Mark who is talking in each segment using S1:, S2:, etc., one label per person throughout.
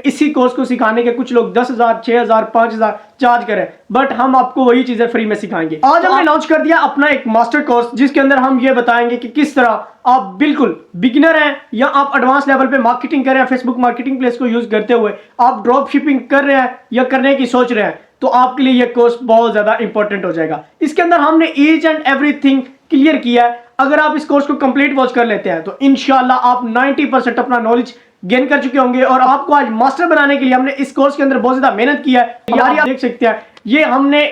S1: इसी कोर्स को सिखाने के कुछ लोग 10,000, 6,000, 5,000 चार्ज करें, बट हम आपको वही चीजें फ्री में सिखाएंगे। आज हमने लॉन्च कर दिया अपना एक मास्टर कोर्स, जिसके अंदर हम ये बताएंगे कि किस तरह आप बिल्कुल बिगिनर हैं या आप एडवांस लेवल पे मार्केटिंग कर रहे हैं, फेसबुक मार्केटिंग प्लेस को यूज करते हुए आप ड्रॉप शिपिंग कर रहे हैं या करने की सोच रहे हैं, तो आपके लिए यह कोर्स बहुत ज्यादा इंपॉर्टेंट हो जाएगा। इसके अंदर हमने ईच एंड एवरीथिंग क्लियर किया है। अगर आप इस कोर्स को कंप्लीट वॉच कर लेते हैं तो इंशाल्लाह आप 90% अपना नॉलेज गेन कर चुके होंगे। और आपको आज मास्टर बनाने के लिए हमने इस कोर्स के अंदर बहुत ज्यादा मेहनत किया है। यार आप देख सकते हैं, ये हमने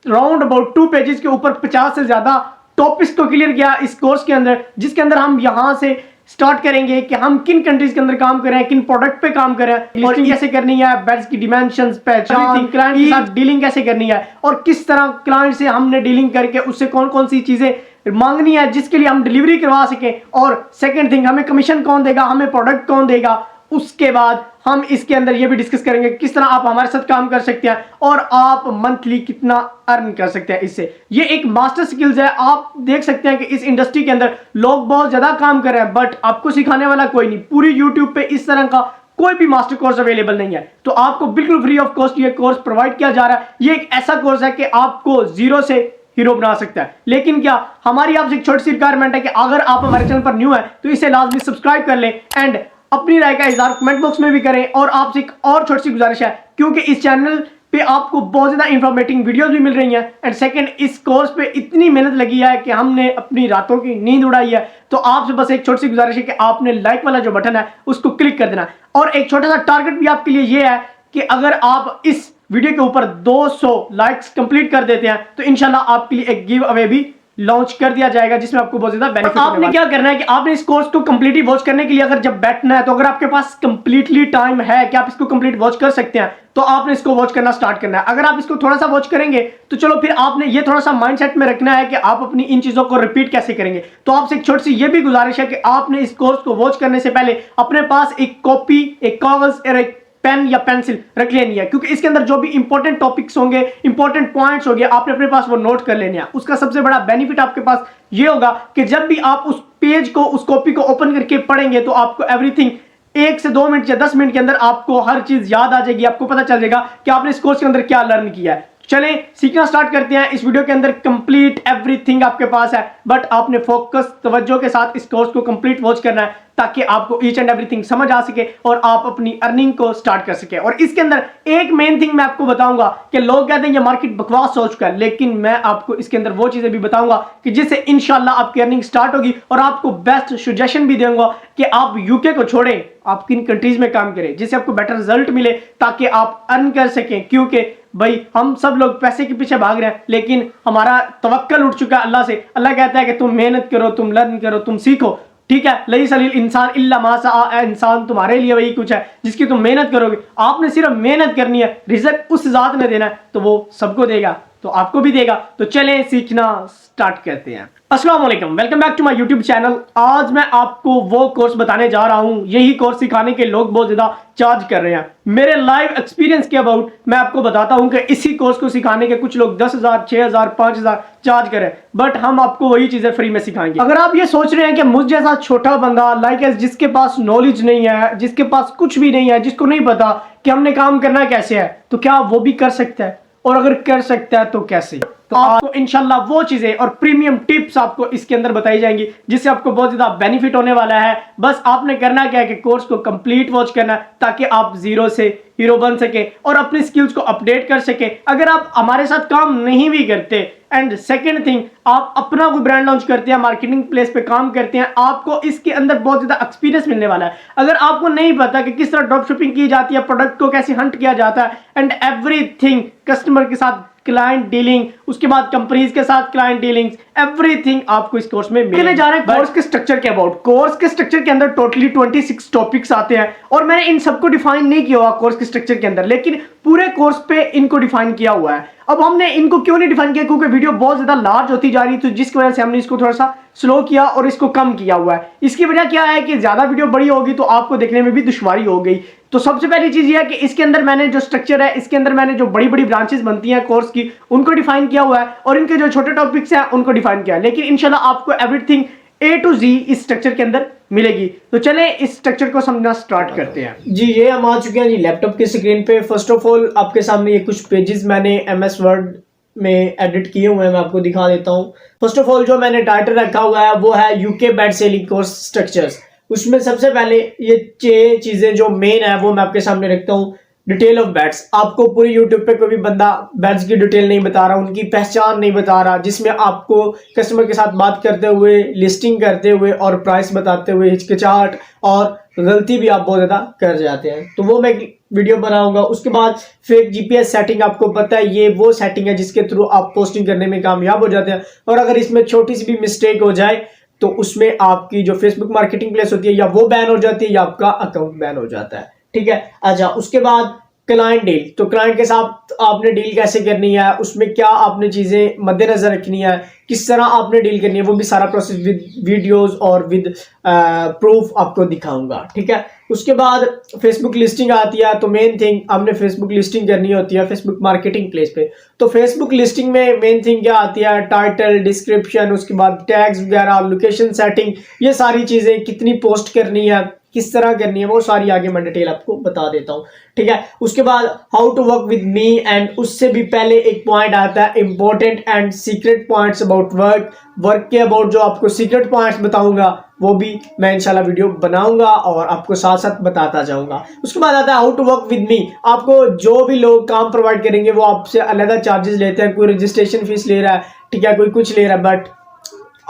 S1: राउंड अबाउट 2 पेजेस के ऊपर 50 से ज्यादा टॉपिक्स को क्लियर किया इस कोर्स के अंदर, जिसके अंदर हम यहां से स्टार्ट करेंगे कि हम किन कंट्रीज के अंदर काम कर रहे हैं, किन प्रोडक्ट पे काम कर रहे हैं, लिस्टिंग कैसे करनी है, बेड्स की डिमेंशंस, पहचान, क्लाइंट के साथ डीलिंग कैसे करनी है, और किस तरह क्लाइंट से हमने डीलिंग करके उससे कौन कौन सी चीजें मांगनी है जिसके लिए हम डिलीवरी करवा सके, और सेकंड थिंग हमें कमीशन कौन देगा, हमें प्रोडक्ट कौन देगा। उसके बाद हम इसके अंदर ये भी डिस्कस करेंगे किस तरह आप हमारे साथ काम कर सकते हैं और आप मंथली कितना अर्न कर सकते हैं इससे। ये एक मास्टर स्किल्स है। आप देख सकते हैं कि इस इंडस्ट्री के अंदर लोग बहुत ज्यादा काम कर रहे हैं, बट आपको सिखाने वाला कोई नहीं। पूरी यूट्यूब पे इस तरह का कोई भी मास्टर कोर्स अवेलेबल नहीं है, तो आपको बिल्कुल फ्री ऑफ कॉस्ट ये कोर्स प्रोवाइड किया जा रहा है। ये एक ऐसा कोर्स है कि आपको जीरो से हीरो बना सकता है। लेकिन क्या हमारी आपसे एक छोटी सी रिक्वायरमेंट है कि अगर आप हमारे चैनल पर न्यू है तो इसे लाजमी सब्सक्राइब कर लें एंड अपनी राय का इज़हार कमेंट बॉक्स में भी करें। और आपसे एक और छोटी सी गुजारिश है, क्योंकि इस चैनल पे आपको बहुत ज्यादा इंफॉर्मेटिव वीडियोस भी मिल रही हैं, एंड सेकंड इस कोर्स पे इतनी मेहनत लगी है कि हमने अपनी रातों की नींद उड़ाई है। तो आपसे बस एक छोटी सी गुजारिश है कि आपने लाइक वाला जो बटन है उसको क्लिक कर देना है। और एक छोटा सा टारगेट भी आपके लिए ये है कि अगर आप इस वीडियो के ऊपर 200 लाइक्स कंप्लीट कर देते हैं तो इंशाल्लाह आपके लिए एक गिव अवे भी लॉन्च कर दिया जाएगा, जिसमें आपको बहुत ज्यादा बेनिफिट होगा। आपने क्या करना है कि आपने इस कोर्स को कंप्लीटली वॉच करने के लिए अगर जब बैठना है, तो अगर आपके पास कंप्लीटली टाइम है कि आप इसको कंप्लीट वॉच कर सकते हैं, तो आपने इसको वॉच करना स्टार्ट करना है। अगर आप इसको थोड़ा सा वॉच करेंगे तो चलो फिर आपने ये थोड़ा सा माइंडसेट में रखना है कि आप अपनी इन चीजों को रिपीट कैसे करेंगे। तो आपसे एक छोटी सी ये भी गुजारिश है कि आपने इस कोर्स को वॉच करने से पहले अपने पास एक कॉपी, एक कागज और एक पेन या पेंसिल रख लेनी है, क्योंकि इसके अंदर जो भी इंपॉर्टेंट टॉपिक्स होंगे, इंपॉर्टेंट पॉइंट्स होंगे, आपने अपने पास वो नोट कर लेने हैं। उसका सबसे बड़ा बेनिफिट आपके पास ये होगा कि जब भी आप उस पेज को, उस कॉपी को ओपन करके पढ़ेंगे तो आपको एवरीथिंग 1 से 2 मिनट या 10 मिनट के अंदर आपको हर चीज याद आ जाएगी। आपको पता चल जाएगा कि आपने इस कोर्स के अंदर क्या लर्न किया है। चलें सीखना स्टार्ट करते हैं। इस वीडियो के अंदर कंप्लीट एवरीथिंग आपके पास है, बट आपने फोकस तवज्जो के साथ इस कोर्स को कंप्लीट वॉच करना है ताकि आपको ईच एंड एवरीथिंग समझ आ सके और आप अपनी अर्निंग को स्टार्ट कर सके। और इसके अंदर एक मेन थिंग मैं आपको बताऊंगा कि लोग कहते हैं ये मार्केट बकवास हो चुका है, लेकिन मैं आपको इसके अंदर वो चीजें भी बताऊंगा कि जिससे इंशाल्लाह आपकी अर्निंग स्टार्ट होगी। और आपको बेस्ट सजेशन भी दूंगा कि आप यूके को छोड़ें, आप किन कंट्रीज में काम करें जिससे आपको बेटर रिजल्ट मिले ताकि आप अर्न कर सकें। क्योंकि भाई हम सब लोग पैसे के पीछे भाग रहे हैं, लेकिन हमारा तवक्कल उठ चुका है अल्लाह से। अल्लाह कहता है कि तुम मेहनत करो, तुम लर्न करो, तुम सीखो, ठीक है। लई सलील इंसान इल्ला मा सआ, इंसान तुम्हारे लिए वही कुछ है जिसकी तुम मेहनत करोगे। आपने सिर्फ मेहनत करनी है, रिजल्ट उस जात ने देना है, तो वो सबको देगा, तो आपको भी देगा। तो चलें सीखना स्टार्ट करते हैं। अस्सलाम वालेकुम, welcome back to my YouTube channel. आज मैं आपको वो कोर्स बताने जा रहा हूं, यही कोर्स सिखाने के लोग बहुत ज्यादा चार्ज कर रहे हैं। मेरे लाइव एक्सपीरियंस के अबाउट मैं आपको बताता हूं कि इसी कोर्स को सिखाने के कुछ लोग 10,000, 6,000, 5,000 चार्ज करें, बट हम आपको वही चीजें फ्री में सिखाएंगे। अगर आप ये सोच रहे हैं कि मुझ जैसा छोटा बंदा लाइक जिसके पास नॉलेज नहीं है, जिसके पास कुछ भी नहीं है, जिसको नहीं पता कि हमने काम करना कैसे है, तो क्या वो भी कर सकता है? और अगर कर सकता है तो कैसे? तो आपको इंशाल्लाह वो चीजें और प्रीमियम टिप्स आपको इसके अंदर बताई जाएंगी जिससे आपको बहुत ज्यादा बेनिफिट होने वाला है। बस आपने करना क्या है कि कोर्स को कंप्लीट वॉच करना है ताकि आप जीरो से हीरो बन सके और अपनी स्किल्स को अपडेट कर सके। अगर आप हमारे साथ काम नहीं भी करते, एंड सेकेंड थिंग आप अपना कोई ब्रांड लॉन्च करते हैं, मार्केटिंग प्लेस पे काम करते हैं, आपको इसके अंदर बहुत ज्यादा एक्सपीरियंस मिलने वाला है। अगर आपको नहीं पता कि किस तरह ड्रॉप शिपिंग की जाती है, प्रोडक्ट को कैसे हंट किया जाता है, एंड एवरीथिंग कस्टमर के साथ क्लाइंट डीलिंग, उसके बाद कंपनीज के साथ क्लाइंट डीलिंग्स, एवरीथिंग आपको इस कोर्स में मिलने जा रहे हैं। कोर्स के स्ट्रक्चर के अबाउट, कोर्स के स्ट्रक्चर के अंदर टोटली 26 टॉपिक्स आते हैं और मैंने इन सबको डिफाइन नहीं किया हुआ कोर्स के स्ट्रक्चर के अंदर, लेकिन पूरे कोर्स पे इनको डिफाइन किया हुआ है। अब हमने इनको क्यों नहीं डिफाइन किया? क्योंकि वीडियो बहुत ज्यादा लार्ज होती जा रही, तो जिसकी वजह से हमने इसको थोड़ा सा स्लो किया और इसको कम किया हुआ है। इसकी वजह क्या है कि ज्यादा वीडियो बड़ी होगी तो आपको देखने में भी दुश्वारी हो गई। तो सबसे पहली चीज ये है कि इसके अंदर मैंने जो स्ट्रक्चर है, इसके अंदर मैंने जो बड़ी बड़ी ब्रांचेस बनती हैं कोर्स की, उनको डिफाइन किया हुआ है और इनके जो छोटे टॉपिक्स हैं उनको डिफाइन किया है। लेकिन इंशाल्लाह आपको एवरीथिंग A to Z इस स्ट्रक्चर के अंदर मिलेगी। तो चले इस स्ट्रक्चर को समझना स्टार्ट करते हैं। जी ये हम आ चुके हैं जी लैपटॉप की स्क्रीन पे। फर्स्ट ऑफ ऑल आपके सामने ये कुछ पेजेस मैंने MS वर्ड में एडिट किए हुए हैं, मैं आपको दिखा देता हूँ। फर्स्ट ऑफ ऑल जो मैंने टाइटल रखा हुआ है वो है UK bed selling course structures. उसमें सबसे पहले ये 6 चीजें जो मेन है वो मैं आपके सामने रखता हूँ। डिटेल ऑफ बेड्स, आपको पूरी यूट्यूब पे कोई भी बंदा बेड्स की डिटेल नहीं बता रहा, उनकी पहचान नहीं बता रहा, जिसमें आपको कस्टमर के साथ बात करते हुए, लिस्टिंग करते हुए और प्राइस बताते हुए हिचकिचाहट और गलती भी आप बहुत ज्यादा कर जाते हैं। तो वो मैं वीडियो बनाऊंगा। उसके बाद फेक GPS सेटिंग, आपको पता है ये वो सेटिंग है जिसके थ्रू आप पोस्टिंग करने में कामयाब हो जाते हैं, और अगर इसमें छोटी सी भी मिस्टेक हो जाए तो उसमें आपकी जो फेसबुक मार्केटिंग प्लेस होती है या वो बैन हो जाती है या आपका अकाउंट बैन हो जाता है। ठीक है। अच्छा, उसके बाद क्लाइंट डील, तो क्लाइंट के साथ आपने डील कैसे करनी है, उसमें क्या आपने चीजें मद्देनजर रखनी है, किस तरह आपने डील करनी है, वो भी सारा प्रोसेस विद वीडियोस और विद प्रूफ आपको दिखाऊंगा। ठीक है। उसके बाद फेसबुक लिस्टिंग आती है। तो मेन थिंग आपने फेसबुक लिस्टिंग करनी होती है फेसबुक मार्केटिंग प्लेस पे। तो फेसबुक लिस्टिंग में मेन थिंग क्या आती है, टाइटल, डिस्क्रिप्शन, उसके बाद टैग्स वगैरह, लोकेशन सेटिंग, ये सारी चीजें कितनी पोस्ट करनी है, किस तरह करनी है, वो सारी आगे मैं डिटेल आपको बता देता हूँ। ठीक है। उसके बाद how to work with me, and उससे भी पहले एक पॉइंट आता है important and secret points about work के अबाउट जो आपको सीक्रेट पॉइंट्स बताऊंगा वो भी मैं इंशाल्लाह वीडियो बनाऊंगा और आपको साथ साथ बताता जाऊंगा। उसके बाद आता है how to work with me. आपको जो भी लोग काम प्रोवाइड करेंगे वो आपसे अलग चार्जेस लेते हैं, कोई रजिस्ट्रेशन फीस ले रहा है, ठीक है, कोई कुछ ले रहा है, but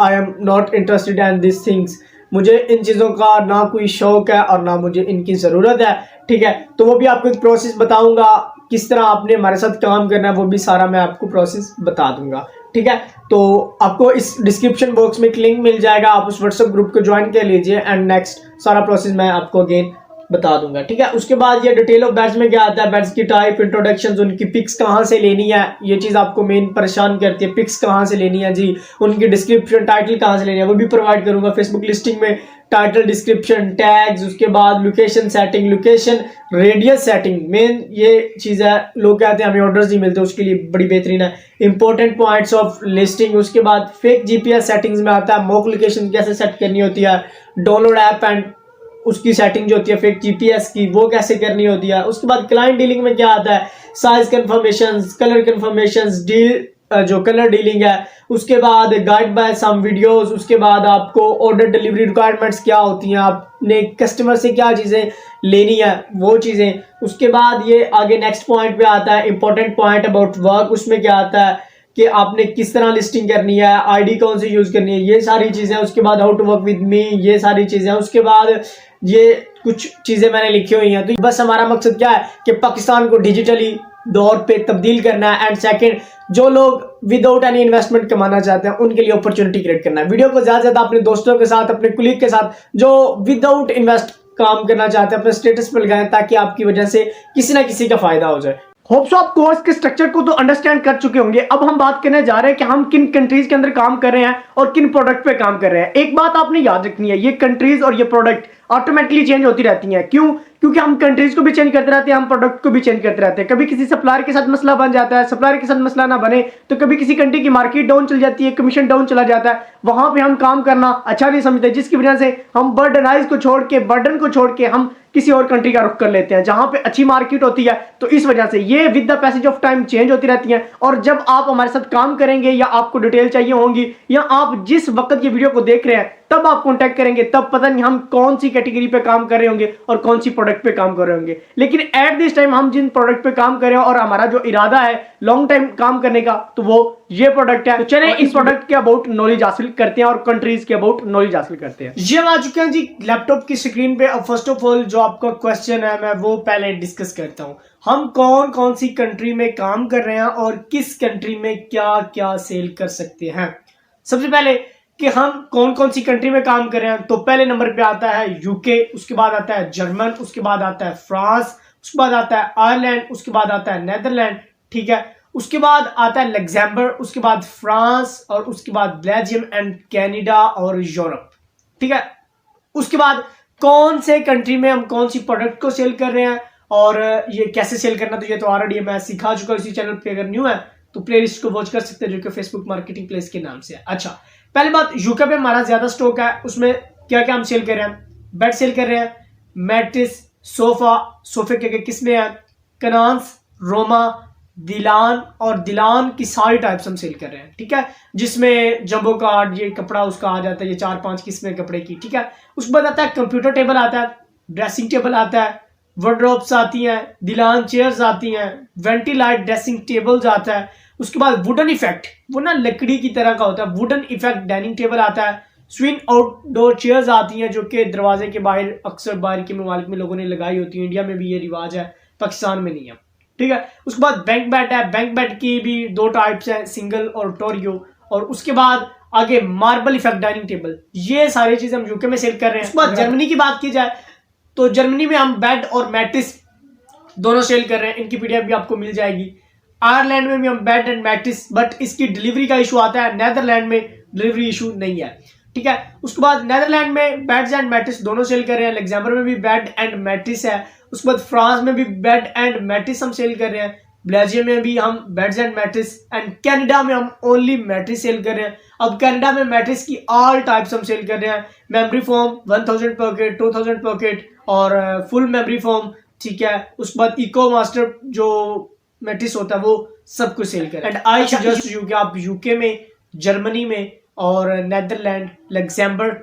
S1: I am not interested in this things. मुझे इन चीज़ों का ना कोई शौक है और ना मुझे इनकी ज़रूरत है। ठीक है। तो वो भी आपको एक प्रोसेस बताऊंगा, किस तरह आपने हमारे साथ काम करना है, वो भी सारा मैं आपको प्रोसेस बता दूंगा। ठीक है। तो आपको इस डिस्क्रिप्शन बॉक्स में एक लिंक मिल जाएगा, आप उस व्हाट्सएप ग्रुप को ज्वाइन कर लीजिए एंड नेक्स्ट सारा प्रोसेस मैं आपको अगेन बता दूंगा। ठीक है। उसके बाद ये डिटेल ऑफ बैड्स में क्या आता है, बैड्स की टाइप, इंट्रोडक्शन, उनकी पिक्स कहाँ से लेनी है, ये चीज आपको मेन परेशान करती है, पिक्स कहाँ से लेनी है जी, उनकी डिस्क्रिप्शन, टाइटल कहाँ से लेनी है, वो भी प्रोवाइड करूंगा। फेसबुक लिस्टिंग में टाइटल, डिस्क्रिप्शन, टैग्स, उसके बाद location setting, location radius setting, main ये चीज है। लोग कहते हैं हमें ऑर्डर्स नहीं मिलते, उसके लिए बड़ी बेहतरीन है। इंपॉर्टेंट पॉइंट्स ऑफ लिस्टिंग, उसके बाद फेक GPS सेटिंग्स में आता है मॉक लोकेशन कैसे सेट करनी होती है, डाउनलोड ऐप एंड उसकी सेटिंग जो होती है फेक GPS की वो कैसे करनी होती है। उसके बाद क्लाइंट डीलिंग में क्या आता है, size confirmation, colour confirmation, deal जो कलर डीलिंग है, उसके बाद गाइड बाय सम वीडियोस, उसके बाद आपको ऑर्डर डिलीवरी रिक्वायरमेंट्स क्या होती हैं, आपने कस्टमर से क्या चीज़ें लेनी है वो चीज़ें। उसके बाद ये आगे नेक्स्ट पॉइंट पे आता है इंपॉर्टेंट पॉइंट अबाउट वर्क, उसमें क्या आता है कि आपने किस तरह लिस्टिंग करनी है, आईडी कौन सी यूज करनी है, ये सारी चीजें। उसके बाद how to work with me, ये सारी चीजें। उसके बाद ये कुछ चीजें मैंने लिखी हुई हैं। तो बस हमारा मकसद क्या है कि पाकिस्तान को डिजिटली दौर पे तब्दील करना है, एंड सेकंड जो लोग विदाउट एनी इन्वेस्टमेंट कमाना चाहते हैं उनके लिए अपॉर्चुनिटी क्रिएट करना है। वीडियो को ज्यादा से ज्यादा अपने दोस्तों के साथ, अपने कुलीग के साथ जो विदाउट इन्वेस्ट काम करना चाहते हैं अपने स्टेटस पर लगाएं, ताकि आपकी वजह से किसी ना किसी का फायदा हो जाए। होप सो आप कोर्स के स्ट्रक्चर को तो अंडरस्टैंड कर चुके होंगे। अब हम बात करने जा रहे हैं कि हम किन कंट्रीज के अंदर काम कर रहे हैं और किन प्रोडक्ट पे काम कर रहे हैं। एक बात आपने याद रखनी है, ये कंट्रीज और ये प्रोडक्ट ऑटोमेटिकली चेंज होती रहती हैं। क्यों? क्योंकि हम कंट्रीज को भी चेंज करते रहते हैं, हम प्रोडक्ट को भी चेंज करते रहते हैं। कभी किसी सप्लायर के साथ मसला बन जाता है, सप्लायर के साथ मसला ना बने तो कभी किसी कंट्री की मार्केट डाउन चल जाती है, कमीशन डाउन चला जाता है, वहां पे हम काम करना अच्छा नहीं समझते, जिसकी वजह से हम बर्डन को छोड़ के हम किसी और कंट्री का रुख कर लेते हैं जहां पे अच्छी मार्केट होती है। तो इस वजह से ये with the passage of time change होती रहती हैं। और जब आप हमारे साथ काम करेंगे या आपको डिटेल चाहिए होंगी या आप जिस वक्त ये वीडियो को देख रहे हैं तब आप कांटेक्ट करेंगे, तब पता नहीं हम कौन सी कैटेगरी पे काम कर रहे होंगे और कौन सी प्रोडक्ट पे काम कर रहे होंगे। लेकिन एट दिस टाइम हम जिन प्रोडक्ट पे काम कर रहे हैं और हमारा जो इरादा है लॉन्ग टाइम काम करने का, तो वो ये प्रोडक्ट है। तो चलें इस प्रोडक्ट के अबाउट नॉलेज हासिल करते हैं और कंट्रीज के अबाउट नॉलेज हासिल करते हैं। ये आ चुके हैं जी लैपटॉप की स्क्रीन पे। अब फर्स्ट ऑफ ऑल जो आपका क्वेश्चन है मैं वो पहले डिस्कस करता हूं। हम कौन कौन सी कंट्री में काम कर रहे हैं और किस कंट्री में क्या क्या सेल कर सकते हैं। सबसे पहले कि हम कौन कौन सी कंट्री में काम कर रहे हैं, तो पहले नंबर पे आता है यूके, उसके बाद आता है जर्मन, उसके बाद आता है फ्रांस, उसके बाद आता है आयरलैंड, उसके बाद आता है नेदरलैंड, ठीक है, उसके बाद आता है लग्जमबर्ग, उसके बाद फ्रांस और उसके बाद बेल्जियम एंड कनाडा और यूरोप, ठीक है। उसके बाद कौन से कंट्री में हम कौन सी प्रोडक्ट को सेल कर रहे हैं और ये कैसे सेल करना, तो ये तो ऑलरेडी मैं सिखा चुका हूं इसी चैनल पे। अगर न्यू है तो प्लेलिस्ट को वॉच कर सकते हैं जो कि फेसबुक मार्केटिंग प्लेस के नाम से है। अच्छा, पहली बात, यूके पे हमारा ज्यादा स्टॉक है, उसमें क्या क्या हम सेल कर रहे हैं? बेड सेल कर रहे हैं, मैट्रिस, सोफा, सोफे के किस्में हैं, कनान्स, रोमा, दिलान और दिलान की सारी टाइप्स हम सेल कर रहे हैं, ठीक है, जिसमें जंबो कार्ड, ये कपड़ा उसका आ जाता है, ये 4-5 किस्में कपड़े की, ठीक है। उसके बाद आता है कंप्यूटर टेबल आता है, ड्रेसिंग टेबल आता है, वार्डरोब्स आती हैं, दिलान चेयर्स आती हैं, वेंटिलाइट ड्रेसिंग टेबल्स आता है। उसके बाद वुडन इफेक्ट, वो ना लकड़ी की तरह का होता है, वुडन इफेक्ट डाइनिंग टेबल आता है, स्विंग आउटडोर चेयर्स आती हैं जो कि दरवाजे के बाहर अक्सर बाहर के ममालिक में लोगों ने लगाई होती है, इंडिया में भी ये रिवाज है, पाकिस्तान में नहीं है, ठीक है। उसके बाद बैंक बेड है, बैंक बेड की भी 2 टाइप्स हैं, सिंगल और टोरियो। और उसके बाद आगे मार्बल इफेक्ट डाइनिंग टेबल, ये सारी चीजें हम यूके में सेल कर रहे हैं। उसके बाद जर्मनी की बात की जाए तो जर्मनी में हम बेड और मैट्रिस दोनों सेल कर रहे हैं, इनकी पीडीएफ भी आपको मिल जाएगी। आयरलैंड में भी हम बेड एंड मैट्रिस, बट इसकी डिलीवरी का इशू आता है, नेदरलैंड में डिलीवरी इशू नहीं है, ठीक है। उसके बाद नेदरलैंड में बेड्स एंड मैट्रिस दोनों सेल कर रहे हैं, लग्जमबर्ग में भी बेड एंड मैट्रिस है। उसके बाद फ्रांस में भी बेड एंड मैट्रिस हम सेल कर रहे हैं, बेल्जियम में भी हम beds and mattress, and Canada में हम ओनली मैट्रिस सेल कर रहे हैं। अब कनाडा में मैट्रिस की ऑल टाइप्स हम सेल कर रहे हैं, मेमोरी फोम 1000 पॉकेट, 2000 पॉकेट और फुल मेमोरी फोम, ठीक है। उसके बाद इको मास्टर जो मैट्रिस होता है वो सब कुछ सेल करें। एंड आई सजेस्ट यू कि आप यूके में, जर्मनी में और नेदरलैंड, लग्जमबर्ग,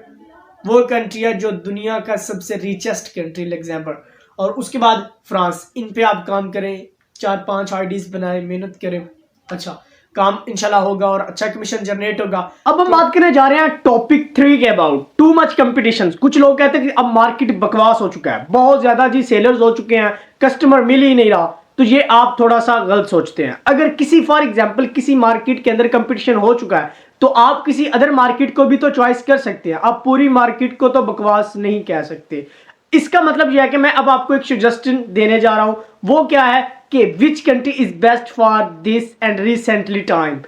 S1: वो कंट्री है जो दुनिया का सबसे रिचेस्ट कंट्री लग्जमबर्ग, और उसके बाद फ्रांस, इन पे आप काम करें, 4-5 आईडीज बनाएं, मेहनत करें, अच्छा काम इंशाल्लाह होगा और अच्छा कमीशन जनरेट होगा। अब हम बात करने जा रहे हैं टॉपिक 3 के अबाउट टू मच कंपटीशन। कुछ लोग कहते हैं कि अब मार्केट बकवास हो चुका है, बहुत ज्यादा जी सेलर्स हो चुके हैं, कस्टमर मिल ही नहीं रहा, तो ये आप थोड़ा सा गलत सोचते हैं। अगर किसी फॉर एग्जांपल किसी मार्केट के अंदर कंपटीशन हो चुका है तो आप किसी अदर मार्केट को भी तो चॉइस कर सकते हैं, आप पूरी मार्केट को तो बकवास नहीं कह सकते। इसका मतलब यह है कि मैं अब आपको एक सजेशन देने जा रहा हूं, वो क्या है कि which country is best for this and recently time.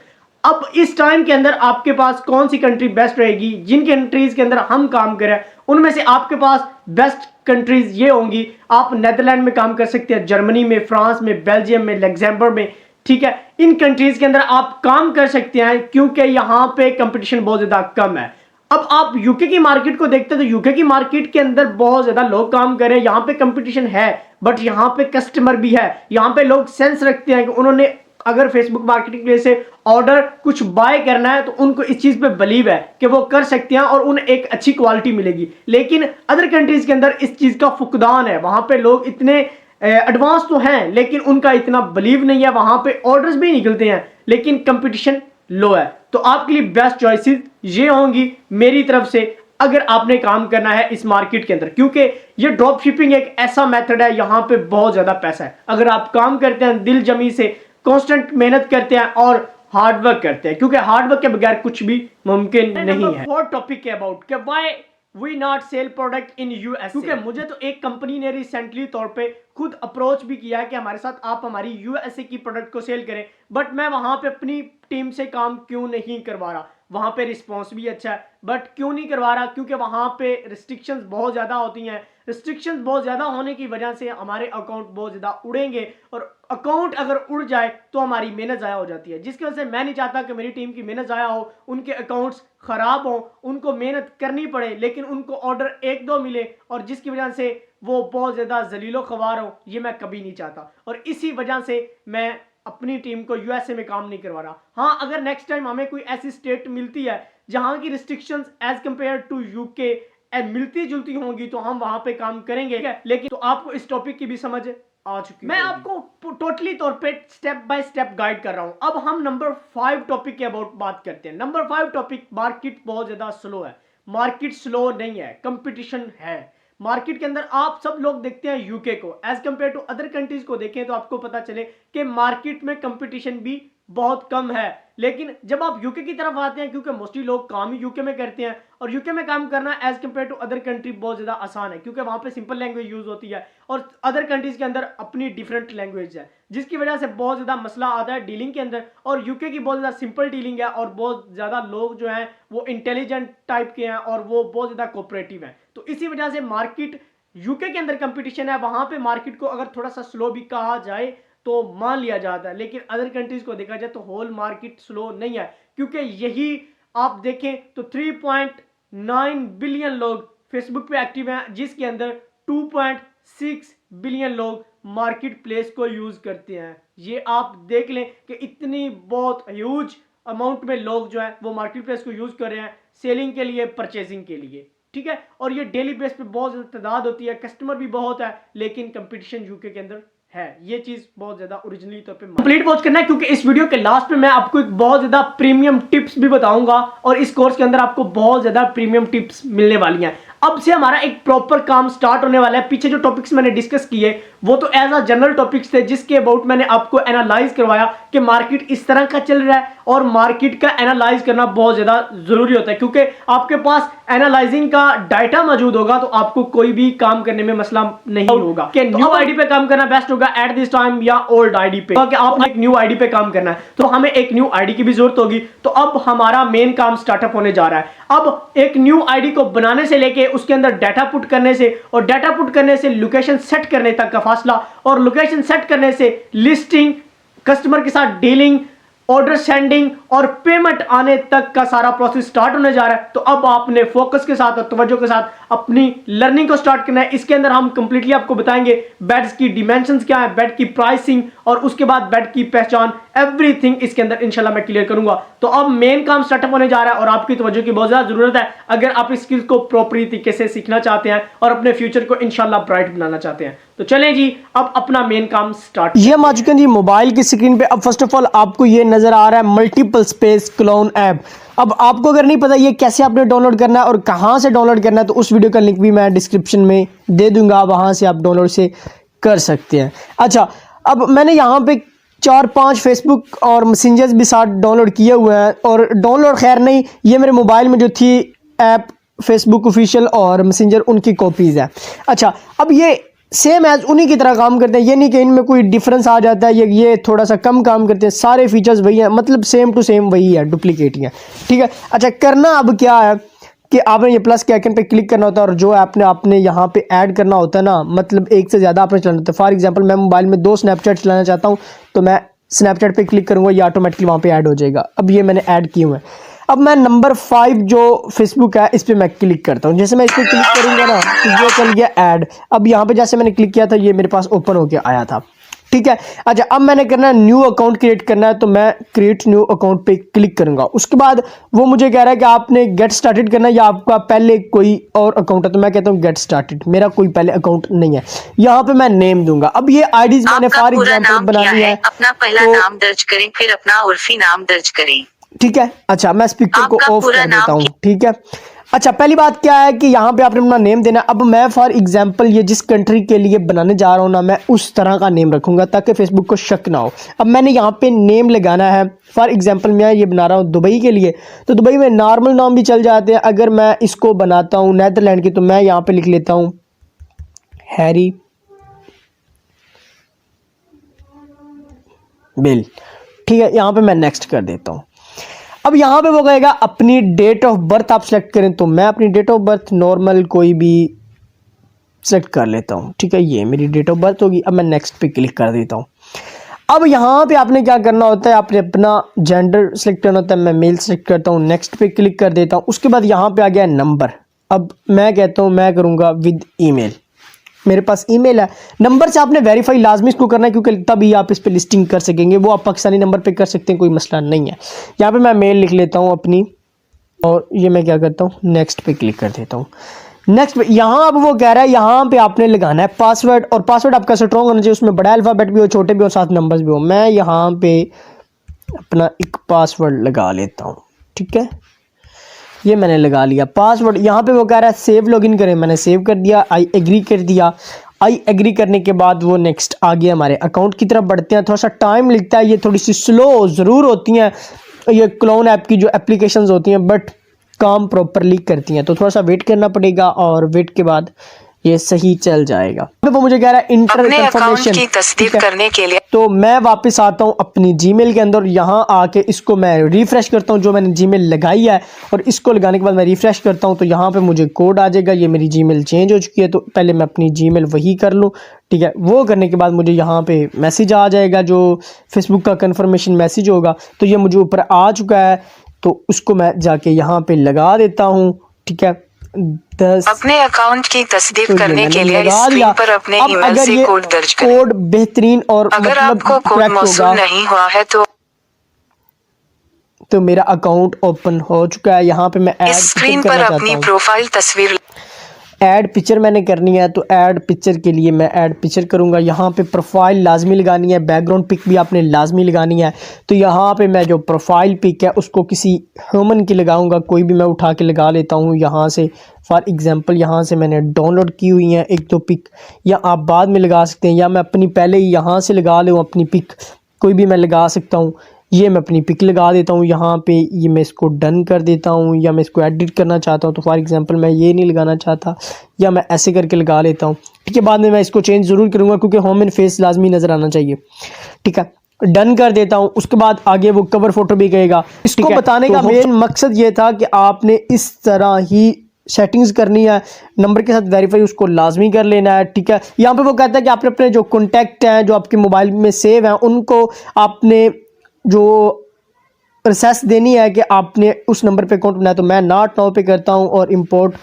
S1: अब इस टाइम के अंदर आपके पास कौन सी कंट्री बेस्ट रहेगी, जिन कंट्रीज के अंदर हम काम करें उनमें से आपके पास बेस्ट कंट्रीज ये होंगी। आप नेदरलैंड में काम कर सकते हैं, जर्मनी में, फ्रांस में, बेल्जियम में, लग्जमबर्ग में, ठीक है। इन कंट्रीज के अंदर आप काम कर सकते हैं क्योंकि यहां पे कंपटीशन बहुत ज्यादा कम है। अब आप यूके की मार्केट को देखते हैं तो यूके की मार्केट के अंदर बहुत ज्यादा लोग काम कर रहे हैं, यहां पे कंपटीशन है, बट यहां पे कस्टमर भी है, यहां पे लोग सेंस रखते हैं कि उन्होंने अगर फेसबुक मार्केटिंग प्लेस से ऑर्डर कुछ बाय करना है तो उनको इस चीज पे बिलीव है कि वो कर सकते हैं और उन्हें एक अच्छी क्वालिटी मिलेगी। लेकिन अदर कंट्रीज के अंदर इस चीज का फुकदान है, वहां पे लोग इतने एडवांस तो हैं लेकिन उनका इतना बिलीव नहीं है, वहां पे ऑर्डर्स भी निकलते हैं लेकिन कंपटीशन लो है। तो आपके लिए बेस्ट चॉइसेस ये होंगी मेरी तरफ से अगर आपने काम करना है इस मार्केट के अंदर, क्योंकि ये ड्रॉप शिपिंग एक ऐसा मेथड है, यहां पे बहुत ज्यादा पैसा है। अगर आप काम करते हैं दिल जमी से, कांस्टेंट मेहनत करते हैं और हार्ड वर्क करते हैं, क्योंकि हार्ड वर्क के बगैर कुछ भी मुमकिन नहीं है। और टॉपिक के अबाउट कि why we not sell product in US, क्योंकि मुझे तो एक कंपनी ने रिसेंटली तौर पे खुद अप्रोच भी किया है कि हमारे साथ आप हमारी यूएसए की प्रोडक्ट को सेल करें, बट मैं वहां पे अपनी टीम से काम क्यों नहीं करवा रहा। वहां पे रिस्पॉन्स भी अच्छा है बट क्यों नहीं करवा रहा, क्योंकि वहां पे रिस्ट्रिक्शंस बहुत ज्यादा होती हैं। रिस्ट्रिक्शंस बहुत ज्यादा होने की वजह से हमारे अकाउंट बहुत ज्यादा उड़ेंगे और अकाउंट अगर उड़ जाए तो हमारी मेहनत ज़ाया हो जाती है, जिसकी वजह से मैं नहीं चाहता कि मेरी टीम की मेहनत ज़ाया हो, उनके अकाउंट्स खराब हो, उनको मेहनत करनी पड़े लेकिन उनको ऑर्डर 1-2 मिले और जिसकी वजह से वो बहुत ज़्यादा जलीलो ख्वार हो, ये मैं कभी नहीं चाहता। और इसी वजह से मैं अपनी टीम को यूएसए में काम नहीं करवा रहा। हाँ, अगर नेक्स्ट टाइम हमें कोई ऐसी स्टेट मिलती है जहां की restrictions as compare to UK मिलती जुलती होंगी तो हम वहां पे काम करेंगे, लेकिन तो आपको इस टॉपिक की भी समझ आ चुकी है। मैं आपको टोटली तौर पे स्टेप बाय स्टेप गाइड कर रहा हूं। अब हम नंबर 5 टॉपिक के अबाउट बात करते हैं। नंबर 5 टॉपिक, मार्केट बहुत ज्यादा स्लो है। मार्केट स्लो नहीं है, कंपटीशन है मार्केट के अंदर। आप सब लोग देखते हैं यूके को, as compare to other countries को देखें तो आपको पता चले कि मार्केट में कंपटीशन भी बहुत कम है। लेकिन जब आप यूके की तरफ आते हैं, क्योंकि मोस्टली लोग काम ही यूके में करते हैं और यूके में काम करना as compare to other country बहुत ज्यादा आसान है, क्योंकि वहां पे सिंपल लैंग्वेज यूज होती है और अदर कंट्रीज के अंदर अपनी डिफरेंट लैंग्वेज है, जिसकी वजह से बहुत ज्यादा मसला आता है डीलिंग के अंदर। और यूके की बहुत ज्यादा सिंपल डीलिंग है और बहुत ज्यादा लोग जो हैं वो इंटेलिजेंट टाइप के हैं और वो बहुत ज्यादा कोऑपरेटिव हैं। तो इसी वजह से मार्केट यूके के अंदर कंपटीशन है, वहां पे मार्केट को अगर थोड़ा सा स्लो भी कहा जाए तो मान लिया जाता है। लेकिन अदर कंट्रीज को देखा जाए तो होल मार्केट स्लो नहीं है, क्योंकि यही आप देखें तो 3.9 बिलियन लोग फेसबुक पे एक्टिव हैं, जिसके अंदर 2.6 बिलियन लोग मार्केट प्लेस को यूज करते हैं। ये आप देख लें कि इतनी बहुत ह्यूज अमाउंट में लोग जो है वो मार्केट प्लेस को यूज कर रहे हैं सेलिंग के लिए, परचेजिंग के लिए, ठीक है। और ये डेली बेस पे बहुत ज्यादा तादाद होती है, कस्टमर भी बहुत है, लेकिन कंपटीशन यूके के अंदर है। ये चीज बहुत ज्यादा ओरिजिनली तौर पे कंप्लीट वॉच करना है, क्योंकि इस वीडियो के लास्ट में मैं आपको एक बहुत ज्यादा प्रीमियम टिप्स भी बताऊंगा, और इस कोर्स के अंदर आपको बहुत ज्यादा प्रीमियम टिप्स मिलने वाली हैं। अब से हमारा एक प्रॉपर काम स्टार्ट होने वाला है। पीछे जो टॉपिक्स मैंने डिस्कस किए वो तो एज अ जनरल टॉपिक्स थे, जिसके अबाउट मैंने आपको एनालाइज करवाया कि मार्केट इस तरह का चल रहा है, और मार्केट का एनालाइज करना बहुत ज्यादा जरूरी होता है, क्योंकि आपके पास एनालाइजिंग का डाटा मौजूद होगा तो आपको कोई भी काम करने में मसला नहीं होगा। कि न्यू आईडी पे काम करना बेस्ट होगा एट दिस टाइम या ओल्ड आईडी पे, कि आपने एक न्यू आईडी पे काम करना है तो हमें एक न्यू आईडी की भी जरूरत होगी। तो अब हमारा मेन काम स्टार्टअप होने जा रहा है। अब एक न्यू आईडी को बनाने से लेके उसके अंदर डाटा पुट करने से, और डाटा पुट करने से लोकेशन सेट करने तक का फासला, और लोकेशन सेट करने से लिस्टिंग, कस्टमर के साथ डीलिंग, ऑर्डर सेंडिंग और पेमेंट आने तक का सारा प्रोसेस स्टार्ट होने जा रहा है। तो अब आपने फोकस के साथ और तवज्जो के साथ अपनी लर्निंग को स्टार्ट करना है। इसके अंदर हम कंप्लीटली आपको बताएंगे बेड्स की डिमेंशंस क्या है, बेड की प्राइसिंग, और उसके बाद बेड की पहचान, एवरीथिंग इसके अंदर इंशाल्लाह मैं क्लियर करूंगा। तो अब मेन काम स्टार्टअप होने जा रहा है और आपकी तवज्जो की बहुत ज्यादा जरूरत है अगर आप इस स्किल्स को प्रॉपरली तरीके से सीखना चाहते हैं और अपने फ्यूचर को इंशाल्लाह ब्राइट बनाना चाहते हैं। तो चलें जी, अब अपना मेन काम स्टार्ट।
S2: ये हम आ चुके हैं जी मोबाइल की स्क्रीन पे। अब फर्स्ट ऑफ ऑल आपको ये नजर आ रहा है मल्टीपल स्पेस क्लोन ऐप। अब आपको अगर नहीं पता ये कैसे आपने डाउनलोड करना है और कहां से डाउनलोड करना है, तो उस वीडियो का लिंक भी मैं डिस्क्रिप्शन में दे दूंगा, वहां से आप डाउनलोड से कर सकते हैं। अच्छा, अब मैंने यहाँ पे 4-5 फेसबुक और मैसेंजर्स भी साथ डाउनलोड किए हुए हैं, और डाउनलोड खैर नहीं, ये मेरे मोबाइल में जो थी ऐप फेसबुक ऑफिशियल और मैसेंजर, उनकी कॉपीज है। अच्छा, अब ये सेम एज उन्हीं की तरह काम करते हैं, ये नहीं कि इनमें कोई डिफरेंस आ जाता है, ये थोड़ा सा कम काम करते हैं, सारे फीचर्स वही हैं, मतलब सेम टू सेम वही है, डुप्लीकेट ही है, ठीक है। अच्छा, करना अब क्या है कि आपने ये प्लस के आइकन पे क्लिक करना होता है, और जो आपने यहाँ पे ऐड करना होता है ना, मतलब एक से ज़्यादा आपने चलाना होता है। फॉर एग्जांपल मैं मोबाइल में 2 स्नैपचैट चलाना चाहता हूँ, तो मैं स्नैपचैट पे क्लिक करूँगा, ये ऑटोमेटिकली वहाँ पे ऐड हो जाएगा। अब ये मैंने ऐड किए हुए हैं। अब मैं नंबर 5 जो फेसबुक है इस पर मैं क्लिक करता हूँ। जैसे मैं इस पर क्लिक करूँगा ना तो ये चल गया ऐड। अब यहाँ पे जैसे मैंने क्लिक किया था ये मेरे पास ओपन होके आया था, ठीक है। अच्छा, अब मैंने करना है न्यू अकाउंट क्रिएट करना है, तो मैं क्रिएट न्यू अकाउंट पे क्लिक करूंगा। उसके बाद वो मुझे कह रहा है कि आपने गेट स्टार्टेड करना है या आपका पहले कोई और अकाउंट है, तो मैं कहता हूँ गेट स्टार्टेड, मेरा कोई पहले अकाउंट नहीं है। यहाँ पे मैं नेम दूंगा। अब ये आईडीज मैंने फॉर एग्जाम्पल बनानी है,
S3: अपना पहला नाम दर्ज करें, फिर अपना उर्फी नाम दर्ज करें,
S2: ठीक है। अच्छा, मैं स्पीकर को ऑफ कर देता हूँ, ठीक है। अच्छा, पहली बात क्या है कि यहाँ पे आपने अपना नेम देना। अब मैं फॉर एग्जांपल ये जिस कंट्री के लिए बनाने जा रहा हूँ ना, मैं उस तरह का नेम रखूंगा ताकि फेसबुक को शक ना हो। अब मैंने यहाँ पे नेम लगाना है, फॉर एग्जांपल मैं ये बना रहा हूँ दुबई के लिए, तो दुबई में नॉर्मल नाम भी चल जाते हैं। अगर मैं इसको बनाता हूँ नेदरलैंड की, तो मैं यहाँ पे लिख लेता हूँ हैरी बिल, ठीक है। यहाँ पे मैं नेक्स्ट कर देता हूँ। अब यहाँ पे वो कहेगा अपनी डेट ऑफ बर्थ आप सेलेक्ट करें, तो मैं अपनी डेट ऑफ बर्थ नॉर्मल कोई भी सेलेक्ट कर लेता हूँ, ठीक है। ये मेरी डेट ऑफ बर्थ होगी। अब मैं नेक्स्ट पे क्लिक कर देता हूँ। अब यहाँ पे आपने क्या करना होता है, आपने अपना जेंडर सेलेक्ट करना होता है। मैं मेल सेलेक्ट करता हूँ, नेक्स्ट पे क्लिक कर देता हूँ। उसके बाद यहाँ पे आ गया नंबर। अब मैं कहता हूँ मैं करूँगा विद ईमेल, मेरे पास ईमेल है। नंबर से आपने वेरीफाई लाजमी इसको करना है, क्योंकि तभी आप इस पे लिस्टिंग कर सकेंगे। वो आप पाकिस्तानी नंबर पे कर सकते हैं, कोई मसला नहीं है। यहाँ पे मैं मेल लिख लेता हूँ अपनी, और ये मैं क्या करता हूँ नेक्स्ट पे क्लिक कर देता हूँ। नेक्स्ट पे यहाँ अब वो कह रहा है यहाँ पे आपने लगाना है पासवर्ड, और पासवर्ड आपका स्ट्रॉन्ग होना चाहिए, उसमें बड़ा अल्फ़ाबेट भी हो, छोटे भी हो, साथ नंबर्स भी हो। मैं यहाँ पे अपना एक पासवर्ड लगा लेता हूँ, ठीक है। ये मैंने लगा लिया पासवर्ड। यहाँ पे वो कह रहा है सेव लॉगिन करें, मैंने सेव कर दिया, आई एग्री कर दिया। आई एग्री करने के बाद वो नेक्स्ट आ गया। हमारे अकाउंट की तरफ बढ़ते हैं। थोड़ा सा टाइम लगता है, ये थोड़ी सी स्लो ज़रूर होती हैं ये क्लोन ऐप की जो एप्लीकेशंस होती हैं, बट काम प्रॉपरली करती हैं, तो थोड़ा सा वेट करना पड़ेगा, और वेट के बाद ये सही चल जाएगा। वो मुझे कह रहा है इंटर कंफर्मेशन
S3: की तस्दीक करने के लिए,
S2: तो मैं वापस आता हूँ अपनी जीमेल के अंदर। यहाँ आके इसको मैं रिफ्रेश करता हूँ जो मैंने जीमेल लगाई है, और इसको लगाने के बाद मैं रिफ्रेश करता हूँ तो यहाँ पे मुझे कोड आ जाएगा। ये मेरी जीमेल चेंज हो चुकी है, तो पहले मैं अपनी जीमेल वही कर लूँ, ठीक है। वो करने के बाद मुझे यहाँ पे मैसेज आ जाएगा जो फेसबुक का कन्फर्मेशन मैसेज होगा। तो ये मुझे ऊपर आ चुका है। तो उसको मैं जाके यहाँ पे लगा देता हूँ। ठीक है, 10
S3: अपने अकाउंट की तस्दीक
S2: तो ये
S3: करने
S2: मैंने
S3: के लिए इस
S2: लगा
S3: स्क्रीन
S2: दिया।
S3: पर अपने
S2: अब
S3: ईमेल
S2: अगर
S3: से
S2: ये
S3: कोड दर्ज करें।
S2: कोड बेहतरीन और
S3: अगर
S2: मतलब
S3: आपको कोड
S2: करेक्ट
S3: मौसूल
S2: होगा
S3: नहीं हुआ है
S2: तो मेरा अकाउंट ओपन हो चुका है। यहाँ पे मैं ऐड
S3: इस
S2: पिक्चर
S3: स्क्रीन पर
S2: करना चाहता
S3: अपनी
S2: हूँ।
S3: प्रोफाइल तस्वीर
S2: ऐड पिक्चर मैंने करनी है तो ऐड पिक्चर के लिए मैं ऐड पिक्चर करूँगा। यहाँ पे प्रोफाइल लाजमी लगानी है, बैकग्राउंड पिक भी आपने लाजमी लगानी है। तो यहाँ पे मैं जो प्रोफाइल पिक है उसको किसी ह्यूमन की लगाऊंगा, कोई भी मैं उठा के लगा लेता हूँ यहाँ से। फॉर एग्जांपल यहाँ से मैंने डाउनलोड की हुई हैं एक दो पिक, या आप बाद में लगा सकते हैं, या मैं अपनी पहले ही यहाँ से लगा लूँ अपनी पिक, कोई भी मैं लगा सकता हूँ। ये मैं अपनी पिक लगा देता हूँ यहाँ पे, ये मैं इसको डन कर देता हूँ, या मैं इसको एडिट करना चाहता हूँ तो फॉर एग्जांपल मैं ये नहीं लगाना चाहता, या मैं ऐसे करके लगा लेता हूँ। ठीक है, बाद में मैं इसको चेंज ज़रूर करूँगा क्योंकि होम एंड फेस लाजमी नज़र आना चाहिए। ठीक है, डन कर देता हूँ। उसके बाद आगे वो कवर फोटो भी कहेगा। इसको बताने का मेन मकसद ये था कि आपने इस तरह ही सेटिंग्स करनी है, नंबर के साथ वेरीफाई उसको लाजमी कर लेना है। ठीक है, यहाँ पे वो कहता है कि आपने अपने जो कॉन्टैक्ट हैं जो आपके मोबाइल में सेव हैं उनको आपने जो प्रोसेस देनी है कि आपने उस नंबर पे अकाउंट बनाया। तो मैं नॉट नाउ पे करता हूँ और इंपोर्ट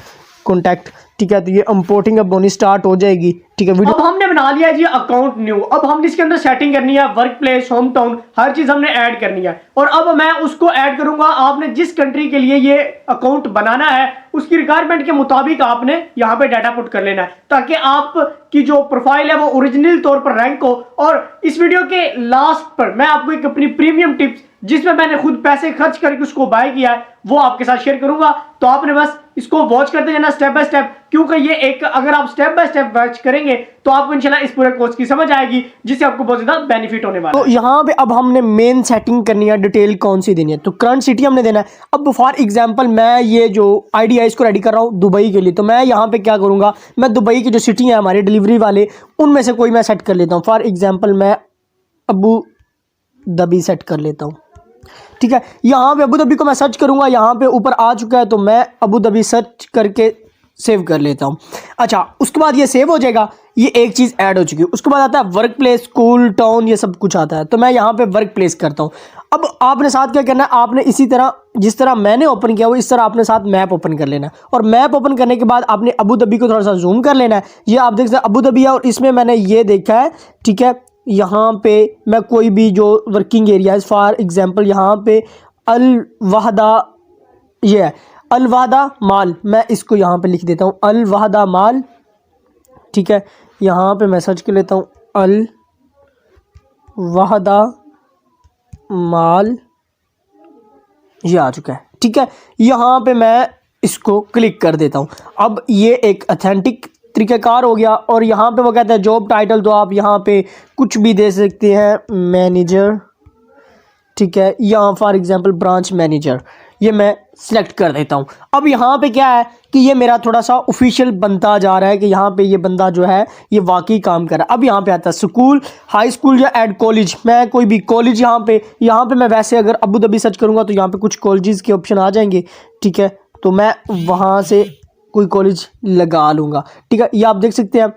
S2: कॉन्टैक्ट। ठीक है, तो ये इंपोर्टिंग अब होनी स्टार्ट हो जाएगी। ठीक है, वीडियो
S1: अब हमने बना लिया जी अकाउंट न्यू। अब हमने इसके अंदर सेटिंग करनी है, वर्क प्लेस, होम टाउन, हर चीज हमने ऐड करनी है। और अब मैं उसको ऐड करूंगा। आपने जिस कंट्री के लिए ये अकाउंट बनाना है उसकी रिक्वायरमेंट के मुताबिक आपने यहाँ पे डाटा पुट कर लेना है ताकि आपकी जो प्रोफाइल है वो ओरिजिनल तौर पर रैंक हो। और इस वीडियो के लास्ट पर मैं आपको एक अपनी प्रीमियम टिप्स जिसमें मैंने खुद पैसे खर्च करके उसको बाय किया है वो आपके साथ शेयर करूंगा। तो आपने बस इसको वॉच करते जाना स्टेप बाय स्टेप, क्योंकि ये एक अगर आप स्टेप बाय स्टेप वॉच करेंगे तो आपको इंशाल्लाह इस पूरे कोर्स की समझ आएगी जिससे आपको बहुत ज्यादा बेनिफिट होने वाला है।
S2: तो यहाँ पे अब हमने मेन सेटिंग करनी है, डिटेल कौन सी देनी है। तो करंट सिटी हमने देना है। अब फॉर एग्जांपल मैं ये जो आईडी है इसको रेडी कर रहा हूँ दुबई के लिए। तो मैं यहाँ पे क्या करूँगा, मैं दुबई की जो सिटी है हमारे डिलीवरी वाले उनमें से कोई मैं सेट कर लेता हूँ। फॉर एग्जाम्पल मैं अबू धाबी सेट कर लेता हूँ। ठीक है, यहाँ पे अबू धाबी को मैं सर्च करूँगा, यहाँ पे ऊपर आ चुका है तो मैं अबू धाबी सर्च करके सेव कर लेता हूँ। अच्छा, उसके बाद ये सेव हो जाएगा, ये एक चीज़ ऐड हो चुकी है। उसके बाद आता है वर्क प्लेस, स्कूल, टाउन, ये सब कुछ आता है। तो मैं यहाँ पे वर्क प्लेस करता हूँ। अब आपने साथ क्या करना है, आपने इसी तरह जिस तरह मैंने ओपन किया वो इस तरह आपने साथ मैप ओपन कर लेना है। और मैप ओपन करने के बाद आपने अबू धाबी को थोड़ा सा जूम कर लेना है। ये आप देख सकते हैं अबू धाबी है और इसमें मैंने ये देखा है। ठीक है, यहाँ पे मैं कोई भी जो वर्किंग एरिया है फॉर एग्जाम्पल यहाँ पे अल वहदा, ये है अल वहदा माल, मैं इसको यहाँ पे लिख देता हूँ अल वहदा माल। ठीक है, यहाँ पे मैं सर्च कर लेता हूँ अल वहदा माल, ये आ चुका है। ठीक है, यहाँ पे मैं इसको क्लिक कर देता हूँ। अब ये एक ऑथेंटिक तरीक़ाकार हो गया। और यहाँ पे वो कहता है जॉब टाइटल, तो आप यहाँ पे कुछ भी दे सकते हैं, मैनेजर। ठीक है, यहाँ फॉर एग्जांपल ब्रांच मैनेजर, ये मैं सिलेक्ट कर देता हूँ। अब यहाँ पे क्या है कि ये मेरा थोड़ा सा ऑफिशियल बनता जा रहा है कि यहाँ पे ये बंदा जो है ये वाकई काम कर रहा है। अब यहाँ पे आता है स्कूल, हाई स्कूल या एड कॉलेज, मैं कोई भी कॉलेज यहाँ पे मैं वैसे अगर अबू धाबी सर्च करूँगा तो यहाँ पे कुछ कॉलेजेस के ऑप्शन आ जाएंगे। ठीक है, तो मैं वहाँ से कोई कॉलेज लगा लूँगा। ठीक है, ये आप देख सकते हैं।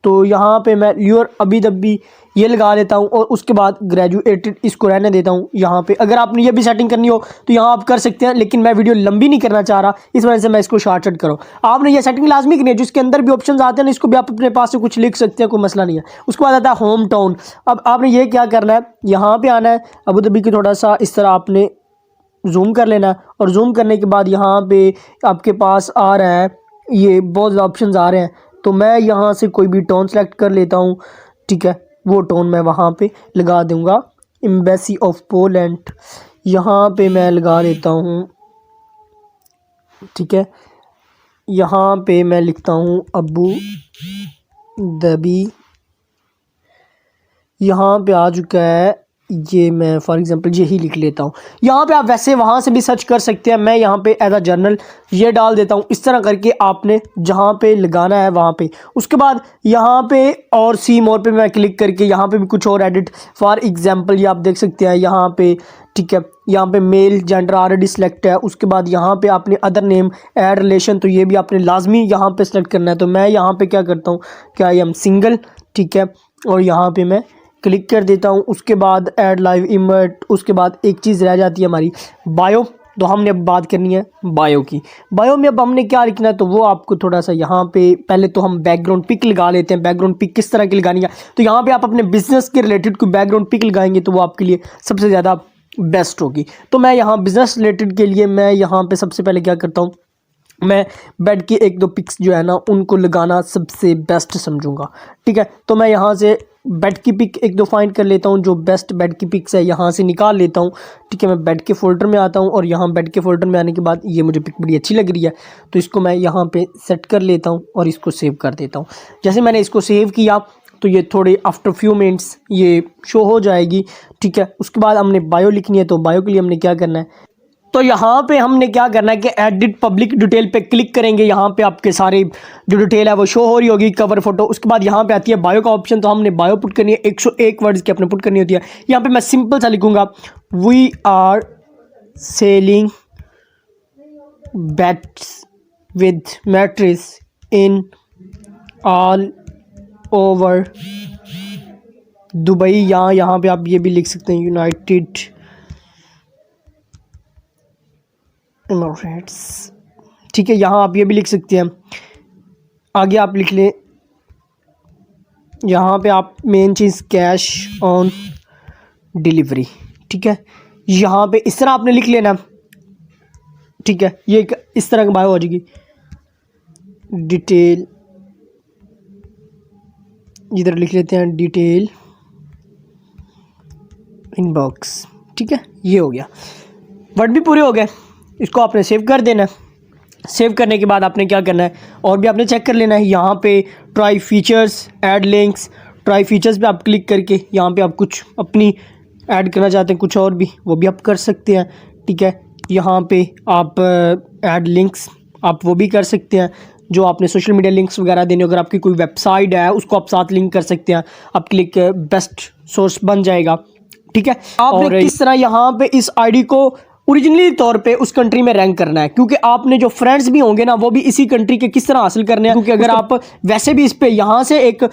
S2: तो यहाँ पे मैं योर अबू धाबी ये लगा लेता हूँ और उसके बाद ग्रेजुएटेड इसको रहने देता हूँ। यहाँ पे अगर आपने ये भी सेटिंग करनी हो तो यहाँ आप कर सकते हैं, लेकिन मैं वीडियो लंबी नहीं करना चाह रहा, इस वजह से मैं इसको शॉर्टकट करूँ। आपने ये सेटिंग लाजमी करनी है, जिसके अंदर भी ऑप्शंस आते हैं ना इसको भी आप अपने पास से कुछ लिख सकते हैं, कोई मसला नहीं है। उसके बाद आता है होम टाउन। अब आपने ये क्या करना है, यहाँ पर आना है, अबू धाबी की थोड़ा सा इस तरह आपने जूम कर लेना है। और जूम करने के बाद यहाँ पे आपके पास आ रहा है, ये बहुत ज़्यादा ऑप्शंस आ रहे हैं। तो मैं यहाँ से कोई भी टोन सेलेक्ट कर लेता हूँ। ठीक है, वो टोन मैं वहाँ पे लगा दूँगा, एम्बेसी ऑफ पोलैंड, यहाँ पे मैं लगा देता हूँ। ठीक है, यहाँ पे मैं लिखता हूँ अबू धाबी, यहाँ पे आ चुका है। ये मैं फॉर एग्जांपल यही लिख लेता हूँ। यहाँ पे आप वैसे वहाँ से भी सर्च कर सकते हैं, मैं यहाँ पे एज अ जर्नल ये डाल देता हूँ। इस तरह करके आपने जहाँ पे लगाना है वहाँ पे। उसके बाद यहाँ पे और सी मोर पे मैं क्लिक करके यहाँ पे भी कुछ और एडिट, फॉर एग्जांपल ये आप देख सकते हैं यहाँ पे। ठीक है, यहाँ पे मेल जेंडर ऑलरेडी सिलेक्ट है। उसके बाद यहाँ पे आपने अदर नेम ऐड रिलेशन, तो ये भी आपने लाजमी यहाँ पे सेलेक्ट करना है। तो मैं यहाँ पे क्या करता हूँ कि आई एम सिंगल। ठीक है, और यहाँ पे मैं क्लिक कर देता हूँ। उसके बाद ऐड लाइव इमेज, उसके बाद एक चीज़ रह जाती है हमारी बायो। तो हमने अब बात करनी है बायो की। बायो में अब हमने क्या लिखना है, तो वो आपको थोड़ा सा यहाँ पे पहले तो हम बैकग्राउंड पिक लगा लेते हैं। बैकग्राउंड पिक किस तरह की लगानी है, तो यहाँ पे आप अपने बिजनेस के रिलेटेड कोई बैकग्राउंड पिक लगाएंगे तो वो आपके लिए सबसे ज़्यादा बेस्ट होगी। तो मैं यहाँ बिजनेस रिलेटेड के लिए मैं यहाँ पे सबसे पहले क्या करता हूँ, मैं बेड की 1-2 पिक्स जो है ना उनको लगाना सबसे बेस्ट समझूंगा। ठीक है, तो मैं यहाँ से बेड की पिक 1-2 फाइंड कर लेता हूँ, जो बेस्ट बेड की पिक्स है यहाँ से निकाल लेता हूँ। ठीक है, मैं बेड के फोल्डर में आता हूँ और यहाँ बेड के फोल्डर में आने के बाद ये मुझे पिक बड़ी अच्छी लग रही है, तो इसको मैं यहाँ पे सेट कर लेता हूँ और इसको सेव कर देता हूँ। जैसे मैंने इसको सेव किया तो ये थोड़ी आफ्टर फ्यू मिनट्स ये शो हो जाएगी। ठीक है, उसके बाद हमने बायो लिखनी है, तो बायो के लिए हमने क्या करना है, तो यहाँ पे हमने क्या करना है कि एडिट पब्लिक डिटेल पे क्लिक करेंगे। यहाँ पे आपके सारे जो डिटेल है वो शो हो रही होगी, कवर फोटो। उसके बाद यहाँ पे आती है बायो का ऑप्शन, तो हमने बायो पुट करनी है, 101 वर्ड्स की अपने पुट करनी होती है। यहाँ पे मैं सिंपल सा लिखूंगा, we are selling beds with mattress in all over Dubai. यहाँ पे आप ये भी लिख सकते हैं, यूनाइटेड एमिरेट्स। ठीक है, यहाँ आप ये भी लिख सकते हैं। आगे आप लिख लें, यहाँ पे आप main cheese cash on delivery. ठीक है, यहाँ पे इस तरह आपने लिख लेना। ठीक है, ये इस तरह का बायो हो जाएगी। डिटेल इधर लिख लेते हैं, डिटेल इनबॉक्स। ठीक है, ये हो गया, वर्ड भी पूरे हो गए। इसको आपने सेव कर देना है। सेव करने के बाद आपने क्या करना है, और भी आपने चेक कर लेना है। यहाँ पे try features, add links, try features पे आप क्लिक करके यहाँ पे आप कुछ अपनी ऐड करना चाहते हैं, कुछ और भी, वो भी आप कर सकते हैं। ठीक है, यहाँ पे आप ऐड लिंक्स आप वो भी कर सकते हैं, जो आपने सोशल मीडिया लिंक्स वगैरह देने, अगर आपकी कोई वेबसाइट है उसको आप साथ लिंक कर सकते हैं, आपके लिए बेस्ट सोर्स बन जाएगा। ठीक है, आपने किस तरह यहाँ पे इस आईडी को ओरिजिनली तौर पे उस कंट्री में रैंक करना है, क्योंकि आपने जो फ्रेंड्स भी होंगे ना वो भी इसी कंट्री के किस तरह हासिल करने हैं। क्योंकि अगर आप वैसे भी इस पे यहाँ से एक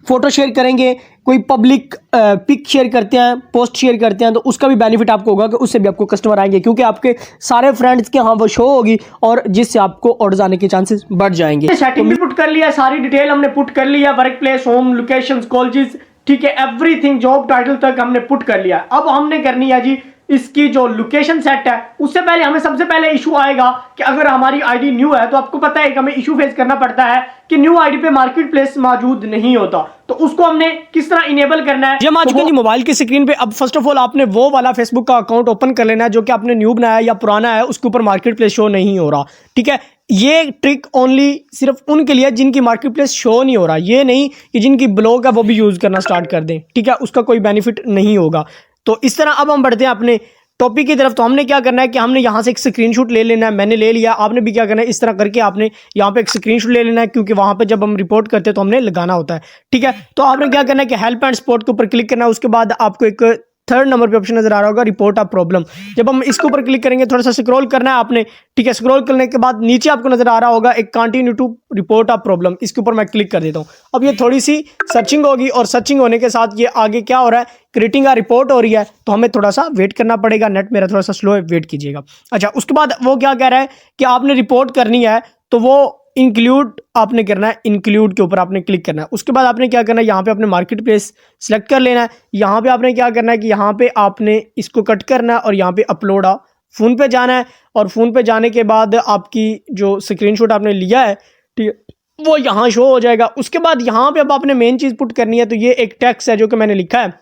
S2: फ़ोटो शेयर करेंगे, कोई पब्लिक पिक शेयर करते हैं, पोस्ट शेयर करते हैं, तो उसका भी बेनिफिट आपको होगा कि उससे भी आपको कस्टमर आएंगे, क्योंकि आपके सारे फ्रेंड्स के यहाँ वो शो होगी और जिससे आपको ऑर्डर आने के चांसेस बढ़ जाएंगे।
S1: सेटिंग भी पुट कर लिया, सारी डिटेल हमने पुट कर लिया, work place, home location, colleges, ठीक है, एवरीथिंग, जॉब टाइटल तक हमने पुट कर लिया। अब हमने करनी है जी इसकी जो लोकेशन सेट है। उससे पहले हमें सबसे पहले इशू आएगा कि अगर हमारी आईडी न्यू है, तो आपको पता है कि हमें इशू फेस करना पड़ता है कि न्यू आईडी पे मार्केट प्लेस मौजूद नहीं होता, तो उसको हमने किस तरह इनेबल करना है।
S2: जब आ चुके हैं मोबाइल की स्क्रीन पे। अब फर्स्ट ऑफ ऑल आपने वो वाला फेसबुक का अकाउंट ओपन कर लेना है जो कि आपने न्यू बनाया या पुराना है, उसके ऊपर मार्केट प्लेस शो नहीं हो रहा। ठीक है, ये ट्रिक ओनली सिर्फ उनके लिए जिनकी मार्केट प्लेस शो नहीं हो रहा, ये नहीं कि जिनकी ब्लॉग है वो भी यूज करना स्टार्ट कर दें। ठीक है, उसका कोई बेनिफिट नहीं होगा। तो इस तरह अब हम बढ़ते हैं अपने टॉपिक की तरफ। तो हमने क्या करना है कि हमने यहाँ से एक स्क्रीनशॉट ले लेना है। मैंने ले लिया, आपने भी क्या करना है, इस तरह करके आपने यहाँ पे एक स्क्रीनशॉट ले लेना है, क्योंकि वहाँ पे जब हम रिपोर्ट करते हैं तो हमने लगाना होता है। ठीक है, तो आपने क्या करना है कि हेल्प एंड सपोर्ट के ऊपर क्लिक करना है। उसके बाद आपको एक 3rd नंबर पे ऑप्शन नजर आ रहा होगा, रिपोर्ट अ प्रॉब्लम। जब हम इसके ऊपर क्लिक करेंगे, थोड़ा सा स्क्रॉल करना है आपने। ठीक है, स्क्रॉल करने के बाद नीचे आपको नजर आ रहा होगा एक continue to report a problem, इसके ऊपर मैं क्लिक कर देता हूँ। अब ये थोड़ी सी सर्चिंग होगी और सर्चिंग होने के साथ ये आगे क्या हो रहा है, क्रिएटिंग अ रिपोर्ट हो रही है, तो हमें थोड़ा सा वेट करना पड़ेगा। नेट मेरा थोड़ा सा स्लो है, वेट कीजिएगा। अच्छा, उसके बाद वो क्या कह रहा है कि आपने रिपोर्ट करनी है, तो वो इंक्लूड आपने करना है, इंक्लूड के ऊपर आपने क्लिक करना है। उसके बाद आपने क्या करना है, यहाँ पे अपने मार्केट प्लेस सेलेक्ट कर लेना है। यहाँ पे आपने क्या करना है कि यहाँ पे आपने इसको कट करना है और यहाँ पे अपलोड आ फ़ोन पे जाना है, और फ़ोन पे जाने के बाद आपकी जो स्क्रीनशॉट आपने लिया है, ठीक है, वो यहाँ शो हो जाएगा। उसके बाद यहाँ पे अब आपने मेन चीज़ पुट करनी है, तो ये एक टेक्स्ट है जो कि मैंने लिखा है,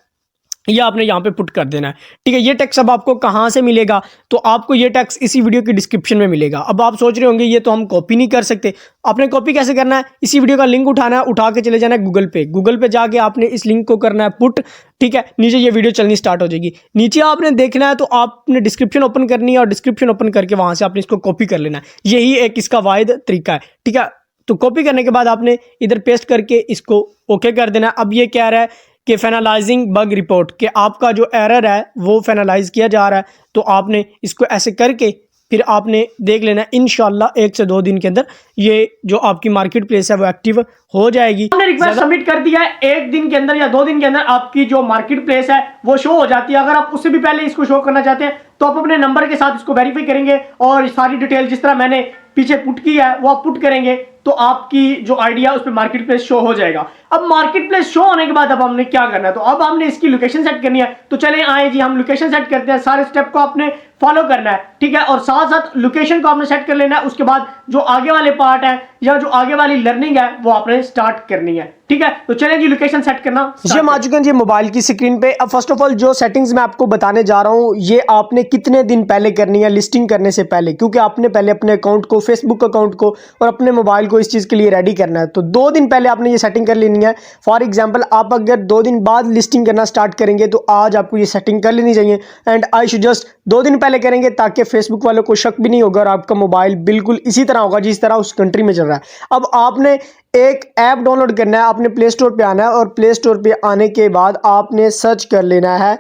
S2: ये आपने यहाँ पे पुट कर देना है। ठीक है, ये टेक्स्ट अब आपको कहाँ से मिलेगा, तो आपको ये टेक्स्ट इसी वीडियो की डिस्क्रिप्शन में मिलेगा। अब आप सोच रहे होंगे ये तो हम कॉपी नहीं कर सकते। आपने कॉपी कैसे करना है, इसी वीडियो का लिंक उठाना है, उठा के चले जाना है गूगल पे। गूगल पे जाके आपने इस लिंक को करना है पुट। ठीक है, नीचे ये वीडियो चलनी स्टार्ट हो जाएगी। नीचे आपने देखना है, तो आपने डिस्क्रिप्शन ओपन करनी है और डिस्क्रिप्शन ओपन करके वहाँ से आपने इसको कॉपी कर लेना है। यही एक इसका वाहिद तरीका है। ठीक है, तो कॉपी करने के बाद आपने इधर पेस्ट करके इसको ओके कर देना है। अब ये कह रहा है कि फाइनलाइजिंग बग रिपोर्ट, कि आपका जो एरर है वो फाइनलाइज किया जा रहा है, तो आपने इसको ऐसे करके फिर आपने देख लेना इंशाल्लाह 1 से 2 दिन के अंदर ये जो आपकी मार्केट प्लेस है वो एक्टिव हो जाएगी।
S1: हमने रिक्वेस्ट सबमिट कर दिया है, 1 दिन के अंदर या 2 दिन के अंदर आपकी जो मार्केट प्लेस है वो शो हो जाती है। अगर आप उससे भी पहले इसको शो करना चाहते हैं तो आप अपने नंबर के साथ इसको वेरीफाई करेंगे और सारी डिटेल जिस तरह मैंने पीछे पुट की है वो आप पुट करेंगे तो आपकी जो आइडिया उस पर मार्केट प्लेस शो हो जाएगा। अब मार्केट प्लेस शो होने के बाद अब हमने क्या करना है, तो अब हमने इसकी लोकेशन सेट करनी है। तो चलें आए जी, हम लोकेशन सेट करते हैं। सारे स्टेप को आपने फॉलो करना है, ठीक है, और साथ साथ लोकेशन को आपने सेट कर लेना है। उसके बाद जो आगे वाले पार्ट है या जो आगे वाली लर्निंग है वो आपने स्टार्ट करनी है, ठीक है। तो चलें जी लोकेशन सेट करना
S2: जी हम आ चुके हैं जी मोबाइल की स्क्रीन पे। अब फर्स्ट ऑफ ऑल जो सेटिंग्स मैं आपको बताने जा रहा हूँ ये आपने कितने दिन पहले करनी है लिस्टिंग करने से पहले, क्योंकि आपने पहले अपने अकाउंट को, फेसबुक अकाउंट को और अपने मोबाइल को इस चीज़ के लिए रेडी करना है। तो 2 दिन पहले आपने ये सेटिंग कर लेनी है। फॉर एग्जाम्पल आप अगर 2 दिन बाद लिस्टिंग करना स्टार्ट करेंगे तो आज आपको ये सेटिंग कर लेनी चाहिए। एंड आई शुड जस्ट 2 दिन पहले करेंगे ताकि फेसबुक वालों को शक भी नहीं होगा और आपका मोबाइल बिल्कुल इसी तरह होगा जिस तरह उस कंट्री में चल रहा है। अब आपने एक ऐप डाउनलोड करना है, आपने प्ले स्टोर पे आना है और प्ले स्टोर पे आने के बाद आपने सर्च कर लेना है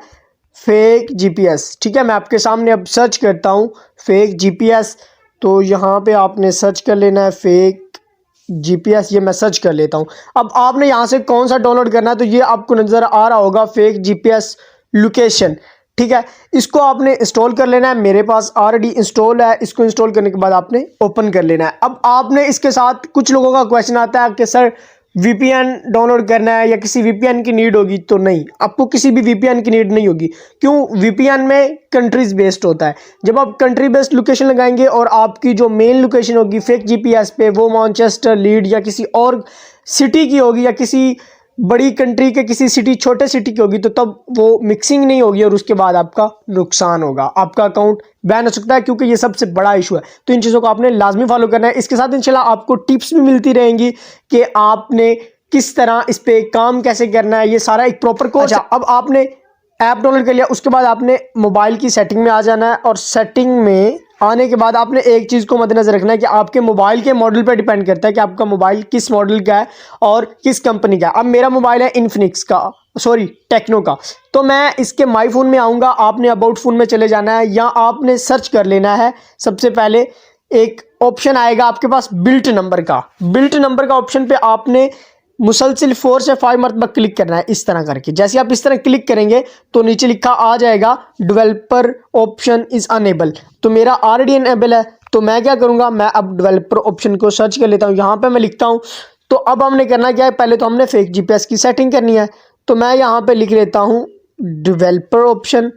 S2: फेक जीपीएस, ठीक है। मैं आपके सामने अब सर्च करता हूँ फेक जीपीएस। तो यहाँ पे आपने सर्च कर लेना है फेक जीपीएस, ये मैं सर्च कर लेता हूँ। अब आपने यहाँ से कौन सा डाउनलोड करना है तो ये आपको नज़र आ रहा होगा फेक जीपीएस लोकेशन, ठीक है। इसको आपने इंस्टॉल कर लेना है। मेरे पास ऑलरेडी इंस्टॉल है। इसको इंस्टॉल करने के बाद आपने ओपन कर लेना है। अब आपने इसके साथ कुछ लोगों का क्वेश्चन आता है कि सर वीपीएन डाउनलोड करना है या किसी वीपीएन की नीड होगी, तो नहीं, आपको किसी भी वीपीएन की नीड नहीं होगी। क्यों? वीपीएन में कंट्रीज बेस्ड होता है। जब आप कंट्री बेस्ड लोकेशन लगाएंगे और आपकी जो मेन लोकेशन होगी फेक जीपीएस पे वो मैनचेस्टर, लीड या किसी और सिटी की होगी या किसी बड़ी कंट्री के किसी सिटी, छोटे सिटी की होगी, तो तब वो मिक्सिंग नहीं होगी और उसके बाद आपका नुकसान होगा, आपका अकाउंट बैन हो सकता है, क्योंकि ये सबसे बड़ा इशू है। तो इन चीज़ों को आपने लाजमी फॉलो करना है। इसके साथ इंशाल्लाह आपको टिप्स भी मिलती रहेंगी कि आपने किस तरह इस पे काम कैसे करना है, ये सारा एक प्रॉपर कोर्स है। अब आपने ऐप डाउनलोड कर लिया, उसके बाद आपने मोबाइल की सेटिंग में आ जाना है और सेटिंग में आने के बाद आपने एक चीज़ को मद्देनजर रखना है कि आपके मोबाइल के मॉडल पर डिपेंड करता है कि आपका मोबाइल किस मॉडल का है और किस कंपनी का है। अब मेरा मोबाइल है इन्फिनिक्स का, सॉरी टेक्नो का, तो मैं इसके माई फ़ोन में आऊँगा। आपने अबाउट फ़ोन में चले जाना है या आपने सर्च कर लेना है। सबसे पहले एक ऑप्शन आएगा आपके पास बिल्ट नंबर का। बिल्ट नंबर का ऑप्शन पे आपने मुसलसिल 4 से 5 मरतबा क्लिक करना है, इस तरह करके। जैसे आप इस तरह क्लिक करेंगे तो नीचे लिखा आ जाएगा डेवलपर ऑप्शन इज़ अनेबल। तो मेरा ऑलरेडी अनेबल है, तो मैं क्या करूँगा, मैं अब डेवलपर ऑप्शन को सर्च कर लेता हूँ। यहाँ पे मैं लिखता हूँ। तो अब हमने करना क्या है, पहले तो हमने फेक जीपीएस की सेटिंग करनी है। तो मैं यहाँ पे लिख लेता हूँ डेवलपर ऑप्शन,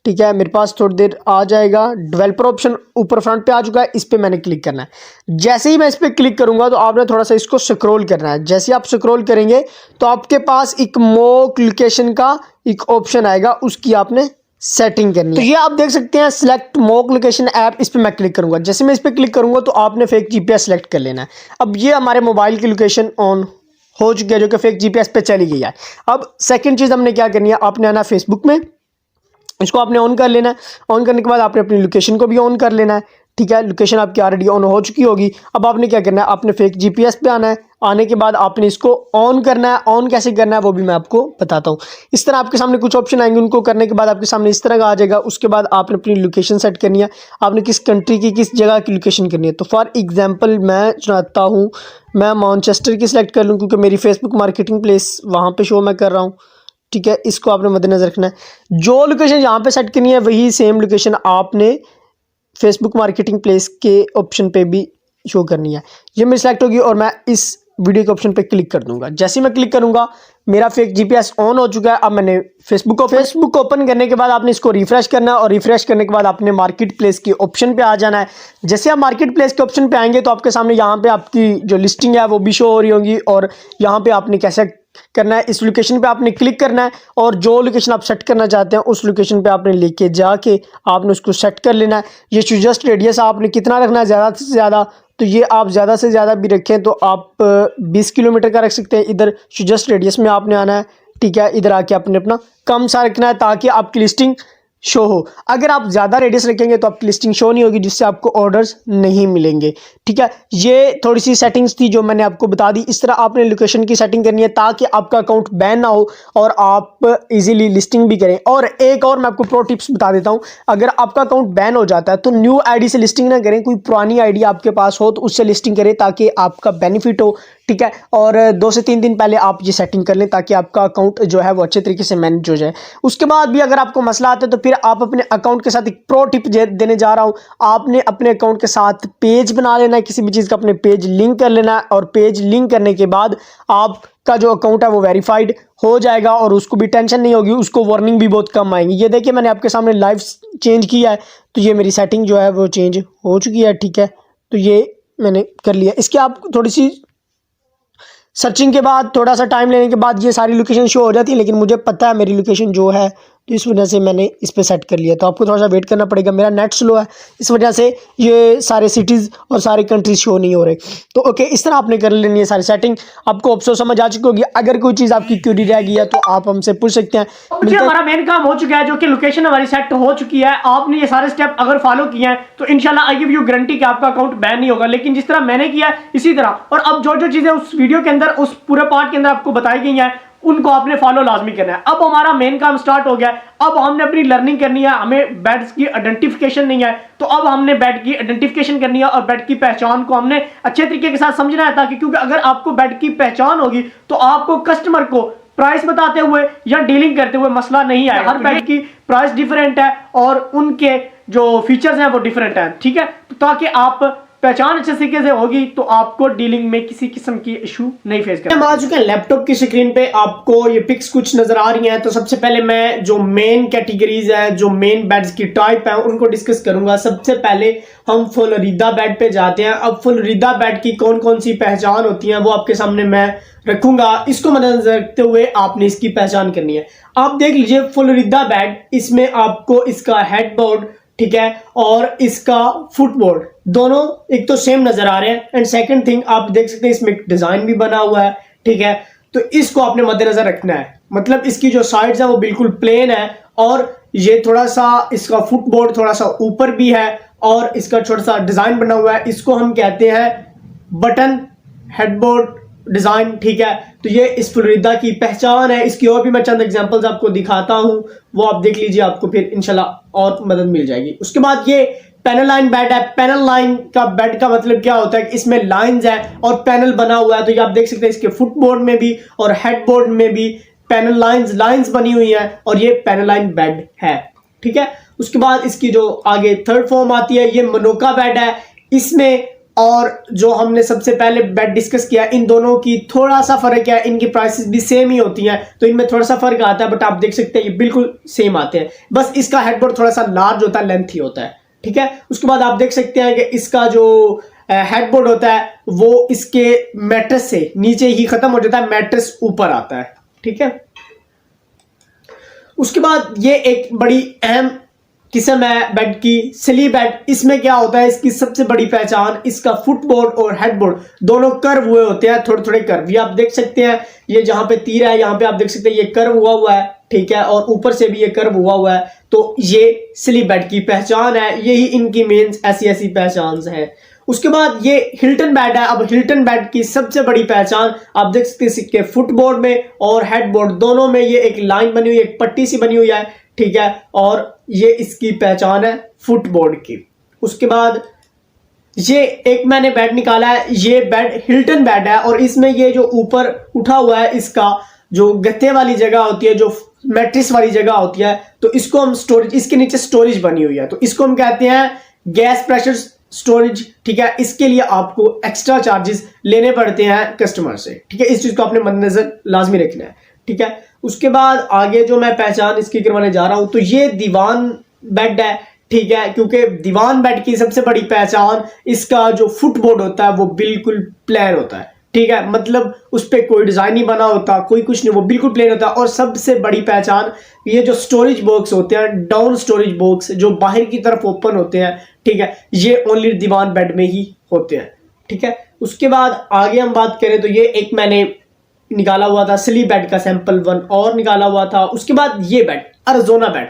S2: ठीक है। मेरे पास थोड़ी देर आ जाएगा। डेवलपर ऑप्शन ऊपर फ्रंट पे आ चुका है, इस पर मैंने क्लिक करना है। जैसे ही मैं इस पर क्लिक करूंगा तो आपने थोड़ा सा इसको स्क्रॉल करना है। जैसे आप स्क्रॉल करेंगे तो आपके पास एक मॉक लोकेशन का एक ऑप्शन आएगा, उसकी आपने सेटिंग करनी है। तो ये आप देख सकते हैं सिलेक्ट मॉक लोकेशन ऐप, इस पर मैं क्लिक करूंगा। जैसे मैं इस पर क्लिक करूंगा तो आपने फेक जीपीएस सेलेक्ट कर लेना है। अब ये हमारे मोबाइल की लोकेशन ऑन हो चुकी है जो कि फेक जीपीएस पे चली गई है। अब सेकेंड चीज़ हमने क्या करनी है, आपने आना फेसबुक में, इसको आपने ऑन कर लेना है। ऑन करने के बाद आपने अपनी लोकेशन को भी ऑन कर लेना है, ठीक है। लोकेशन आपकी ऑलरेडी ऑन हो चुकी होगी। अब आपने क्या करना है, आपने फेक जीपीएस पे आना है। आने के बाद आपने इसको ऑन करना है। ऑन कैसे करना है वो भी मैं आपको बताता हूँ। इस तरह आपके सामने कुछ ऑप्शन आएंगे, उनको करने के बाद आपके सामने इस तरह का आ जाएगा। उसके बाद आपने अपनी लोकेशन सेट करनी है, आपने किस कंट्री की, किस जगह की लोकेशन करनी है। तो फॉर एग्जाम्पल मैं चाहता हूँ मैं मैनचेस्टर की सिलेक्ट कर लूँ, क्योंकि मेरी फेसबुक मार्केटिंग प्लेस वहाँ पर शो मैं कर रहा हूँ, ठीक है। इसको आपने मद्देनजर रखना है। जो लोकेशन यहाँ पे सेट करनी है वही सेम लोकेशन आपने फेसबुक मार्केटिंग प्लेस के ऑप्शन पे भी शो करनी है। ये मेरी सेलेक्ट होगी और मैं इस वीडियो के ऑप्शन पे क्लिक कर दूंगा। जैसे ही मैं क्लिक करूंगा मेरा फेक जीपीएस ऑन हो चुका है। अब मैंने फेसबुक ओपन करने के बाद आपने इसको रिफ्रेश करना है और रिफ्रेश करने के बाद आपने मार्केट प्लेस के ऑप्शन पे आ जाना है। जैसे आप मार्केट प्लेस के ऑप्शन पे आएंगे तो आपके सामने यहाँ पे आपकी जो लिस्टिंग है वो भी शो हो रही होंगी और यहाँ पे आपने कैसे करना है, इस लोकेशन पे आपने क्लिक करना है और जो लोकेशन आप सेट करना चाहते हैं उस लोकेशन पे आपने लेके जाके आपने उसको सेट कर लेना है। ये सुजेस्ट रेडियस आपने कितना रखना है, ज़्यादा से ज़्यादा, तो ये आप ज़्यादा से ज़्यादा भी रखें तो आप 20 किलोमीटर का रख सकते हैं। इधर सुजेस्ट रेडियस में आपने आना है, ठीक है। इधर आके आपने अपना कम सा रखना है ताकि आपकी लिस्टिंग शो हो। अगर आप ज़्यादा रेडियस रखेंगे तो आपकी लिस्टिंग शो नहीं होगी, जिससे आपको ऑर्डर्स नहीं मिलेंगे। ठीक है, ये थोड़ी सी सेटिंग्स थी जो मैंने आपको बता दी। इस तरह आपने लोकेशन की सेटिंग करनी है ताकि आपका अकाउंट बैन ना हो और आप इजीली लिस्टिंग भी करें। और एक और मैं आपको प्रो टिप्स बता देता हूं, अगर आपका अकाउंट बैन हो जाता है तो न्यू आईडी से लिस्टिंग ना करें, कोई पुरानी आईडी आपके पास हो तो उससे लिस्टिंग करें ताकि आपका बेनिफिट हो। ठीक है, और 2 से 3 दिन पहले आप ये सेटिंग कर लें ताकि आपका अकाउंट जो है वो अच्छे तरीके से मैनेज हो जाए। उसके बाद भी अगर आपको मसला आता है तो फिर आप अपने अकाउंट के साथ एक प्रो टिप देने जा रहा हूं। आपने अपने अकाउंट के साथ पेज बना लेना है, किसी भी चीज़ का अपने पेज लिंक कर लेना है, और पेज लिंक करने के बाद आपका जो अकाउंट है वो वेरीफाइड हो जाएगा और उसको भी टेंशन नहीं होगी, उसको वार्निंग भी बहुत कम आएंगी। ये देखिए मैंने आपके सामने लाइव चेंज किया है, तो ये मेरी सेटिंग जो है वो चेंज हो चुकी है। ठीक है, तो ये मैंने कर लिया। इसके आप थोड़ी सी सर्चिंग के बाद, थोड़ा सा टाइम लेने के बाद ये सारी लोकेशन शो हो जाती है, लेकिन मुझे पता है मेरी लोकेशन जो है, तो इस वजह से मैंने इस पे सेट कर लिया। तो आपको थोड़ा सा वेट करना पड़ेगा, मेरा नेट स्लो है, इस वजह से ये सारे सिटीज़ और सारे कंट्रीज शो नहीं हो रहे। तो ओके, इस तरह आपने कर लेनी है सारी सेटिंग। आपको अफसोस समझ आ चुकी होगी। अगर कोई चीज़ आपकी क्यूरी रह गई है तो आप हमसे पूछ सकते हैं।
S1: मुझे हमारा मेन काम हो चुका है, जो कि लोकेशन हमारी सेट हो चुकी है। आपने ये सारे स्टेप अगर फॉलो किए हैं तो इंशाल्लाह आई गिव यू गारंटी कि आपका अकाउंट बैन नहीं होगा। लेकिन जिस तरह मैंने किया है इसी तरह, और अब जो जो चीजें उस वीडियो के अंदर, उस पूरे पार्ट के अंदर आपको बताई गई हैं, उनको आपने फॉलो लाजमी करना है। अब हमारा मेन काम स्टार्ट हो गया है। अब हमने अपनी लर्निंग करनी है। हमें बेड्स की आइडेंटिफिकेशन नहीं है, तो अब हमने बेड की आइडेंटिफिकेशन करनी है और बेड की पहचान को हमने अच्छे तरीके के साथ समझना है, ताकि क्योंकि अगर आपको बेड की पहचान होगी तो आपको कस्टमर को प्राइस बताते हुए या डीलिंग करते हुए मसला नहीं आएगा। हर बेड की प्राइस डिफरेंट है और उनके जो फीचर्स हैं वो डिफरेंट हैं। ठीक है, तो ताकि आप पहचान अच्छे तरीके से होगी तो आपको डीलिंग में किसी किस्म की इशू नहीं फेस करना।
S2: हम आ चुके हैं लैपटॉप की स्क्रीन पे, आपको ये पिक्स कुछ नजर आ रही हैं। तो सबसे पहले मैं जो मेन कैटेगरीज है, जो मेन बेड्स की टाइप है, उनको डिस्कस करूंगा। सबसे पहले हम फ्लोरिडा बेड पे जाते हैं। अब फ्लोरिडा बेड की कौन कौन सी पहचान होती है वो आपके सामने मैं रखूंगा। इसको मद्देनजर रखते हुए आपने इसकी पहचान करनी है। आप देख लीजिए फ्लोरिडा बेड, इसमें आपको इसका हेडबोर्ड, ठीक है, और इसका फुटबोर्ड दोनों एक तो सेम नजर आ रहे हैं। एंड सेकंड थिंग आप देख सकते हैं इसमें एक डिजाइन भी बना हुआ है। ठीक है, तो इसको आपने मद्देनजर रखना है। मतलब इसकी जो साइड्स है वो बिल्कुल प्लेन है, और ये थोड़ा सा इसका फुटबोर्ड थोड़ा सा ऊपर भी है, और इसका छोटा सा डिजाइन बना हुआ है। इसको हम कहते हैं बटन हेडबोर्ड डिजाइन। ठीक है, तो ये इस फ्लोरिडा की पहचान है। इसकी और भी मैं चंद एग्जांपल्स आपको दिखाता हूं, वो आप देख लीजिए, आपको फिर इंशाल्लाह और मदद मिल जाएगी। उसके बाद ये पैनल लाइन बेड है। पैनल लाइन का बेड का मतलब क्या होता है कि इसमें लाइंस है और पैनल बना हुआ है। तो ये आप देख सकते हैं इसके फुटबोर्ड में भी और हेडबोर्ड में भी पैनल लाइंस बनी हुई है, और ये पैनल लाइन बेड है। ठीक है, उसके बाद इसकी जो आगे थर्ड फॉर्म आती है, ये मनोका बेड है। इसमें और जो हमने सबसे पहले बेड डिस्कस किया, इन दोनों की थोड़ा सा फर्क है। इनकी प्राइसेस भी सेम ही होती हैं, तो इनमें थोड़ा सा फर्क आता है, बट आप देख सकते हैं ये बिल्कुल सेम आते हैं। बस इसका हेडबोर्ड थोड़ा सा लार्ज होता है, लेंथी होता है। ठीक है, उसके बाद आप देख सकते हैं कि इसका जो हेडबोर्ड होता है वो इसके मैट्रेस से नीचे ही खत्म हो जाता है, मैट्रेस ऊपर आता है। ठीक है, उसके बाद ये एक बड़ी अहम किस्म है बेड की, स्लीप बेड। इसमें क्या होता है, इसकी सबसे बड़ी पहचान, इसका फुटबोर्ड और हेडबोर्ड दोनों कर्व हुए होते हैं, थोड़े थोड़े कर्व। ये आप देख सकते हैं, ये जहां पे तीर है यहाँ पे आप देख सकते हैं ये कर्व हुआ है। ठीक है, और ऊपर से भी ये कर्व हुआ है। तो ये स्लीप बेड की पहचान है, यही इनकी मेन ऐसी पहचान है। उसके बाद ये हिल्टन बेड है। अब हिल्टन बेड की सबसे बड़ी पहचान आप देख सकते हैं, इसके फुटबोर्ड में और हेडबोर्ड दोनों में ये एक लाइन बनी हुई है, एक पट्टी सी बनी हुई है। ठीक है, और ये इसकी पहचान है फुटबोर्ड की। उसके बाद ये एक मैंने बेड निकाला है, ये बेड हिल्टन बेड है, और इसमें ये जो ऊपर उठा हुआ है, इसका जो गत्ते वाली जगह होती है, जो मैट्रिस वाली जगह होती है, तो इसको हम स्टोरेज, इसके नीचे स्टोरेज बनी हुई है, तो इसको हम कहते हैं गैस प्रेशर स्टोरेज। ठीक है, इसके लिए आपको एक्स्ट्रा चार्जेस लेने पड़ते हैं कस्टमर से। ठीक है, इस चीज को आपने मद्देनजर लाजमी रखना है। ठीक है, उसके बाद आगे जो मैं पहचान इसकी करवाने जा रहा हूं, तो ये दीवान बेड है। ठीक है, क्योंकि दीवान बेड की सबसे बड़ी पहचान, इसका जो फुटबोर्ड होता है वो बिल्कुल प्लेन होता है। ठीक है, मतलब उस पर कोई डिजाइन नहीं बना होता, कोई कुछ नहीं, वो बिल्कुल प्लेन होता है। और सबसे बड़ी पहचान, ये जो स्टोरेज बॉक्स होते हैं, डाउन स्टोरेज बॉक्स जो बाहर की तरफ ओपन होते हैं, ठीक है, ये ओनली दीवान बेड में ही होते हैं। ठीक है, उसके बाद आगे हम बात करें तो ये एक मैंने निकाला हुआ था स्लीप बेड का सैंपल 1 और निकाला हुआ था। उसके बाद ये बेड अरिज़ोना बेड।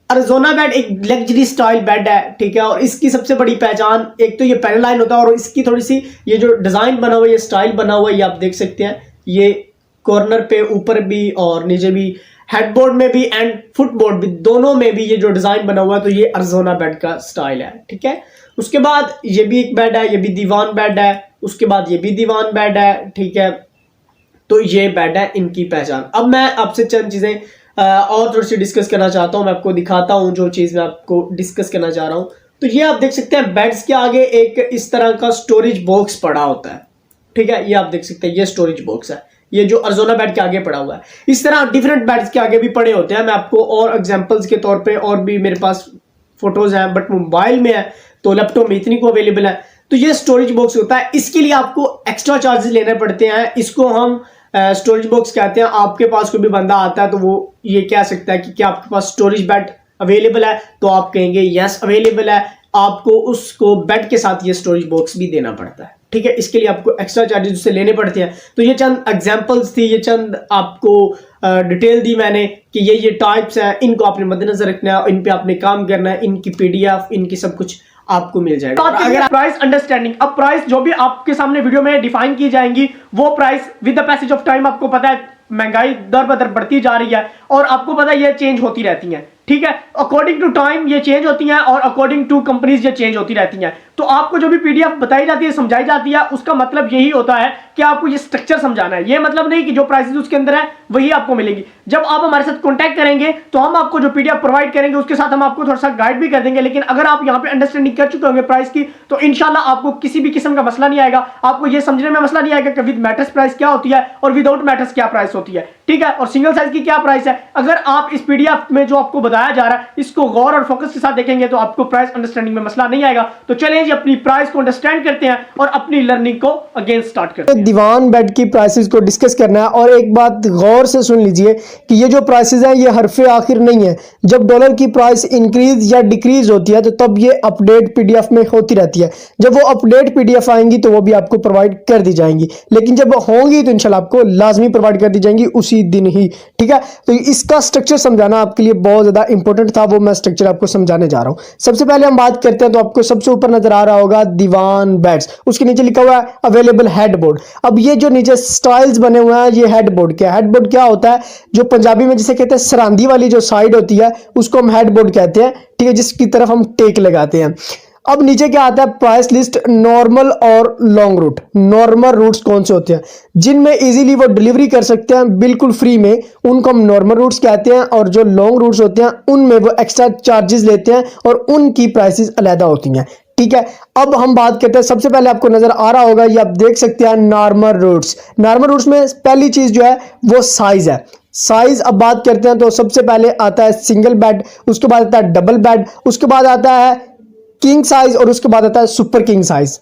S2: अरिज़ोना बेड एक लग्जरी स्टाइल बेड है, ठीक है। और इसकी सबसे बड़ी पहचान एक तो ये पैनल लाइन होता है और इसकी थोड़ी सी ये जो डिज़ाइन बना हुआ है, ये स्टाइल बना हुआ है, ये आप देख सकते हैं। ये कॉर्नर पे ऊपर भी और नीचे भी, हेडबोर्ड में भी एंड फुटबोर्ड भी, दोनों में भी ये जो डिज़ाइन बना हुआ है, तो ये अरिज़ोना बेड का स्टाइल है, ठीक है। उसके बाद ये भी एक बेड है, ये भी दीवान बेड है। उसके बाद ये भी दीवान बेड है, ठीक है। तो ये बेड है, इनकी पहचान। अब मैं आपसे चंद चीज़ें और थोड़ी सी डिस्कस करना चाहता हूँ। मैं आपको दिखाता हूँ जो चीज़ मैं आपको डिस्कस करना चाह रहा हूँ। तो ये आप देख सकते हैं, बेड्स के आगे एक इस तरह का स्टोरेज बॉक्स पड़ा होता है, ठीक है। ये आप देख सकते हैं, ये स्टोरेज बॉक्स है, ये जो अरिज़ोना बेड के आगे पड़ा हुआ है। इस तरह डिफरेंट बेड्स के आगे भी पड़े होते हैं। मैं आपको और एग्जांपल्स के तौर पे, और भी मेरे पास फोटोज हैं, बट मोबाइल में है तो लैपटॉप में इतनी को अवेलेबल है। तो ये स्टोरेज बॉक्स होता है, इसके लिए आपको एक्स्ट्रा चार्जेस लेने पड़ते हैं। इसको हम स्टोरेज बॉक्स कहते हैं। आपके पास कोई भी बंदा आता है तो वो ये कह सकता है कि क्या आपके पास स्टोरेज बेड अवेलेबल है, तो आप कहेंगे यस अवेलेबल है। आपको उसको बेड के साथ ये स्टोरेज बॉक्स भी देना पड़ता है, ठीक है। इसके लिए आपको एक्स्ट्रा चार्जेस उससे लेने पड़ते हैं। तो ये चंद एग्जांपल्स थी, ये चंद आपको डिटेल दी मैंने कि ये टाइप्स हैं, इनको आपने मद्देनजर रखना है, इन पे आपने काम करना है। इनकी PDF, इनकी सब कुछ आपको मिल जाएगा।
S1: तो अगर प्राइस अंडरस्टैंडिंग, अब प्राइस जो भी आपके सामने वीडियो में डिफाइन की जाएंगी, वो price with the passage of time, आपको पता है महंगाई दर बदर बढ़ती जा रही है और आपको पता है ये चेंज होती रहती हैं, ठीक है। अकॉर्डिंग टू टाइम ये चेंज होती हैं और अकॉर्डिंग टू कंपनीज ये चेंज होती रहती हैं। तो आपको जो भी PDF बताई जाती है, समझाई जाती है, उसका मतलब यही होता है कि आपको ये स्ट्रक्चर समझाना है। ये मतलब नहीं कि जो प्राइसेस उसके अंदर है वही आपको मिलेगी। जब आप हमारे साथ कॉन्टैक्ट करेंगे तो हम आपको जो PDF प्रोवाइड करेंगे उसके साथ हम आपको थोड़ा सा गाइड भी कर देंगे। लेकिन अगर आप यहाँ पे अंडरस्टैंडिंग कर चुके होंगे प्राइस की, तो इंशाल्लाह आपको किसी भी किस्म का मसला नहीं आएगा। आपको ये समझने में मसला नहीं आएगा कि विद मैट्रेस प्राइस क्या होती है और विदाउट मैट्रेस क्या प्राइस होती है, ठीक है, और सिंगल साइज की क्या प्राइस है। अगर आप इस PDF में जो आपको बताया जा रहा है इसको गौर और फोकस के साथ देखेंगे तो आपको प्राइस अंडरस्टैंडिंग में मसला नहीं आएगा। तो चलें जी, अपनी प्राइस को अंडरस्टैंड करते हैं और अपनी लर्निंग को अगेन स्टार्ट करते हैं।
S2: दीवान बेड की प्राइसेस को डिस्कस करना है। और एक बात गौर से सुन लीजिए कि ये जो प्राइसेस हैं ये हरफे आखिर नहीं है। जब डॉलर की प्राइस इंक्रीज या डिक्रीज होती है तो तब ये अपडेट PDF में होती रहती है। जब वो अपडेट PDF आएंगी तो वो भी आपको प्रोवाइड कर दी जाएंगी, लेकिन जब होंगी तो इंशाल्लाह आपको लाजमी प्रोवाइड कर दी जाएंगी उसी दिन ही, ठीक है। तो इसका स्ट्रक्चर समझाना आपके लिए बहुत ज्यादा इंपॉर्टेंट था, वो मैं स्ट्रक्चर आपको समझाने जा रहा हूं। सबसे पहले हम बात करते हैं तो आपको सबसे ऊपर नजर आ रहा होगा दीवान बेड्स, उसके नीचे लिखा हुआ है अवेलेबल हेडबोर्ड। अब ये जो नीचे स्टाइल्स बने हुए हैं ये हेडबोर्ड क्या है? हेडबोर्ड क्या होता है? जो पंजाबी में जिसे कहते हैं सरांदी वाली जो साइड होती है उसको हम हेडबोर्ड कहते हैं, ठीक है, जिसकी तरफ हम टेक लगाते हैं। अब नीचे क्या आता है? प्राइस लिस्ट नॉर्मल और लॉन्ग रूट। नॉर्मल रूट्स कौन से होते हैं? जिनमें इजीली वो डिलीवरी कर सकते हैं बिल्कुल फ्री में, उनको हम नॉर्मल रूट्स कहते हैं। और जो लॉन्ग रूट्स होते हैं उनमें वो एक्स्ट्रा चार्जेस लेते हैं और उनकी प्राइसेस अलग होती हैं, ठीक है। अब हम बात करते हैं, सबसे पहले आपको नजर आ रहा होगा, ये आप देख सकते हैं नॉर्मल रूट्स। नॉर्मल रूट्स में पहली चीज जो है वो साइज है। साइज अब बात करते हैं तो सबसे पहले आता है सिंगल बेड, उसके बाद आता है डबल बेड, उसके बाद आता है किंग साइज और उसके बाद आता है सुपर किंग साइज।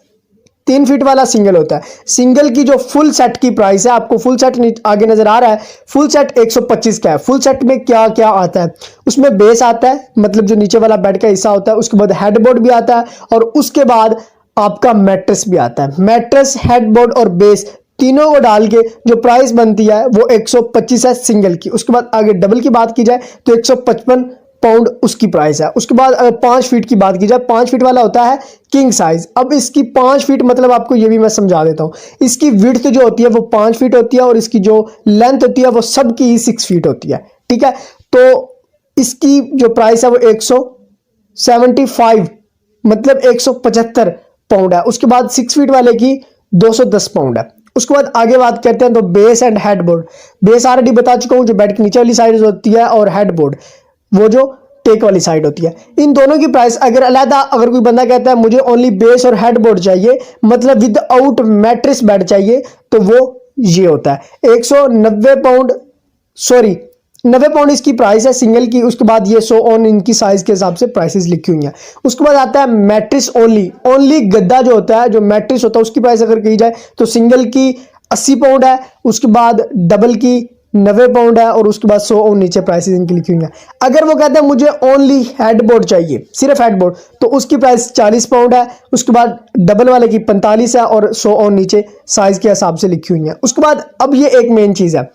S2: 3 फीट वाला सिंगल होता है। सिंगल की जो फुल सेट की प्राइस है, आपको फुल सेट आगे नजर आ रहा है, फुल सेट 125 का है। फुल सेट में क्या क्या आता है? उसमें बेस आता है, मतलब जो नीचे वाला बेड का हिस्सा होता है, उसके बाद हेडबोर्ड भी आता है और उसके बाद आपका मैट्रेस भी आता है। मैट्रेस, हेडबोर्ड और बेस तीनों को डाल के जो प्राइस बनती है वो 125 है सिंगल की। उसके बाद आगे डबल की बात की जाए तो 155 पाउंड उसकी प्राइस है। उसके बाद अगर 5 फीट की बात की जाए, 5 फीट वाला होता है किंग साइज। अब इसकी 5 फीट मतलब आपको ये भी मैं समझा देता हूं, इसकी विड्थ जो होती है वो 5 फीट होती है और इसकी जो लेंथ होती है वो सबकी ही 6 फीट होती है, ठीक है। तो इसकी जो प्राइस है वो 175 मतलब 175 पाउंड है। उसके बाद 6 फीट वाले की 210 पाउंड है। उसके बाद आगे बात करते हैं तो base and headboard. Base already बता चुका हूं, जो बेड की नीचे वाली साइड होती है, और हेडबोर्ड वो जो टेक वाली साइड होती है। इन दोनों की प्राइस अगर अलहदा, अगर कोई बंदा कहता है मुझे ओनली बेस और हेडबोर्ड चाहिए, मतलब विदाउट मैट्रेस बेड चाहिए, तो वो ये होता है 190 पाउंड, सॉरी 90 पाउंड इसकी प्राइस है सिंगल की। उसके बाद ये 100 ऑन इनकी साइज के हिसाब से प्राइसेस लिखी हुई हैं। उसके बाद आता है मैट्रेस ओनली गद्दा जो होता है, जो मैट्रेस होता है, उसकी प्राइस अगर कही जाए तो सिंगल की 80 पाउंड है, उसके बाद डबल की 90 पाउंड है और उसके बाद 100 ऑन नीचे प्राइसेस इनकी लिखी हुई हैं। अगर वो कहते हैं मुझे ओनली हेडबोर्ड चाहिए, सिर्फ हेडबोर्ड, तो उसकी प्राइस 40 पाउंड है। उसके बाद डबल वाले की 45 है और 100 ऑन नीचे साइज के हिसाब से लिखी हुई है। उसके बाद अब ये एक मेन चीज है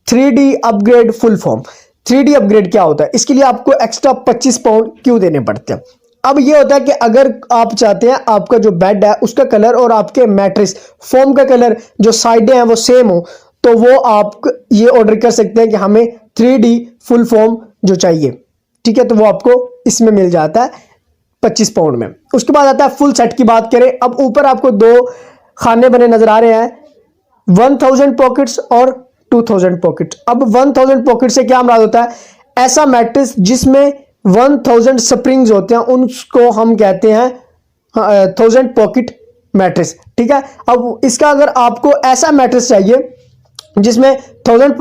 S2: 3D upgrade full form. 3D upgrade क्या होता है, इसके लिए आपको एक्स्ट्रा 25 पाउंड क्यों देने पड़ते हैं। अब ये होता है कि अगर आप चाहते हैं आपका जो बेड है उसका कलर और आपके मैट्रेस फोम का कलर जो साइडें हैं वो सेम हो, तो वो आप ये ऑर्डर कर सकते हैं कि हमें 3D फुल फॉर्म जो चाहिए, ठीक है, तो वो आपको इसमें मिल जाता है 25 पाउंड में। उसके बाद आता है फुल सेट की बात करें। अब ऊपर आपको 2 खाने बने नजर आ रहे हैं, 1000 पॉकेट्स और 2000 पॉकेट। अब 1000 पॉकेट से क्या मुराद होता है, ऐसा मैट्रेस जिसमें 1000 स्प्रिंग्स होते हैं उसको हम कहते हैं 1000 पॉकेट मैट्रेस, ठीक है। अब इसका अगर आपको ऐसा मैट्रेस चाहिए जिसमें 1000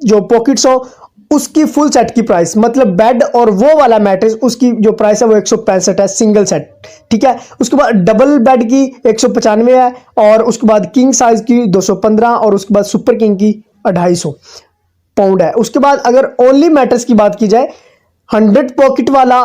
S2: जो पॉकेट्स हो, उसकी फुल सेट की प्राइस मतलब बेड और वो वाला मैट्रेस उसकी जो प्राइस है वो 165 है सिंगल सेट, ठीक है। उसके बाद डबल बेड की 195 है, और उसके बाद किंग साइज की 215, और उसके बाद सुपर किंग की 250 पाउंड है। उसके बाद अगर ओनली मैट्रेस की बात की जाए, 100 पॉकेट वाला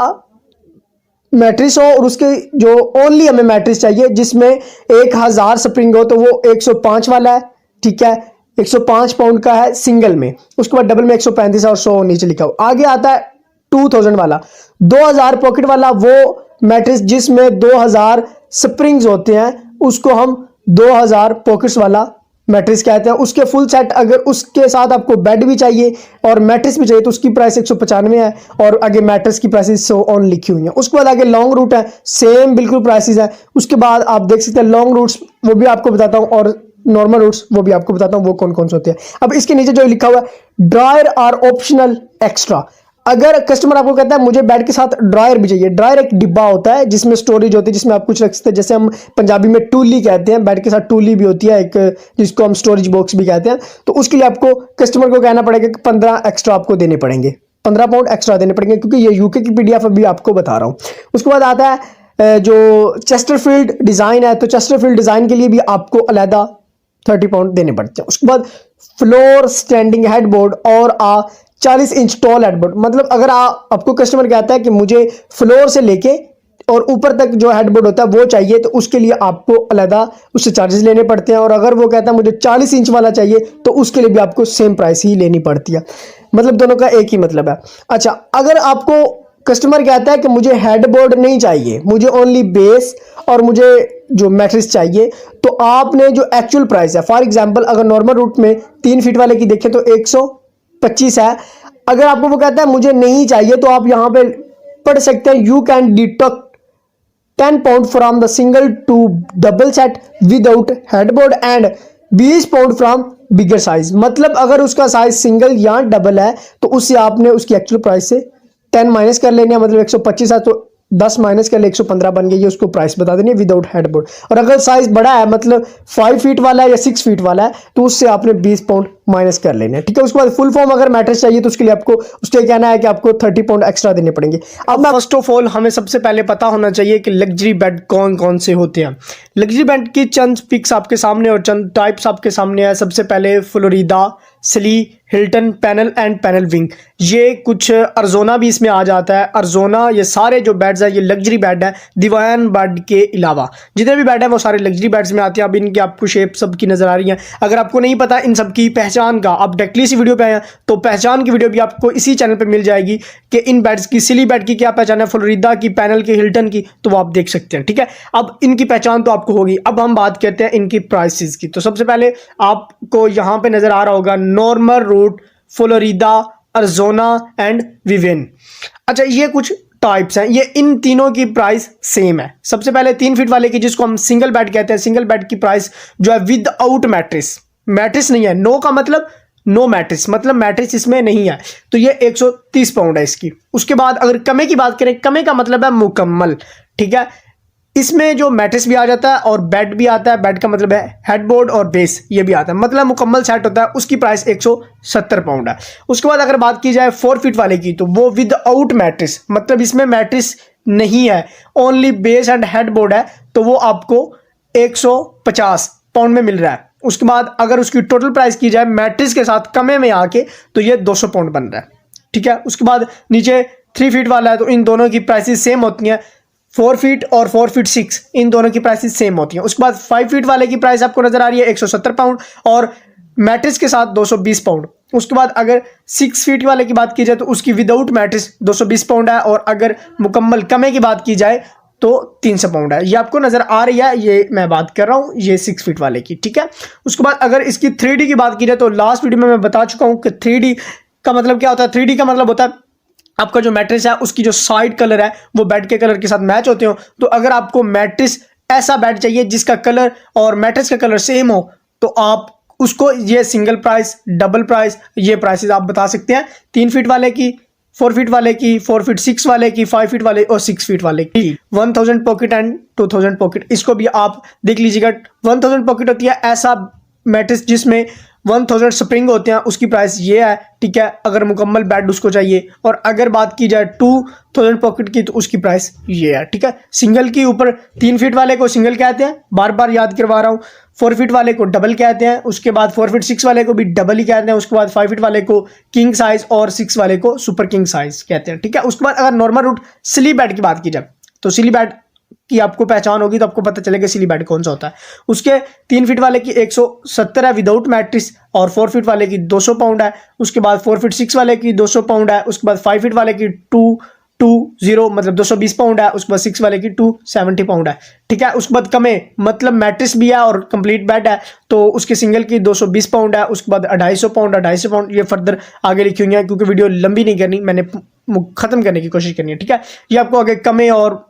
S2: मैट्रेस हो और उसके जो ओनली हमें मैट्रेस चाहिए जिसमें 1000 स्प्रिंग हो, तो वो 105 वाला है, ठीक है, 105 पाउंड का है सिंगल में। उसके बाद डबल में 135 और 100 नीचे लिखा हो। आगे आता है 2000 वाला, 2000 पॉकेट वाला वो मैट्रेस जिसमें 2000 स्प्रिंग्स होते हैं, उसको हम 2000 पॉकेट्स वाला मैट्रेस कहते हैं। उसके फुल सेट अगर उसके साथ आपको बेड भी चाहिए और मैट्रेस भी चाहिए तो उसकी प्राइस 195 है, और आगे मैट्रेस की प्राइस 100 ऑन लिखी हुई है। उसके बाद आगे लॉन्ग रूट है, सेम बिल्कुल प्राइसेस है। उसके बाद आप देख सकते हैं लॉन्ग रूट्स, वो भी आपको बताता हूँ, और नॉर्मल रूट्स वो भी आपको बताता हूँ वो कौन कौन से होते हैं। अब इसके नीचे जो लिखा हुआ है ड्रायर आर ऑप्शनल एक्स्ट्रा, अगर कस्टमर आपको कहता है मुझे बेड के साथ ड्रायर भी चाहिए, ड्रायर एक डिब्बा होता है जिसमें स्टोरेज होती है, जिसमें आप कुछ रख सकते हैं, जैसे हम पंजाबी में टूली कहते हैं, बेड के साथ टूली भी होती है एक, जिसको हम स्टोरेज बॉक्स भी कहते हैं। तो उसके लिए आपको कस्टमर को कहना पड़ेगा कि 15 एक्स्ट्रा आपको देने पड़ेंगे, 15 पाउंड एक्स्ट्रा देने पड़ेंगे, क्योंकि ये यूके की पीडीएफ अभी आपको बता रहा हूँ। उसके बाद आता है जो चेस्टरफील्ड डिजाइन है, तो चेस्टरफील्ड डिजाइन के लिए भी आपको अलहदा 30 पाउंड देने पड़ते हैं। उसके बाद फ्लोर स्टैंडिंग हेडबोर्ड और 40 इंच टॉल हेडबोर्ड, मतलब अगर आपको कस्टमर कहता है कि मुझे फ्लोर से लेके और ऊपर तक जो हेडबोर्ड होता है वो चाहिए, तो उसके लिए आपको अलहदा उससे चार्जेस लेने पड़ते हैं। और अगर वो कहता है मुझे 40 इंच वाला चाहिए तो उसके लिए भी आपको सेम प्राइस ही लेनी पड़ती है, मतलब दोनों का एक ही मतलब है। अच्छा, अगर आपको कस्टमर कहता है कि मुझे हेडबोर्ड नहीं चाहिए, मुझे ओनली बेस और मुझे जो मैट्रेस चाहिए, तो आपने जो एक्चुअल प्राइस है, फॉर एग्जांपल अगर नॉर्मल रूट में 3 फीट वाले की देखें तो 125 है। अगर आपको वो कहता है मुझे नहीं चाहिए, तो आप यहां पे पढ़ सकते हैं you can deduct 10 pound from the single to double set without headboard and 20 pound from bigger size, मतलब अगर उसका साइज सिंगल या डबल है तो उससे आपने उसकी एक्चुअल प्राइस से 10 माइनस कर लेने, मतलब 125 है तो 10 माइनस कर ले 115 बन गई, ये उसको प्राइस बता देनी है विदाउट हेडबोर्ड। और अगर साइज बड़ा है, मतलब 5 फीट वाला है या 6 फीट वाला है, तो उससे आपने 20 पाउंड माइनस कर लेने हैं, ठीक है। उसके बाद फुल फॉर्म अगर मैट्रेस चाहिए तो उसके लिए आपको उसके कहना है कि आपको 30 पाउंड एक्स्ट्रा देने पड़ेंगे।
S1: अब फर्स्ट ऑफ ऑल हमें सबसे पहले पता होना चाहिए कि लग्जरी बेड कौन कौन से होते हैं। लग्जरी बेड की चंद पिक्स आपके सामने और चंद टाइप्स आपके सामने है। सबसे पहले फ्लोरिडा, स्ली, Hilton, panel and panel wing, ये कुछ अर्जोना भी इसमें आ जाता है। अर्जोना, ये सारे जो बेड्स है ये लग्जरी बेड है। दीवान बेड के अलावा जितने भी बेड है वो सारे लग्जरी बेड्स में आते हैं। अब इनकी आपको शेप सबकी नजर आ रही है। अगर आपको नहीं पता इन सब की पहचान का, आप डायरेक्टली इसी वीडियो पे आए हैं तो पहचान की वीडियो भी आपको इसी चैनल पे मिल जाएगी कि इन बेड्स की, सिली बेड की क्या पहचान है, फ्लोरिडा की, पैनल की, हिल्टन की, तो वो आप देख सकते हैं, ठीक है। अब इनकी पहचान तो आपको होगी। अब हम बात करते हैं इनकी प्राइसेस की। तो सबसे पहले आपको यहां पे नजर आ रहा होगा normal route, Florida, अर्जोना and Viven. अच्छा, ये कुछ टाइप्स हैं, ये इन तीनों की प्राइस सेम है। सबसे पहले 3 फीट वाले की, जिसको हम सिंगल बेड कहते हैं, सिंगल बेड की प्राइस जो है विदाउट मैट्रेस, मैट्रेस नहीं है, नो का मतलब नो मैट्रेस, मतलब मैट्रेस इसमें नहीं है, तो ये 130 पाउंड है इसकी। उसके बाद अगर कमे की बात करें, कमे का मतलब है मुकम्मल, ठीक है। इसमें जो मैट्रेस भी आ जाता है और बेड भी आता है। बेड का मतलब है हेडबोर्ड और बेस, ये भी आता है, मतलब मुकम्मल सेट होता है। उसकी प्राइस 170 पाउंड है। उसके बाद अगर बात की जाए 4 फीट वाले की, तो वो विदाउट मैट्रेस, मतलब इसमें मैट्रेस नहीं है, ओनली बेस एंड हेडबोर्ड है, तो वो आपको 150 पाउंड में मिल रहा है। उसके बाद अगर उसकी टोटल प्राइस की जाए मैट्रेस के साथ कमे में आके, तो ये 200 पाउंड बन रहा है, ठीक है। उसके बाद नीचे 3 फीट वाला है, तो इन दोनों की प्राइसेस सेम होती हैं। 4 फीट और 4 फीट 6, इन दोनों की प्राइसेस सेम होती हैं। उसके बाद 5 फीट वाले की प्राइस आपको नजर आ रही है 170 पाउंड और मैट्रेस के साथ 220 पाउंड।
S2: उसके बाद अगर 6 फीट वाले की बात की जाए तो उसकी विदाउट मैट्रेस 220 पाउंड है, और अगर मुकम्मल कमे की बात की जाए तो 300 पाउंड है। ये आपको नज़र आ रही है, ये मैं बात कर रहा हूँ ये 6 फीट वाले की, ठीक है। उसके बाद अगर इसकी 3D की बात की जाए तो लास्ट वीडियो में मैं बता चुका हूँ कि 3D का मतलब क्या होता है। 3D का मतलब होता है आपका जो मैट्रेस है उसकी जो साइड कलर है वो बेड के कलर के साथ मैच होते हो। तो अगर आपको मैट्रेस ऐसा बेड चाहिए जिसका कलर और मैट्रेस का कलर सेम हो तो आप उसको ये सिंगल प्राइस, डबल प्राइस, ये प्राइसेस आप बता सकते हैं। 3 फीट वाले की, 4 फीट वाले की, 4 फीट 6 वाले की, 5 फीट वाले और 6 फीट वाले की। 1000 पॉकेट एंड 2000 पॉकेट, इसको भी आप देख लीजिएगा। 1000 पॉकेट होती है ऐसा मैट्रेस जिसमें 1000 स्प्रिंग होते हैं, उसकी प्राइस ये है, ठीक है, अगर मुकम्मल बेड उसको चाहिए। और अगर बात की जाए 2000 पॉकेट की तो उसकी प्राइस ये है, ठीक है। सिंगल की ऊपर 3 फीट वाले को सिंगल कहते हैं, बार बार याद करवा रहा हूँ। 4 फीट वाले को डबल कहते हैं, उसके बाद 4 फीट 6 वाले को भी डबल ही कहते हैं, उसके बाद 5 फीट वाले को किंग साइज और 6 वाले को सुपर किंग साइज कहते हैं, ठीक है। उसके बाद अगर नॉर्मल रूट स्लीप बेड की बात की जाए तो स्लीप बेड की आपको पहचान होगी तो आपको पता चलेगा स्लीप बेड कौन सा होता है। उसके 3 फीट वाले की 170 है विदाउट मैट्रिस, और 4 फीट वाले की 200 पाउंड है। उसके बाद 4 फीट 6 वाले की 200 पाउंड है। उसके बाद 5 फीट वाले की 220 मतलब 220 पाउंड है। उसके बाद 6 वाले की 270 पाउंड है, ठीक है। उसके बाद कमे मतलब मैट्रिस भी है और कंप्लीट बेड है तो उसके सिंगल की 220 पाउंड है। उसके बाद 250 पाउंड, 250 पाउंड, ये फर्दर आगे लिखी हुई है क्योंकि वीडियो लंबी नहीं करनी, मैंने खत्म करने की कोशिश करनी है, ठीक है। ये आपको आगे कमे और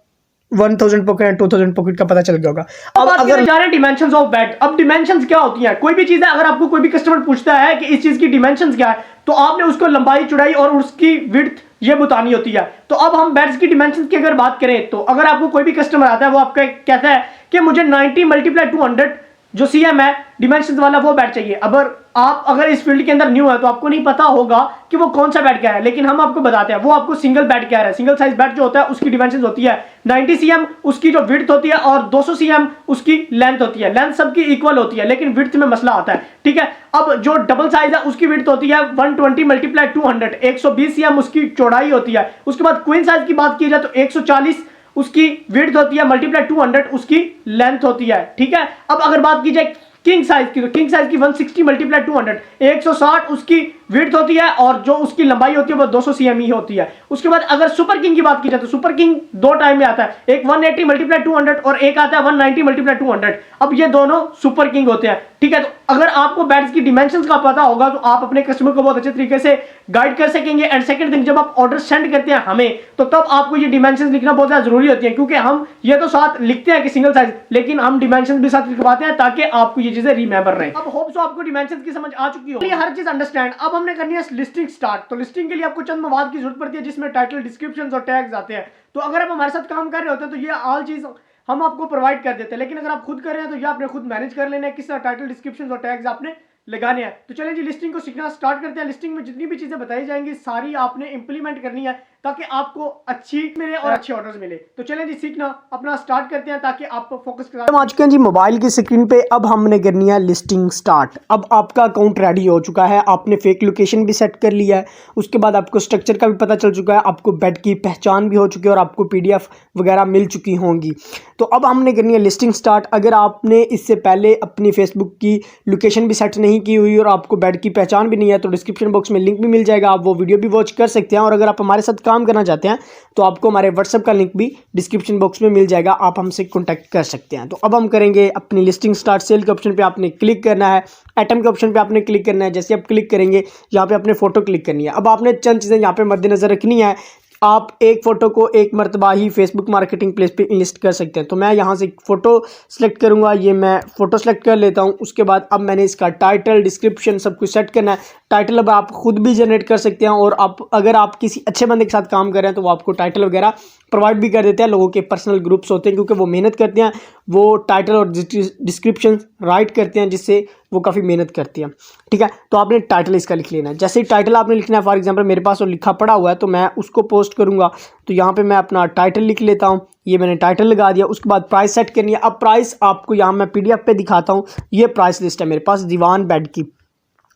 S2: 1000 पॉकेट एंड 2000 पॉकेट का पता चल गया होगा।
S1: अब अगर जा रहे हैं डिमेंशंस ऑफ बेड, अब डिमेंशंस क्या होती हैं? कोई भी चीज है, अगर आपको कोई भी कस्टमर पूछता है कि इस चीज की डिमेंशंस क्या है तो आपने उसको लंबाई, चौड़ाई और उसकी विड्थ ये बतानी होती है। तो अब हम बेड्स की डिमेंशंस की अगर बात करें तो अगर आपको कोई भी कस्टमर आता है वो आपका कहता है कि मुझे 90 × 200 जो सीएम है डिमेंशंस वाला वो बेड चाहिए। अगर इस फील्ड के अंदर न्यू है तो आपको नहीं पता होगा कि वो कौन सा बेड क्या है, लेकिन हम आपको बताते हैं। वो आपको सिंगल बेड क्या है, सिंगल साइज बेड जो होता है उसकी डिमेंशंस होती है 90 cm उसकी जो विड्थ होती है और 200 cm उसकी लेंथ होती है। लेंथ सबकी इक्वल होती है लेकिन विड्थ में मसला आता है, ठीक है। अब जो डबल साइज है उसकी विड्थ होती है 120 × 200, 120 cm उसकी चौड़ाई होती है। उसके बाद क्वीन साइज की बात की जाए तो 140 उसकी विड्थ होती है, × 200 उसकी लेंथ होती है, ठीक है। अब अगर बात की जाए किंग साइज की तो किंग साइज की 160 × 200, 160 उसकी विड्थ होती है और जो उसकी लंबाई होती है वो 200 cm ही होती है। उसके बाद अगर सुपर किंग की बात की जाए तो सुपर किंग दो टाइम में आता है, एक 180 × 200 और एक आता है 190 × 200। अब ये दोनों सुपर किंग होते हैं, ठीक है। तो अगर आपको बेड्स की डिमेंशंस का पता होगा तो आप अपने कस्टमर को बहुत अच्छे तरीके से गाइड कर सकेंगे। एंड सेकंड थिंग, जब आप ऑर्डर सेंड करते हैं हमें तो तब आपको ये डिमेंशंस लिखना बहुत ज्यादा जरूरी होती है, क्योंकि हम ये तो साथ लिखते हैं कि सिंगल साइज, लेकिन हम डिमेंशंस भी साथ लिखवाते हैं ताकि आपको ये चीजें रिमेंबर रहे। अब होप सो आपको डिमेंशंस की समझ आ चुकी हो, हर चीज अंडरस्टैंड। अब हमने करनी है लिस्टिंग स्टार्ट। तो लिस्टिंग के लिए आपको चंद मवाद की जरूरत पड़ती है जिसमें टाइटल, डिस्क्रिप्शन और टैग्स आते हैं। तो अगर आप हमारे साथ काम कर रहे होते हैं तो ये ऑल चीज हम आपको प्रोवाइड कर देते हैं, लेकिन अगर आप खुद कर रहे हैं तो ये आपने खुद मैनेज कर लेना है किस तरह टाइटल, डिस्क्रिप्शन और टैग्स आपने लगाने हैं। तो चलिए जी लिस्टिंग को सीखना स्टार्ट करते हैं। लिस्टिंग में जितनी भी चीजें बताई जाएंगी सारी आपने इंप्लीमेंट करनी है ताकि आपको अच्छी मिले और अच्छे ऑर्डर्स मिले। तो चलें जी सीखना अपना स्टार्ट करते हैं ताकि आप फोकस कर।
S2: हम आ चुके हैं जी मोबाइल की स्क्रीन पे। अब हमने करनी है लिस्टिंग स्टार्ट। अब आपका अकाउंट रेडी हो चुका है, आपने फेक लोकेशन भी सेट कर लिया है, उसके बाद आपको स्ट्रक्चर का भी पता चल चुका है, आपको बेड की पहचान भी हो चुकी है और आपको PDF वगैरह मिल चुकी होंगी। तो अब हमने करनी है लिस्टिंग स्टार्ट। अगर आपने इससे पहले अपनी फेसबुक की लोकेशन भी सेट नहीं की हुई और आपको बेड की पहचान भी नहीं है तो डिस्क्रिप्शन बॉक्स में लिंक भी मिल जाएगा, आप वो वीडियो भी वॉच कर सकते हैं। और अगर आप हमारे साथ काम करना चाहते हैं तो आपको हमारे व्हाट्सएप का लिंक भी डिस्क्रिप्शन बॉक्स में मिल जाएगा, आप हमसे कॉन्टैक्ट कर सकते हैं। तो अब हम करेंगे अपनी लिस्टिंग स्टार्ट। सेल के ऑप्शन पे आपने क्लिक करना है, आइटम के ऑप्शन पे आपने क्लिक करना है। जैसे आप क्लिक करेंगे यहाँ पे आपने फोटो क्लिक करनी है। अब आपने चंद चीज़ें यहाँ पे मद्देनजर रखनी है। आप एक फ़ोटो को एक मरतबा ही फेसबुक मार्केटिंग प्लेस पे इनलिस्ट कर सकते हैं। तो मैं यहाँ से फ़ोटो सेलेक्ट करूँगा, ये मैं फ़ोटो सेलेक्ट कर लेता हूँ। उसके बाद अब मैंने इसका टाइटल, डिस्क्रिप्शन सब कुछ सेट करना है। टाइटल अब आप खुद भी जनरेट कर सकते हैं और अगर आप किसी अच्छे बंदे के साथ काम कर रहे हैं तो वो आपको टाइटल वगैरह प्रोवाइड भी कर देते हैं। लोगों के पर्सनल ग्रुप्स होते हैं क्योंकि वो मेहनत करते हैं, वो टाइटल और डिस्क्रिप्शन राइट करते हैं जिससे वो काफ़ी मेहनत करती हैं, ठीक है। तो आपने टाइटल इसका लिख लेना है। जैसे ही टाइटल आपने लिखना है, फॉर एग्जांपल मेरे पास वो लिखा पड़ा हुआ है तो मैं उसको पोस्ट करूंगा। तो यहाँ पे मैं अपना टाइटल लिख लेता हूँ, ये मैंने टाइटल लगा दिया। उसके बाद प्राइस सेट करनी है। अब प्राइस आपको यहाँ मैं PDF पे दिखाता हूँ, ये प्राइस लिस्ट है मेरे पास दीवान बेड की।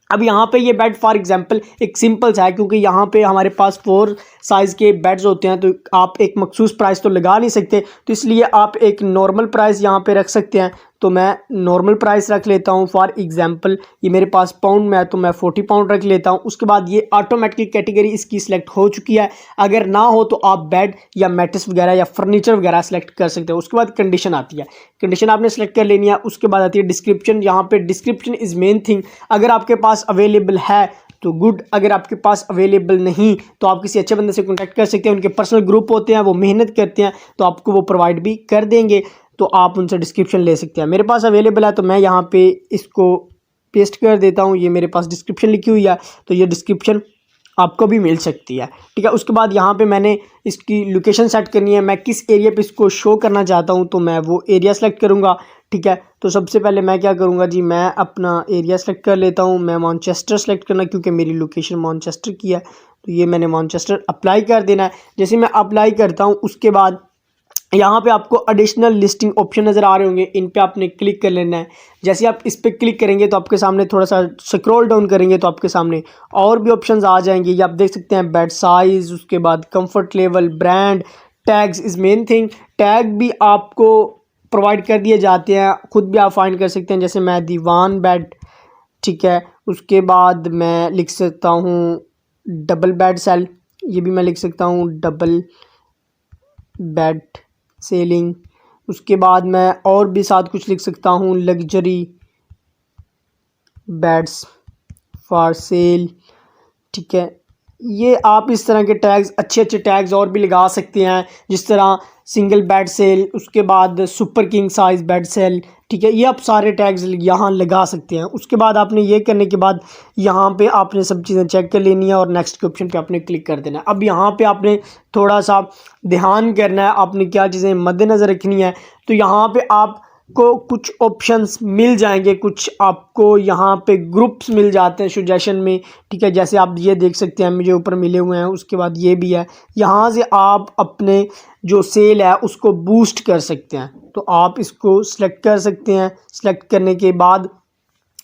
S2: अब यहाँ पे ये बेड फॉर एग्जांपल एक सिंपल सा है क्योंकि यहाँ पे हमारे पास 4 साइज़ के बेड्स होते हैं, तो आप एक मखसूस प्राइस तो लगा नहीं सकते, तो इसलिए आप एक नॉर्मल प्राइस यहाँ पे रख सकते हैं। तो मैं नॉर्मल प्राइस रख लेता हूँ। फॉर एग्जांपल ये मेरे पास पाउंड में है तो मैं 40 पाउंड रख लेता हूँ। उसके बाद ये ऑटोमेटिकली कैटेगरी इसकी सिलेक्ट हो चुकी है। अगर ना हो तो आप बेड या मैट्रेस वगैरह या फर्नीचर वगैरह सेलेक्ट कर सकते हो। उसके बाद कंडीशन आती है, कंडीशन आपने सेलेक्ट कर लेनी है। उसके बाद आती है डिस्क्रिप्शन। यहाँ पे डिस्क्रिप्शन इज़ मेन थिंग। अगर आपके पास अवेलेबल है तो गुड, अगर आपके पास अवेलेबल नहीं तो आप किसी अच्छे बंदे से कॉन्टैक्ट कर सकते हैं। उनके पर्सनल ग्रुप होते हैं, वो मेहनत करते हैं, तो आपको वो प्रोवाइड भी कर देंगे, तो आप उनसे डिस्क्रिप्शन ले सकते हैं। मेरे पास अवेलेबल है तो मैं यहाँ पे इसको पेस्ट कर देता हूँ। ये मेरे पास डिस्क्रिप्शन लिखी हुई है, तो ये डिस्क्रिप्शन आपको भी मिल सकती है, ठीक है। उसके बाद यहाँ पे मैंने इसकी लोकेशन सेट करनी है। मैं किस एरिया पे इसको शो करना चाहता हूँ तो मैं वो एरिया सेलेक्ट करूँगा, ठीक है। तो सबसे पहले मैं क्या करूँगा जी, मैं अपना एरिया सेलेक्ट कर लेता हूँ। मैं मैनचेस्टर सेलेक्ट करना, क्योंकि मेरी लोकेशन मैनचेस्टर की है, तो ये मैंने मैनचेस्टर अप्लाई कर देना है। जैसे मैं अप्लाई करता हूँ उसके बाद यहाँ पे आपको एडिशनल लिस्टिंग ऑप्शन नज़र आ रहे होंगे, इन पे आपने क्लिक कर लेना है। जैसे आप इस पर क्लिक करेंगे तो आपके सामने थोड़ा सा स्क्रॉल डाउन करेंगे तो आपके सामने और भी ऑप्शंस आ जाएंगे। ये आप देख सकते हैं, बेड साइज़, उसके बाद comfort level, brand, tags is main thing. Tag भी आपको प्रोवाइड कर दिए जाते हैं, खुद भी आप फाइंड कर सकते हैं। जैसे मैं दीवान बेड, ठीक है। उसके बाद मैं लिख सकता हूँ डबल बेड सेल, ये भी मैं लिख सकता हूँ डबल बेड सेलिंग। उसके बाद मैं और भी साथ कुछ लिख सकता हूँ, लग्जरी बेड्स फॉर सेल, ठीक है। ये आप इस तरह के टैग्स, अच्छे अच्छे टैग्स और भी लगा सकते हैं, जिस तरह सिंगल बेड सेल, उसके बाद super king size bed sale, ठीक है। ये आप सारे टैग्स यहाँ लगा सकते हैं। उसके बाद आपने ये करने के बाद यहाँ पे आपने सब चीज़ें चेक कर लेनी है और नेक्स्ट के ऑप्शन पे आपने क्लिक कर देना है। अब यहाँ पे आपने थोड़ा सा ध्यान करना है, आपने क्या चीज़ें मद्देनज़र रखनी है। तो यहाँ पे आपको कुछ ऑप्शंस मिल जाएंगे, कुछ आपको यहाँ पे ग्रुप्स मिल जाते हैं सजेशन में, ठीक है। जैसे आप ये देख सकते हैं, मुझे ऊपर मिले हुए हैं। उसके बाद ये भी है, यहाँ से आप अपने जो सेल है उसको बूस्ट कर सकते हैं, तो आप इसको सिलेक्ट कर सकते हैं। सिलेक्ट करने के बाद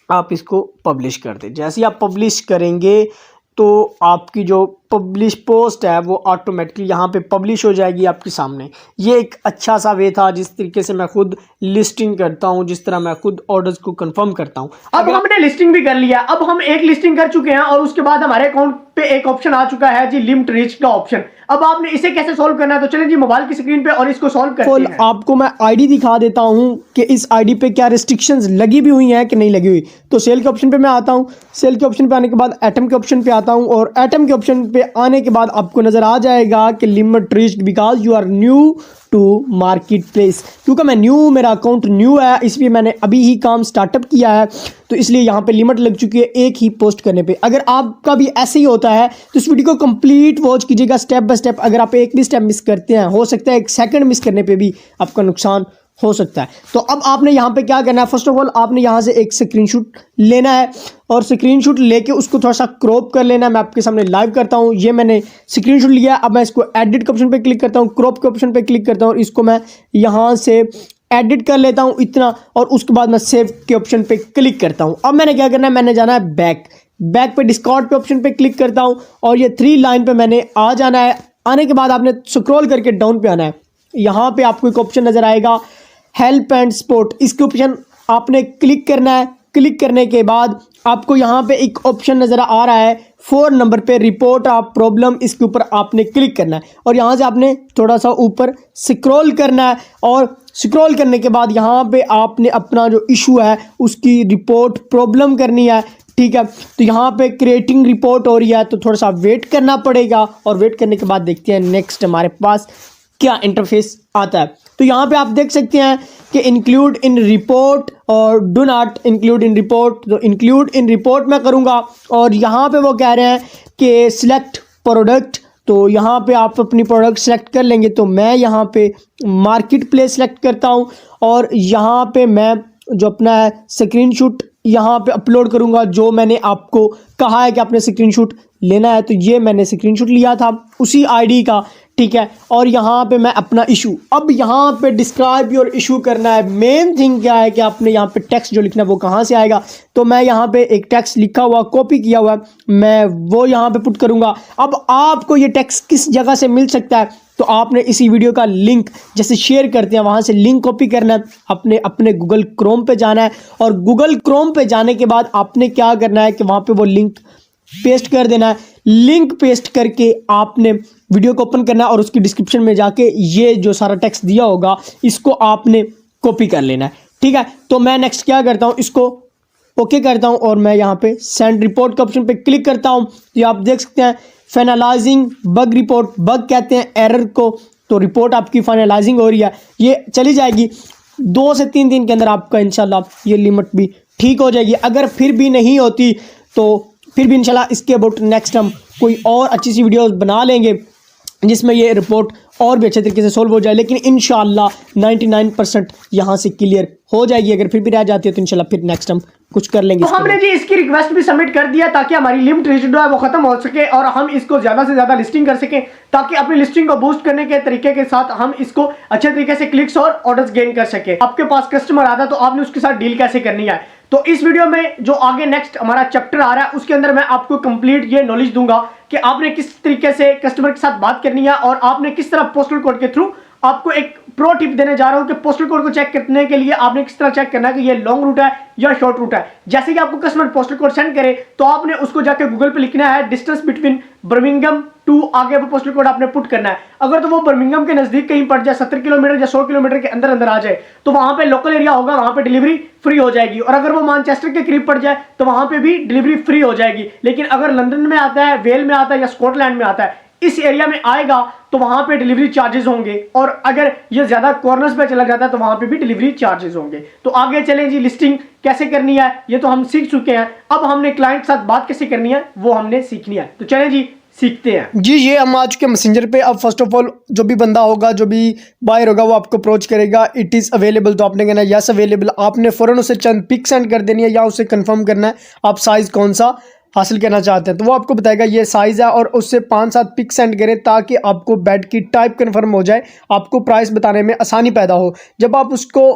S2: आप इसको पब्लिश कर दें। जैसे ही आप पब्लिश करेंगे तो आपकी जो पब्लिश पोस्ट है वो ऑटोमेटिकली यहाँ पे पब्लिश हो जाएगी आपके सामने। ये एक अच्छा सा वे था जिस तरीके से मैं खुद लिस्टिंग करता हूँ, जिस तरह मैं खुद ऑर्डर्स को कंफर्म करता हूँ।
S1: अब हमने लिस्टिंग भी कर लिया। अब हम एक लिस्टिंग कर चुके हैं और उसके बाद हमारे अकाउंट पे एक ऑप्शन आ चुका है जी, लिमिट रीच का ऑप्शन। अब आपने इसे कैसे सॉल्व करना है, तो चलें जी मोबाइल की स्क्रीन पे और इसको सॉल्व करते हैं।
S2: आपको मैं आईडी दिखा देता हूं कि इस आईडी पे क्या रिस्ट्रिक्शंस लगी भी हुई हैं कि नहीं लगी हुई। तो सेल के ऑप्शन पे मैं आता हूं। सेल के ऑप्शन पे आने के बाद एटम के ऑप्शन पे आता हूं, और एटम के ऑप्शन पे आने के बाद आपको नजर आ जाएगा कि limit reached because you are new to marketplace. क्योंकि मैं न्यू, मेरा अकाउंट न्यू है, इसलिए मैंने अभी ही काम स्टार्टअप किया है, तो इसलिए यहाँ पे लिमिट लग चुकी है एक ही पोस्ट करने पे। अगर आपका भी ऐसे ही होता है तो इस वीडियो को कंप्लीट वॉच कीजिएगा स्टेप बाय स्टेप। अगर आप एक भी स्टेप मिस करते हैं, हो सकता है एक सेकंड मिस करने पे भी आपका नुकसान हो सकता है। तो अब आपने यहाँ पे क्या करना है, फर्स्ट ऑफ ऑल आपने यहाँ से एक स्क्रीनशॉट लेना है और स्क्रीनशॉट लेके उसको थोड़ा सा क्रॉप कर लेना है। मैं आपके सामने लाइव करता हूँ। ये मैंने स्क्रीनशॉट लिया। अब मैं इसको एडिट के ऑप्शन पे क्लिक करता हूँ, क्रॉप के ऑप्शन पे क्लिक करता हूँ और इसको मैं यहाँ से एडिट कर लेता हूँ इतना, और उसके बाद मैं सेव के ऑप्शन पे क्लिक करता हूँ। अब मैंने क्या करना है, मैंने जाना है बैक पे डिस्कॉर्ड पे ऑप्शन पे क्लिक करता हूँ और ये 3 लाइन पे मैंने आ जाना है। आने के बाद आपने स्क्रॉल करके डाउन पे आना है। यहाँ पे आपको एक ऑप्शन नजर आएगा हेल्प एंड सपोर्ट, इसके ऑप्शन आपने क्लिक करना है। क्लिक करने के बाद आपको यहाँ पे एक ऑप्शन नजर आ रहा है 4 नंबर पे रिपोर्ट ऑफ प्रॉब्लम, इसके ऊपर आपने क्लिक करना है और यहाँ से आपने थोड़ा सा ऊपर स्क्रॉल करना है और स्क्रॉल करने के बाद यहाँ पे आपने अपना जो इशू है उसकी रिपोर्ट प्रॉब्लम करनी है, ठीक है। तो यहाँ पे क्रिएटिंग रिपोर्ट हो रही है, तो थोड़ा सा वेट करना पड़ेगा और वेट करने के बाद देखते हैं नेक्स्ट हमारे पास क्या इंटरफेस आता है। तो यहाँ पे आप देख सकते हैं कि इंक्लूड इन रिपोर्ट और do not include in report. तो इंक्लूड इन रिपोर्ट मैं करूँगा और यहाँ पे वो कह रहे हैं कि सिलेक्ट प्रोडक्ट, तो यहाँ पे आप अपनी प्रोडक्ट सेलेक्ट कर लेंगे। तो मैं यहाँ पे मार्केट प्लेस सेलेक्ट करता हूँ और यहाँ पे मैं जो अपना है स्क्रीनशॉट यहाँ पे अपलोड करूँगा, जो मैंने आपको कहा है कि आपने स्क्रीनशॉट लेना है। तो ये मैंने स्क्रीनशॉट लिया था उसी आईडी का, ठीक है। और यहाँ पे मैं अपना इशू, अब यहाँ पे डिस्क्राइब योर इशू करना है। मेन थिंग क्या है कि आपने यहाँ पे टेक्स्ट जो लिखना है वो कहाँ से आएगा, तो मैं यहाँ पे एक टेक्स्ट लिखा हुआ कॉपी किया हुआ मैं वो यहाँ पे पुट करूँगा। अब आपको ये टेक्स्ट किस जगह से मिल सकता है, तो आपने इसी वीडियो का लिंक जैसे शेयर करते हैं वहाँ से लिंक कॉपी करना है, अपने गूगल क्रोम पे जाना है और गूगल क्रोम पे जाने के बाद आपने क्या करना है कि वहाँ पे वो लिंक पेस्ट कर देना है। लिंक पेस्ट करके आपने वीडियो को ओपन करना है और उसकी डिस्क्रिप्शन में जाके ये जो सारा टेक्स्ट दिया होगा इसको आपने कॉपी कर लेना है, ठीक है। तो मैं नेक्स्ट क्या करता हूँ, इसको ओके करता हूँ और मैं यहाँ पे सेंड रिपोर्ट के ऑप्शन पे क्लिक करता हूँ। ये आप देख सकते हैं फाइनलाइजिंग बग रिपोर्ट, बग कहते हैं एरर को, तो रिपोर्ट आपकी फाइनलाइजिंग हो रही है, ये चली जाएगी 2 से 3 दिन के अंदर आपका इंशाल्लाह ये लिमिट भी ठीक हो जाएगी। अगर फिर भी नहीं होती तो फिर भी इंशाल्लाह इसके अबाउट नेक्स्ट हम कोई और अच्छी सी वीडियोस बना लेंगे जिसमें ये रिपोर्ट और भी अच्छे तरीके से सोल्व हो जाए, लेकिन इंशाल्लाह 99% यहाँ से क्लियर हो जाएगी। अगर फिर भी रह जाती है तो इंशाल्लाह फिर नेक्स्ट हम कुछ कर लेंगे।
S1: तो हमने जी इसकी रिक्वेस्ट भी सबमिट कर दिया ताकि हमारी लिमिट जो है वो खत्म हो सके और हम इसको ज्यादा से ज्यादा लिस्टिंग कर सकें, ताकि अपनी लिस्टिंग को बूस्ट करने के तरीके के साथ हम इसको अच्छे तरीके से क्लिक्स और ऑर्डर्स गेन कर सके। आपके पास कस्टमर आता है तो आपने उसके साथ डील कैसे करनी है, तो इस वीडियो में जो आगे नेक्स्ट हमारा चैप्टर आ रहा है उसके अंदर मैं आपको कंप्लीट ये नॉलेज दूंगा कि आपने किस तरीके से कस्टमर के साथ बात करनी है और आपने किस तरह पोस्टल कोड के थ्रू आपको एक प्रो टिप देने जा रहा हूं कि पोस्टल कोड को चेक करने के लिए आपने किस तरह चेक करना है कि ये लॉन्ग रूट है या शॉर्ट रूट है। जैसे कि आपको कस्टमर पोस्टल कोड सेंड करे तो आपने उसको जाके गूगल पे लिखना है डिस्टेंस बिटवीन बर्मिंघम टू, आगे वो पोस्टल कोड आपने पुट करना है। अगर तो वो बर्मिंघम के नजदीक कहीं पड़ जाए 70 किलोमीटर या 100 किलोमीटर के अंदर अंदर आ जाए तो वहां पे लोकल एरिया होगा, वहां पे डिलीवरी फ्री हो जाएगी। और अगर वो मैनचेस्टर के करीब पड़ जाए तो वहां पे भी डिलीवरी फ्री हो जाएगी। लेकिन अगर लंदन में आता है, वेल में आता है या स्कॉटलैंड में आता है, इस एरिया में आएगा तो वहां पे डिलीवरी चार्जेस होंगे, और अगर ये ज्यादा कॉर्नर्स पे चला जाता है तो वहां पे भी डिलीवरी चार्जेस होंगे। तो आगे चलें जी, लिस्टिंग कैसे करनी है ये तो हम सीख चुके हैं, अब हमने क्लाइंट के साथ बात कैसे करनी है वो हमने सीखनी है। तो चलें जी सीखते हैं
S2: जी। ये हम आ चुके हैं मैसेंजर पे। अब फर्स्ट ऑफ ऑल जो भी बंदा होगा, जो भी बायर होगा वो आपको अप्रोच करेगा, इट इज़ अवेलेबल, तो आपने कहना है यस अवेलेबल। आपने फ़ौरन उसे चंद पिक सेंड कर देनी है या उसे कंफर्म करना है आप साइज़ कौन सा हासिल करना चाहते हैं, तो वो आपको बताएगा ये साइज़ है और उससे 5-7 पिक सेंड करें ताकि आपको बेड की टाइप कंफर्म हो जाए, आपको प्राइस बताने में आसानी पैदा हो। जब आप उसको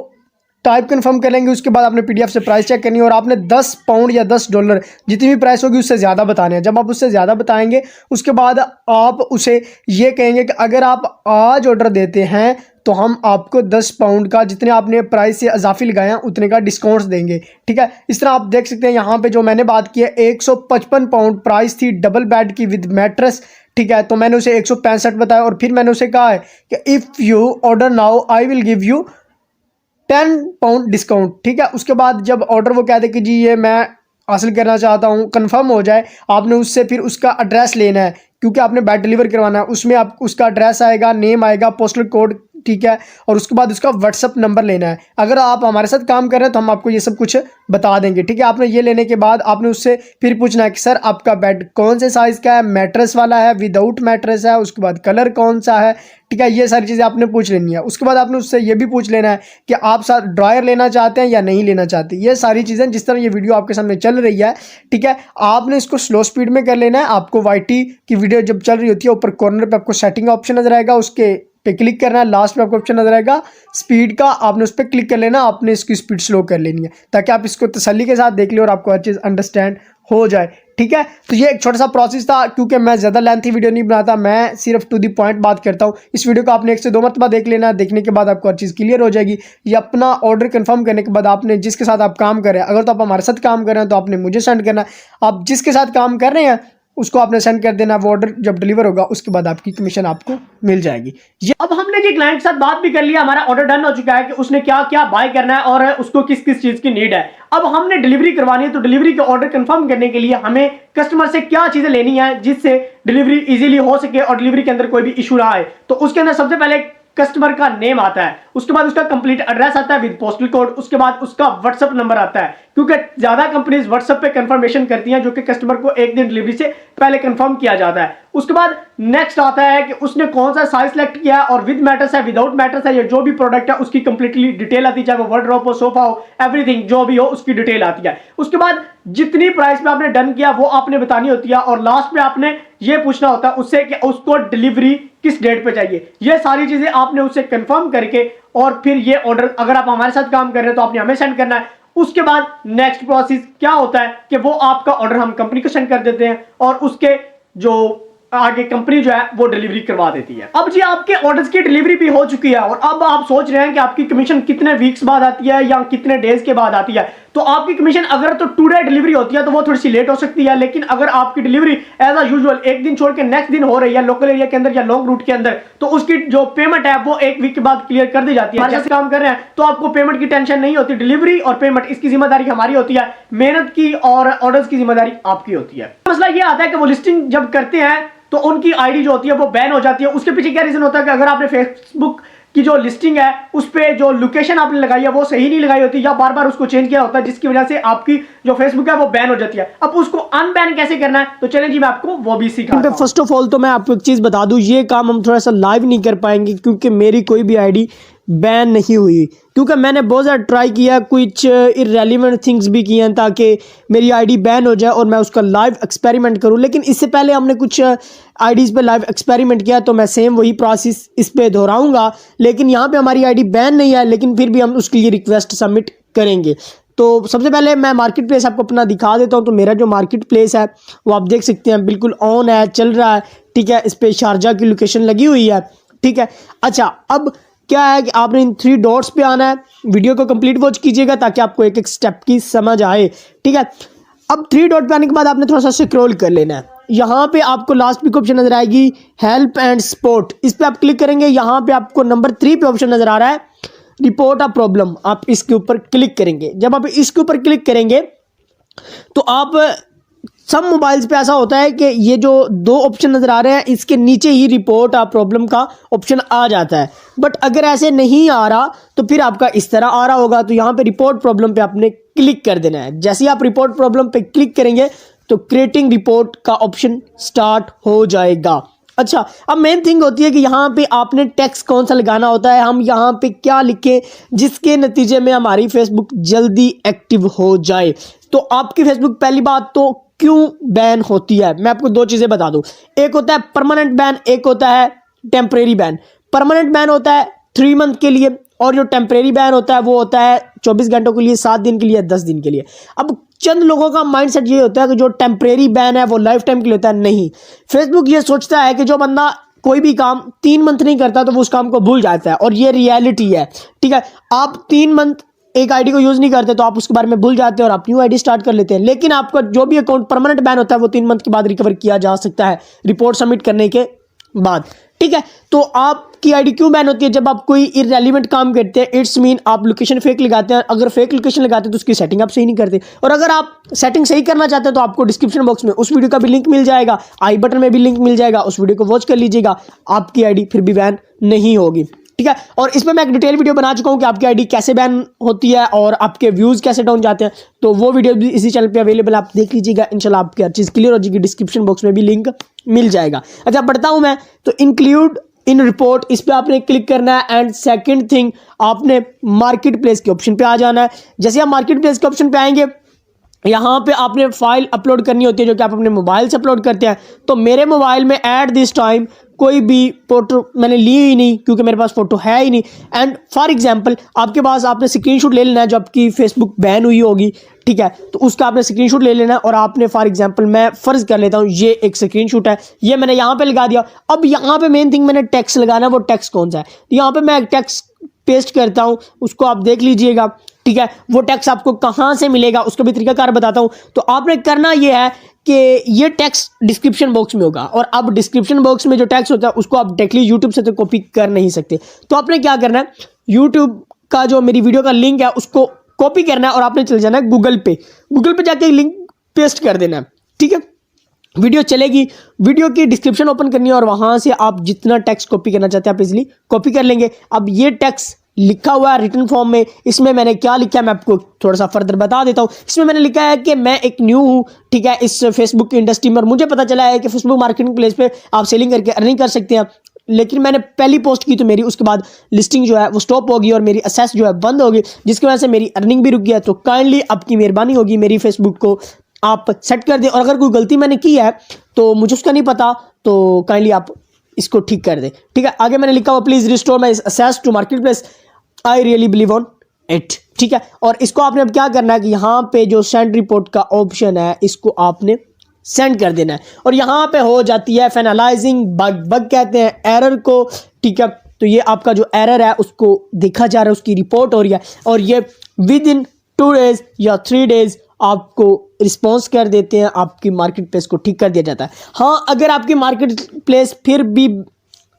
S2: टाइप कंफर्म कर लेंगे उसके बाद आपने पीडीएफ से प्राइस चेक करनी है और आपने 10 पाउंड या 10 डॉलर जितनी भी प्राइस होगी उससे ज़्यादा बताने हैं। जब आप उससे ज़्यादा बताएंगे उसके बाद आप उसे ये कहेंगे कि अगर आप आज ऑर्डर देते हैं तो हम आपको 10 पाउंड का, जितने आपने प्राइस से इजाफी लगाए हैं उतने का डिस्काउंट्स देंगे, ठीक है। इस तरह आप देख सकते हैं यहाँ पे जो मैंने बात की है 155 पाउंड प्राइस थी डबल बेड की विद मैट्रेस, ठीक है। तो मैंने उसे 165 बताया और फिर मैंने उसे कहा है कि if you order now I will give you 10 pound discount, ठीक है। उसके बाद जब ऑर्डर वो कहते कि जी ये मैं हासिल करना चाहता हूँ, कंफर्म हो जाए, आपने उससे फिर उसका एड्रेस लेना है क्योंकि आपने बेड डिलीवर करवाना है। उसमें आप उसका एड्रेस आएगा, नेम आएगा, पोस्टल कोड, ठीक है, और उसके बाद उसका व्हाट्सअप नंबर लेना है। अगर आप हमारे साथ काम कर रहे हैं तो हम आपको ये सब कुछ बता देंगे, ठीक है। आपने ये लेने के बाद आपने उससे फिर पूछना है कि सर आपका बेड कौन से साइज़ का है, मैट्रेस वाला है, विदाउट मैट्रेस है, उसके बाद कलर कौन सा है, ठीक है। ये सारी चीज़ें आपने पूछ लेनी है। उसके बाद आपने उससे ये भी पूछ लेना है कि आप साथ ड्रायर लेना चाहते हैं या नहीं लेना चाहते। ये सारी चीज़ें जिस तरह ये वीडियो आपके सामने चल रही है, ठीक है, आपने इसको स्लो स्पीड में कर लेना है। आपको वाईटी की वीडियो जब चल रही होती है ऊपर कॉर्नर पे आपको सेटिंग ऑप्शन नजर आएगा, उसके पे क्लिक करना है, लास्ट में आपको ऑप्शन नजर आएगा स्पीड का, आपने उस पर क्लिक कर लेना, आपने इसकी स्पीड स्लो कर लेनी है ताकि आप इसको तसल्ली के साथ देख लें और आपको हर चीज़ अंडरस्टैंड हो जाए, ठीक है। तो ये एक छोटा सा प्रोसेस था क्योंकि मैं ज़्यादा लेंथी वीडियो नहीं बनाता, मैं सिर्फ टू द पॉइंट बात करता हूँ। इस वीडियो को आपने 1 से 2 मरतबा देख लेना, देखने के बाद आपको हर चीज़ क्लियर हो जाएगी। ये अपना ऑर्डर कंफर्म करने के बाद आपने जिसके साथ आप काम कर रहे हैं, अगर तो आप हमारे साथ काम कर रहे हैं तो आपने मुझे सेंड करना है, आप जिसके साथ काम कर रहे हैं उसको आपने सेंड कर देना। वो ऑर्डर जब डिलीवर होगा उसके बाद आपकी कमीशन आपको मिल जाएगी।
S1: ये अब हमने जी क्लाइंट के साथ बात भी कर लिया, हमारा ऑर्डर डन हो चुका है कि उसने क्या क्या बाय करना है और उसको किस किस चीज की नीड है। अब हमने डिलीवरी करवानी है, तो डिलीवरी के ऑर्डर कंफर्म करने के लिए हमें कस्टमर से क्या चीजें लेनी है जिससे डिलीवरी इजीली हो सके और डिलीवरी के अंदर कोई भी इशू ना आए। तो उसके अंदर सबसे पहले कस्टमर का नेम आता है, उसके बाद उसका कंप्लीट एड्रेस आता है विद पोस्टल कोड, उसके बाद उसका व्हाट्सएप नंबर आता है क्योंकि ज्यादा कंपनीज व्हाट्सएप पे कंफर्मेशन करती हैं जो कि कस्टमर को एक दिन डिलीवरी से पहले कंफर्म किया जाता है। उसके बाद नेक्स्ट आता है कि उसने कौन सा साइज सेलेक्ट किया है और विद मैट्रेस है, विदाउट मैट्रेस है, या जो भी प्रोडक्ट है उसकी कंप्लीटली डिटेल आती है, चाहे वो वार्डरोब हो, सोफा हो, एवरीथिंग जो भी हो उसकी डिटेल आती है। उसके बाद जितनी प्राइस पे आपने डन किया वो आपने बतानी होती है और लास्ट में आपने ये पूछना होता है उससे कि उसको डिलीवरी किस डेट पे चाहिए, ये सारी चीजें आपने उससे कंफर्म करके और फिर ये ऑर्डर अगर आप हमारे साथ काम कर रहे हैं तो आपने हमें सेंड करना है। उसके बाद नेक्स्ट प्रोसेस क्या होता है कि वो आपका ऑर्डर हम कंपनी को सेंड कर देते हैं और उसके जो आगे कंपनी जो है वो डिलीवरी करवा देती है। अब जी आपके ऑर्डर्स की डिलीवरी भी हो चुकी है और अब आप सोच रहे हैं कि आपकी कमीशन कितने वीक्स बाद आती है या कितने डेज के बाद आती है। तो आपकी कमीशन अगर तो टुडे डिलीवरी होती है तो वो थोड़ी सी लेट हो सकती है, लेकिन अगर आपकी डिलीवरी एज अ यूजुअल एक दिन छोड़ के नेक्स्ट दिन हो रही है लोकल एरिया के अंदर या लॉन्ग रूट के अंदर, तो उसकी जो पेमेंट है वो एक वीक के बाद क्लियर कर दी जाती है। जैसे काम कर रहे हैं तो आपको पेमेंट की टेंशन नहीं होती, डिलीवरी और पेमेंट इसकी जिम्मेदारी हमारी होती है, मेहनत की और ऑर्डर्स की जिम्मेदारी आपकी होती है। मसला ये आता है कि वो लिस्टिंग जब करते हैं तो उनकी आईडी जो होती है वो बैन हो जाती है। उसके पीछे क्या रीजन होता है कि अगर आपने फेसबुक की जो लिस्टिंग है उस पे जो लोकेशन आपने लगाई है वो सही नहीं लगाई होती या बार बार उसको चेंज किया होता है, जिसकी वजह से आपकी जो फेसबुक है वो बैन हो जाती है। अब उसको अनबैन कैसे करना है तो चलें जी मैं आपको वो भी सिखाता हूं।
S2: फर्स्ट ऑफ ऑल तो मैं आपको एक चीज़ बता दूं, ये काम हम थोड़ा सा लाइव नहीं कर पाएंगे क्योंकि मेरी कोई भी आईडी बैन नहीं हुई, क्योंकि मैंने बहुत ज़्यादा ट्राई किया, कुछ इररेलेवेंट थिंग्स भी किए हैं ताकि मेरी आईडी बैन हो जाए और मैं उसका लाइव एक्सपेरिमेंट करूं। लेकिन इससे पहले हमने कुछ आईडीज़ पे लाइव एक्सपेरिमेंट किया तो मैं सेम वही प्रोसेस इस पे दोहराऊंगा। लेकिन यहाँ पे हमारी आईडी बैन नहीं है, लेकिन फिर भी हम उसके लिए रिक्वेस्ट सबमिट करेंगे। तो सबसे पहले मैं मार्केट प्लेस आपको अपना दिखा देता हूँ। तो मेरा जो मार्केट प्लेस है वो आप देख सकते हैं बिल्कुल ऑन है, चल रहा है, ठीक है। इस पर शारजा की लोकेशन लगी हुई है, ठीक है। अच्छा, अब क्या है कि आपने इन 3 डॉट्स पे आना है, वीडियो को कंप्लीट वॉच कीजिएगा ताकि आपको एक एक स्टेप की समझ आए, ठीक है। अब 3 डॉट पे आने के बाद आपने थोड़ा सा स्क्रॉल कर लेना है। यहाँ पे आपको लास्ट पे ऑप्शन नजर आएगी हेल्प एंड सपोर्ट, इस पे आप क्लिक करेंगे। यहाँ पे आपको नंबर 3 पे ऑप्शन नजर आ रहा है रिपोर्ट अ प्रॉब्लम, आप इसके ऊपर क्लिक करेंगे। जब आप इसके ऊपर क्लिक करेंगे तो आप सब मोबाइल्स पे ऐसा होता है कि ये जो 2 ऑप्शन नजर आ रहे हैं इसके नीचे ही रिपोर्ट अ प्रॉब्लम का ऑप्शन आ जाता है। बट अगर ऐसे नहीं आ रहा तो फिर आपका इस तरह आ रहा होगा। तो यहाँ पे रिपोर्ट प्रॉब्लम पे आपने क्लिक कर देना है। जैसे ही आप रिपोर्ट प्रॉब्लम पे क्लिक करेंगे तो क्रिएटिंग रिपोर्ट का ऑप्शन स्टार्ट हो जाएगा। अच्छा, अब मेन थिंग होती है कि यहाँ पे आपने टेक्स्ट कौन सा लगाना होता है, हम यहाँ पे क्या लिखें जिसके नतीजे में हमारी फेसबुक जल्दी एक्टिव हो जाए। तो आपकी फेसबुक पहली बात तो क्यों बैन होती है, मैं आपको 2 चीज़ें बता दूं। एक होता है परमानेंट बैन, एक होता है टेम्परेरी बैन। परमानेंट बैन होता है 3 मंथ के लिए और जो टेम्परेरी बैन होता है वो होता है 24 घंटों के लिए, 7 दिन के लिए, 10 दिन के लिए। अब चंद लोगों का माइंडसेट ये होता है कि जो टेम्परेरी बैन है वो लाइफ टाइम के लिए होता है। नहीं, फेसबुक ये सोचता है कि जो बंदा कोई भी काम 3 मंथ नहीं करता तो वो उस काम को भूल जाता है, और ये रियलिटी है, ठीक है। आप 3 मंथ एक आईडी को यूज नहीं करते तो आप उसके बारे में भूल जाते हैं और आप न्यू आईडी स्टार्ट कर लेते हैं। लेकिन आपका जो भी अकाउंट परमानेंट बैन होता है वो 3 मंथ के बाद रिकवर किया जा सकता है रिपोर्ट सबमिट करने के बाद, ठीक है। तो आपकी आईडी क्यों बैन होती है? जब आप कोई इररेलेवेंट काम करते हैं, इट्स मीन आप लोकेशन फेक लगाते हैं। अगर फेक लोकेशन लगाते हैं तो उसकी सेटिंग आप सही नहीं करते, और अगर आप सेटिंग सही करना चाहते हैं तो आपको डिस्क्रिप्शन बॉक्स में उस वीडियो का भी लिंक मिल जाएगा, आई बटन में भी लिंक मिल जाएगा, उस वीडियो को वॉच कर लीजिएगा, आपकी आईडी फिर भी बैन नहीं होगी, ठीक है। और इसमें मैं एक डिटेल वीडियो बना चुका हूं कि आपकी आईडी कैसे बैन होती है और आपके व्यूज कैसे डाउन जाते हैं, तो वो वीडियो भी इसी चैनल पे अवेलेबल, आप देख लीजिएगा। इंशाल्लाह आपकी हर चीज़ क्लियर हो जाएगी, डिस्क्रिप्शन बॉक्स में भी लिंक मिल जाएगा। अच्छा, बढ़ता हूं मैं, तो इंक्लूड इन रिपोर्ट, इस पे आपने क्लिक करना है। एंड सेकंड थिंग, आपने मार्केट प्लेस के ऑप्शन पे आ जाना है। जैसे आप मार्केट प्लेस के ऑप्शन पे आएंगे, यहाँ पे आपने फाइल अपलोड करनी होती है जो कि आप अपने मोबाइल से अपलोड करते हैं। तो मेरे मोबाइल में एट दिस टाइम कोई भी फोटो मैंने ली ही नहीं, क्योंकि मेरे पास फोटो है ही नहीं। एंड फॉर एग्जांपल आपके पास, आपने स्क्रीनशॉट ले लेना है जो आपकी फेसबुक बैन हुई होगी, ठीक है, तो उसका आपने स्क्रीनशॉट ले लेना है। और आपने फॉर एग्जांपल, मैं फ़र्ज़ कर लेता हूँ ये एक स्क्रीनशॉट है, ये मैंने यहाँ पे लगा दिया। अब यहाँ पे मेन थिंग मैंने टेक्स्ट लगाना है, वो टेक्स्ट कौन सा है, तो यहाँ पे मैं एक टेक्स्ट पेस्ट करता हूँ, उसको आप देख लीजिएगा, ठीक है। वो टेक्स्ट आपको कहाँ से मिलेगा उसका भी तरीकाकार बताता हूँ। तो आपने करना ये है कि ये टेक्स्ट डिस्क्रिप्शन बॉक्स में होगा, और अब डिस्क्रिप्शन बॉक्स में जो टेक्स्ट होता है उसको आप डायरेक्टली यूट्यूब से तो कॉपी कर नहीं सकते। तो आपने क्या करना है, यूट्यूब का जो मेरी वीडियो का लिंक है उसको कॉपी करना है और आपने चले जाना है गूगल पे। गूगल पे जाके लिंक पेस्ट कर देना है, ठीक है। वीडियो चलेगी, वीडियो की डिस्क्रिप्शन ओपन करनी है और वहां से आप जितना टेक्स्ट कॉपी करना चाहते हैं आप इजीली कॉपी कर लेंगे। अब ये टेक्स्ट लिखा हुआ है रिटन फॉर्म में, इसमें मैंने क्या लिखा है मैं आपको थोड़ा सा फर्दर बता देता हूँ। इसमें मैंने लिखा है कि मैं एक न्यू हूँ, ठीक है, इस फेसबुक की इंडस्ट्री में, और मुझे पता चला है कि फेसबुक मार्केटिंग प्लेस पे आप सेलिंग करके अर्निंग कर सकते हैं। लेकिन मैंने पहली पोस्ट की तो मेरी उसके बाद लिस्टिंग जो है वो स्टॉप होगी और मेरी असेस जो है बंद होगी, जिसकी वजह से मेरी अर्निंग भी रुक गया। तो काइंडली आपकी मेहरबानी होगी मेरी फेसबुक को आप सेट कर दें, और अगर कोई गलती मैंने की है तो मुझे उसका नहीं पता, तो काइंडली आप इसको ठीक कर दे। ठीक है, आगे मैंने लिखा हुआ please restore my access to marketplace, I really believe on it. ठीक है, और इसको आपने अब क्या करना है कि यहाँ पे जो सेंड रिपोर्ट का ऑप्शन है इसको आपने सेंड कर देना है, और यहाँ पे हो जाती है फाइनलाइजिंग बग, बग कहते हैं एरर को। ठीक है, तो ये आपका जो एरर है उसको देखा जा रहा है, उसकी रिपोर्ट हो रही है, और ये विद इन 2 डेज या 3 डेज आपको रिस्पॉन्स कर देते हैं, आपकी मार्केट प्लेस को ठीक कर दिया जाता है। हाँ, अगर आपकी मार्केट प्लेस फिर भी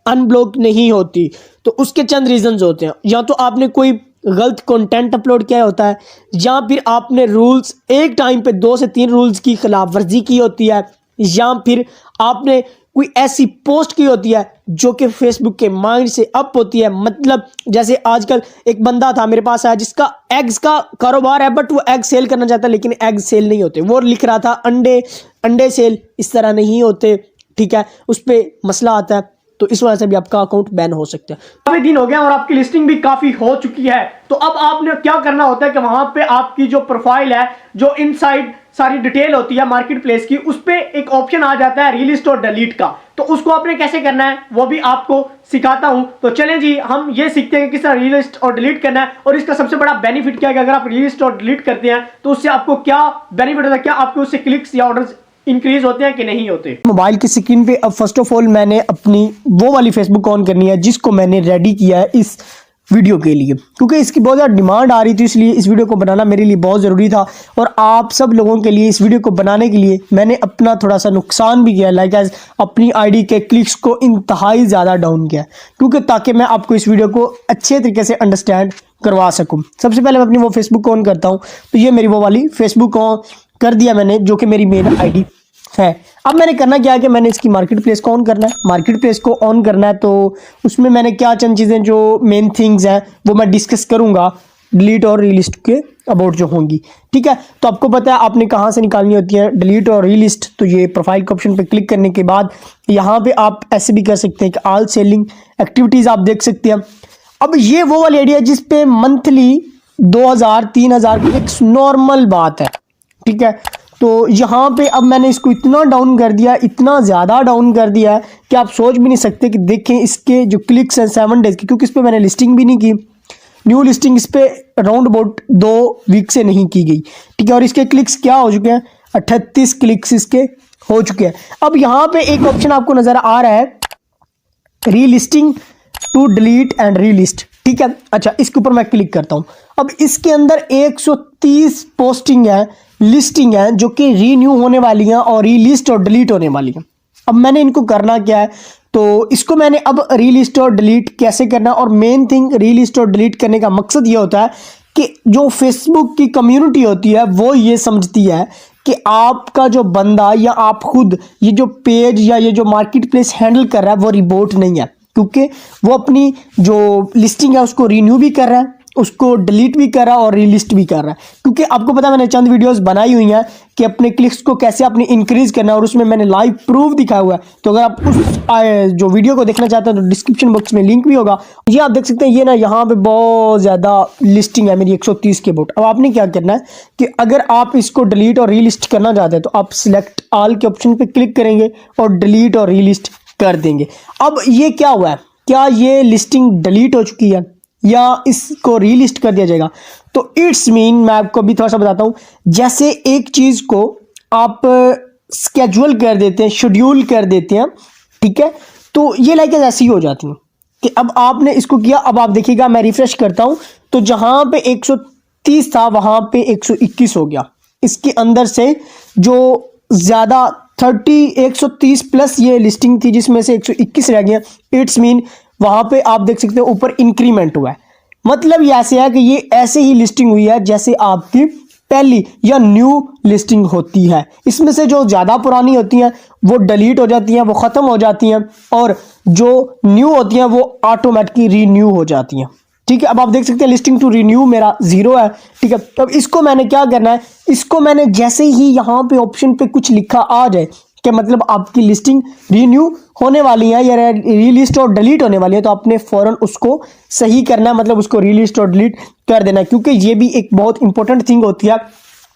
S2: अनब्लॉक नहीं होती तो उसके चंद रीजंस होते हैं। या तो आपने कोई गलत कंटेंट अपलोड किया होता है, या फिर आपने रूल्स एक टाइम पे 2 से 3 रूल्स की खिलाफ वर्जी की होती है, या फिर आपने कोई ऐसी पोस्ट की होती है जो कि फेसबुक के माइंड से अप होती है। मतलब जैसे आजकल एक बंदा था मेरे पास आया जिसका एग्स का कारोबार है, बट वो एग सेल करना चाहता है लेकिन एग सेल नहीं होते। वो लिख रहा था अंडे सेल, इस तरह नहीं होते। ठीक है, उस पर मसला आता है, तो इस वजह से भी आपका अकाउंट बैन हो सकता है।
S1: काफी दिन हो गया और आपकी लिस्टिंग भी काफी हो चुकी है, तो अब आपने क्या करना होता है कि वहां पे आपकी जो प्रोफाइल है, जो इनसाइड सारी डिटेल होती है मार्केट प्लेस की, उस पे एक ऑप्शन आ जाता है रीलिस्ट और डिलीट का। तो उसको आपने कैसे करना है वो भी आपको सिखाता हूं। तो चलें जी, हम ये सीखते हैं किस तरह रीलिस्ट और डिलीट करना है, और इसका सबसे बड़ा बेनिफिट क्या है कि अगर आप रीलिस्ट और डिलीट करते हैं तो उससे आपको क्या बेनिफिट होता है, क्या आपके उससे क्लिक्स या ऑर्डर्स इंक्रीज होते हैं कि नहीं होते।
S2: मोबाइल की स्क्रीन पे अब फर्स्ट ऑफ ऑल मैंने अपनी वो वाली फेसबुक ऑन करनी है जिसको मैंने रेडी किया है इस वीडियो के लिए, क्योंकि इसकी बहुत ज़्यादा डिमांड आ रही थी, इसलिए इस वीडियो को बनाना मेरे लिए बहुत ज़रूरी था। और आप सब लोगों के लिए इस वीडियो को बनाने के लिए मैंने अपना थोड़ा सा नुकसान भी किया, लाइक एज अपनी आईडी के क्लिक्स को इंतहाई ज़्यादा डाउन किया, क्योंकि ताकि मैं आपको इस वीडियो को अच्छे तरीके से अंडरस्टैंड करवा सकूँ। सबसे पहले मैं अपनी वो फेसबुक ऑन करता हूँ, तो ये मेरी वो वाली फेसबुक ऑन कर दिया मैंने, जो कि मेरी मेन आईडी है। अब मैंने करना क्या है कि मैंने इसकी मार्केट प्लेस को ऑन करना है। मार्केट प्लेस को ऑन करना है तो उसमें मैंने क्या चंद चीज़ें जो मेन थिंग्स हैं वो मैं डिस्कस करूंगा डिलीट और रीलिस्ट के अबाउट जो होंगी। ठीक है, तो आपको पता है आपने कहाँ से निकालनी होती है डिलीट और रीलिस्ट। तो ये प्रोफाइल के ऑप्शन पे क्लिक करने के बाद यहाँ पे आप ऐसे भी कर सकते हैं कि ऑल सेलिंग एक्टिविटीज़ आप देख सकते हैं। अब ये वो वाली आइडिया जिस पे मंथली 2000-3000 की एक नॉर्मल बात है। ठीक है, तो यहाँ पे अब मैंने इसको इतना डाउन कर दिया, इतना ज़्यादा डाउन कर दिया है कि आप सोच भी नहीं सकते। कि देखें इसके जो क्लिक्स हैं 7 डेज़ की, क्योंकि इस पर मैंने लिस्टिंग भी नहीं की, न्यू लिस्टिंग इस पर अराउंड अबाउट 2 वीक से नहीं की गई। ठीक है, और इसके क्लिक्स क्या हो चुके हैं, 38 क्लिक्स इसके हो चुके हैं। अब यहाँ पे एक ऑप्शन आपको नज़र आ रहा है रीलिस्टिंग टू डिलीट एंड रीलिस्ट। ठीक है, अच्छा इसके ऊपर मैं क्लिक करता हूँ। अब इसके अंदर 130 पोस्टिंग है, लिस्टिंग है जो कि रीन्यू होने वाली हैं और रीलिस्ट और डिलीट होने वाली हैं। अब मैंने इनको करना क्या है, तो इसको मैंने अब रीलिस्ट और डिलीट कैसे करना, और मेन थिंग रीलिस्ट और डिलीट करने का मकसद ये होता है कि जो फेसबुक की कम्युनिटी होती है वो ये समझती है कि आपका जो बंदा या आप खुद ये जो पेज या ये जो मार्केट प्लेस हैंडल कर रहा है वो रिपोर्ट नहीं है, क्योंकि वो अपनी जो लिस्टिंग है उसको रीन्यू भी कर रहा है, उसको डिलीट भी कर रहा है और रीलिस्ट भी कर रहा है। क्योंकि आपको पता है मैंने चंद वीडियोस बनाई हुई हैं कि अपने क्लिक्स को कैसे अपनी इंक्रीज करना है, और उसमें मैंने लाइव प्रूफ दिखाया हुआ है। तो अगर आप उस जो वीडियो को देखना चाहते हैं तो डिस्क्रिप्शन बॉक्स में लिंक भी होगा। ये आप देख सकते हैं, ये ना यहाँ पे बहुत ज़्यादा लिस्टिंग है मेरी 130 के अबाउट। अब आपने क्या करना है कि अगर आप इसको डिलीट और रीलिस्ट करना चाहते हैं तो आप सिलेक्ट ऑल के ऑप्शन पर क्लिक करेंगे और डिलीट और रीलिस्ट कर देंगे। अब ये क्या हुआ है, क्या ये लिस्टिंग डिलीट हो चुकी है या इसको रीलिस्ट कर दिया जाएगा? तो इट्स मीन मैं आपको अभी थोड़ा सा बताता हूँ, जैसे एक चीज़ को आप स्केड्यूल कर देते हैं, शेड्यूल कर देते हैं। ठीक है, तो ये लाइक ऐसी हो जाती है कि अब आपने इसको किया। अब आप देखिएगा मैं रिफ्रेश करता हूँ तो जहाँ पे 130 था वहाँ पे 121 हो गया। इसके अंदर से जो ज़्यादा 130 प्लस ये लिस्टिंग थी जिसमें से 121 रह गया। इट्स मीन वहाँ पे आप देख सकते हो ऊपर इंक्रीमेंट हुआ है। मतलब ये ऐसे है कि ये ऐसे ही लिस्टिंग हुई है जैसे आपकी पहली या न्यू लिस्टिंग होती है। इसमें से जो ज़्यादा पुरानी होती हैं वो डिलीट हो जाती हैं, वो ख़त्म हो जाती हैं, और जो न्यू होती हैं वो ऑटोमेटिकली रीन्यू हो जाती हैं। ठीक है, अब आप देख सकते हैं लिस्टिंग टू रिन्यू मेरा 0 है। ठीक है, अब इसको मैंने क्या करना है, इसको मैंने जैसे ही यहाँ पे ऑप्शन पे कुछ लिखा आ जाए कि मतलब आपकी लिस्टिंग रीन्यू होने वाली है या रीलिस्ट और डिलीट होने वाली है, तो आपने फ़ौरन उसको सही करना है, मतलब उसको रीलिस्ट और डिलीट कर देना है। क्योंकि ये भी एक बहुत इंपॉर्टेंट थिंग होती है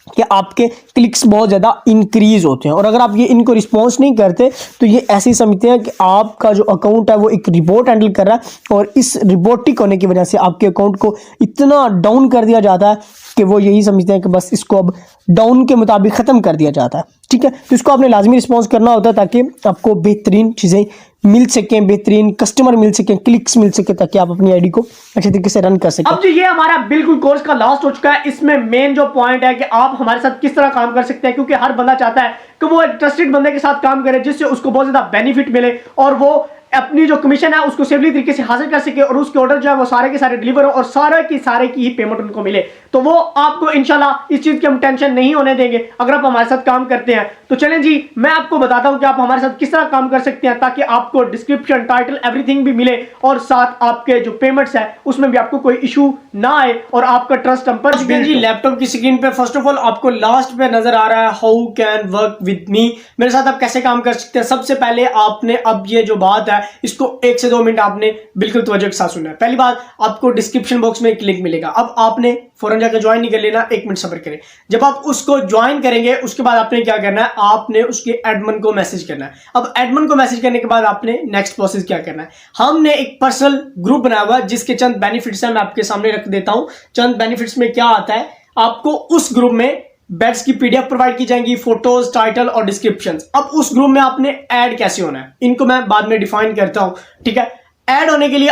S2: कि आपके क्लिक्स बहुत ज़्यादा इंक्रीज होते हैं। और अगर आप ये इनको रिस्पॉन्स नहीं करते तो ये ऐसे ही समझते हैं कि आपका जो अकाउंट है वो एक रिपोर्ट हैंडल कर रहा है, और इस रिपोर्टिक होने की वजह से आपके अकाउंट को इतना डाउन कर दिया जाता है कि वो यही समझते हैं कि बस इसको अब डाउन के मुताबिक ख़त्म कर दिया जाता है। ठीक है, तो इसको आपने लाजमी रिस्पॉन्स करना होता है ताकि आपको बेहतरीन चीज़ें मिल सकें, बेहतरीन कस्टमर मिल सकें, क्लिक्स मिल सके, ताकि आप अपनी आईडी को अच्छे तरीके से रन कर सकें।
S1: अब जो ये हमारा बिल्कुल कोर्स का लास्ट हो चुका है, इसमें मेन जो पॉइंट है कि आप हमारे साथ किस तरह काम कर सकते हैं, क्योंकि हर बंदा चाहता है कि वो एक ट्रस्टेड बंदे के साथ काम करे जिससे उसको बहुत ज्यादा बेनिफिट मिले और वो अपनी जो कमीशन है उसको सेफली तरीके से हासिल कर सके और उसके ऑर्डर जो है वो सारे के सारे डिलीवर हो और सारे की ही पेमेंट उनको मिले। तो वो आपको इंशाल्लाह इस चीज की हम टेंशन नहीं होने देंगे अगर आप हमारे साथ काम करते हैं। तो चलें जी, मैं आपको बताता हूं कि आप हमारे साथ किस तरह काम कर सकते हैं ताकि आपको डिस्क्रिप्शन, टाइटल, एवरीथिंग भी मिले और साथ आपके जो पेमेंट्स है उसमें भी आपको कोई इशू ना आए और आपका ट्रस्ट हम पर
S2: जी लैपटॉप की स्क्रीन पे फर्स्ट ऑफ ऑल आपको लास्ट पे नजर आ रहा है हाउ कैन वर्क विद मी, मेरे साथ आप कैसे काम कर सकते हैं। सबसे पहले आपने अब ये जो बात है इसको 1 से 2 मिनट आपने बिल्कुल तवज्जो के साथ सुनना है। पहली बात, आपको डिस्क्रिप्शन बॉक्स में एक लिंक मिलेगा, अब आपने फौरन जाकर ज्वाइन नहीं कर लेना, 1 मिनट सब्र करें। जब आप उसको ज्वाइन करेंगे उसके बाद आपने क्या करना है, आपने उसके एडमिन को मैसेज करना है। अब एडमिन को मैसेज करने के बाद आपने नेक्स्ट प्रोसेस क्या करना है, हमने एक पर्सनल ग्रुप बनाया हुआ है जिसके चंद बेनिफिट्स हैं, मैं आपके सामने रख देता हूं। चंद बेनिफिट्स में क्या आता है, आपको उस ग्रुप में बैट्स की पीडीएफ प्रोवाइड की जाएंगी, फोटोज, टाइटल और डिस्क्रिप्शन। अब उस ग्रुप में आपने ऐड कैसे होना है इनको मैं बाद में डिफाइन करता हूं। ठीक है, ऐड होने के लिए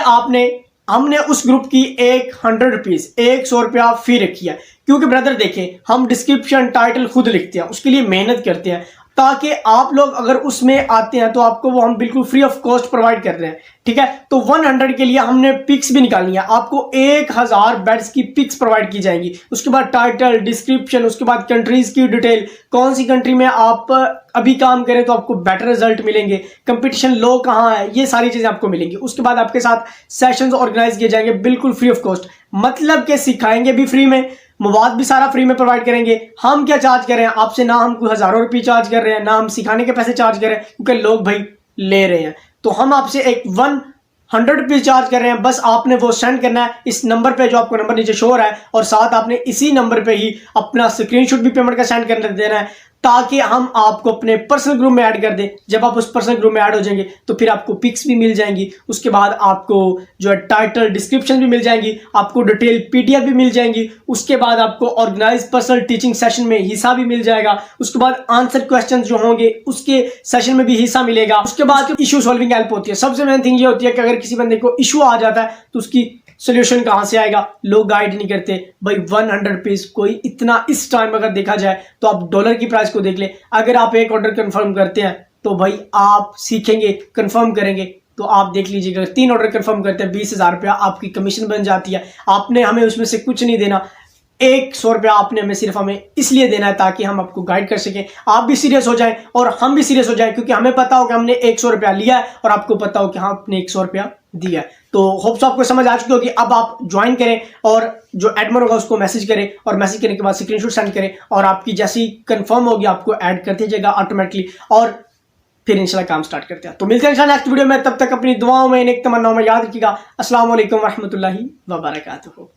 S2: हमने उस ग्रुप की 100 रुपीज, 100 रुपया फी रखी है, क्योंकि ब्रदर देखिए हम डिस्क्रिप्शन, टाइटल खुद लिखते हैं, उसके लिए मेहनत करते हैं ताकि आप लोग अगर उसमें आते हैं तो आपको वो हम बिल्कुल फ्री ऑफ कॉस्ट प्रोवाइड कर रहे हैं। ठीक है, तो 100 के लिए हमने पिक्स भी निकालनी है, आपको 1000 बेड्स की पिक्स प्रोवाइड की जाएंगी, उसके बाद टाइटल, डिस्क्रिप्शन, उसके बाद कंट्रीज की डिटेल, कौन सी कंट्री में आप अभी काम करें तो आपको बेटर रिजल्ट मिलेंगे, कंपटीशन लो कहाँ है, ये सारी चीजें आपको मिलेंगी। उसके बाद आपके साथ सेशंस ऑर्गेनाइज किए जाएंगे बिल्कुल फ्री ऑफ कॉस्ट, मतलब कि सिखाएंगे भी फ्री में, मवाद भी सारा फ्री में प्रोवाइड करेंगे। हम क्या चार्ज कर रहे हैं आपसे, ना हम कोई हजारों रुपये चार्ज कर रहे हैं, ना हम सिखाने के पैसे चार्ज कर रहे हैं, क्योंकि लोग भाई ले रहे हैं। तो हम आपसे एक 100 रुपीज चार्ज कर रहे हैं, बस आपने वो सेंड करना है इस नंबर पे जो आपको नंबर नीचे शो हो रहा है, और साथ आपने इसी नंबर पे ही अपना स्क्रीनशॉट भी पेमेंट का सेंड कर देना है ताकि हम आपको अपने पर्सनल ग्रुप में ऐड कर दें। जब आप उस पर्सनल ग्रुप में ऐड हो जाएंगे तो फिर आपको पिक्स भी मिल जाएंगी, उसके बाद आपको जो है टाइटल, डिस्क्रिप्शन भी मिल जाएंगी, आपको डिटेल पीडीएफ भी मिल जाएंगी, उसके बाद आपको ऑर्गेनाइज पर्सनल टीचिंग सेशन में हिस्सा भी मिल जाएगा, उसके बाद आंसर क्वेश्चन जो होंगे उसके सेशन में भी हिस्सा मिलेगा। उसके बाद इशू सॉल्विंग हेल्प होती है। सबसे मेन थिंग ये होती है कि अगर किसी बंदे को इशू आ जाता है तो उसकी सोल्यूशन कहां से आएगा, लोग गाइड नहीं करते भाई। 100 रुपीज कोई इतना, इस टाइम अगर देखा जाए तो आप डॉलर की प्राइस को देख ले, अगर आप एक ऑर्डर कंफर्म करते हैं तो भाई आप सीखेंगे, कंफर्म करेंगे तो आप देख लीजिएगा 3 ऑर्डर कंफर्म करते हैं 20,000 रुपया आपकी कमीशन बन जाती है। आपने हमें उसमें से कुछ नहीं देना, 100 रुपया आपने हमें सिर्फ हमें इसलिए देना है ताकि हम आपको गाइड कर सकें, आप भी सीरियस हो जाएं और हम भी सीरियस हो जाएं, क्योंकि हमें पता हो कि हमने 100 रुपया लिया है और आपको पता हो कि हाँ आपने 100 रुपया दिया है। तो होप्स आपको समझ आ चुकी होगी। अब आप ज्वाइन करें और जो एडमिन होगा उसको मैसेज करें, और मैसेज करने के बाद स्क्रीनशॉट सेंड करें, और आपकी जैसी कंफर्म होगी आपको ऐड कर दिया ऑटोमेटिकली, और फिर इंशाल्लाह काम स्टार्ट करते हैं। तो मिलते हैं इंशाल्लाह नेक्स्ट वीडियो में, तब तक अपनी दुआओं में, नेक तमन्नाओं में याद रखिएगा। अस्सलाम वालेकुम रहमतुल्लाहि व बरकातुहू।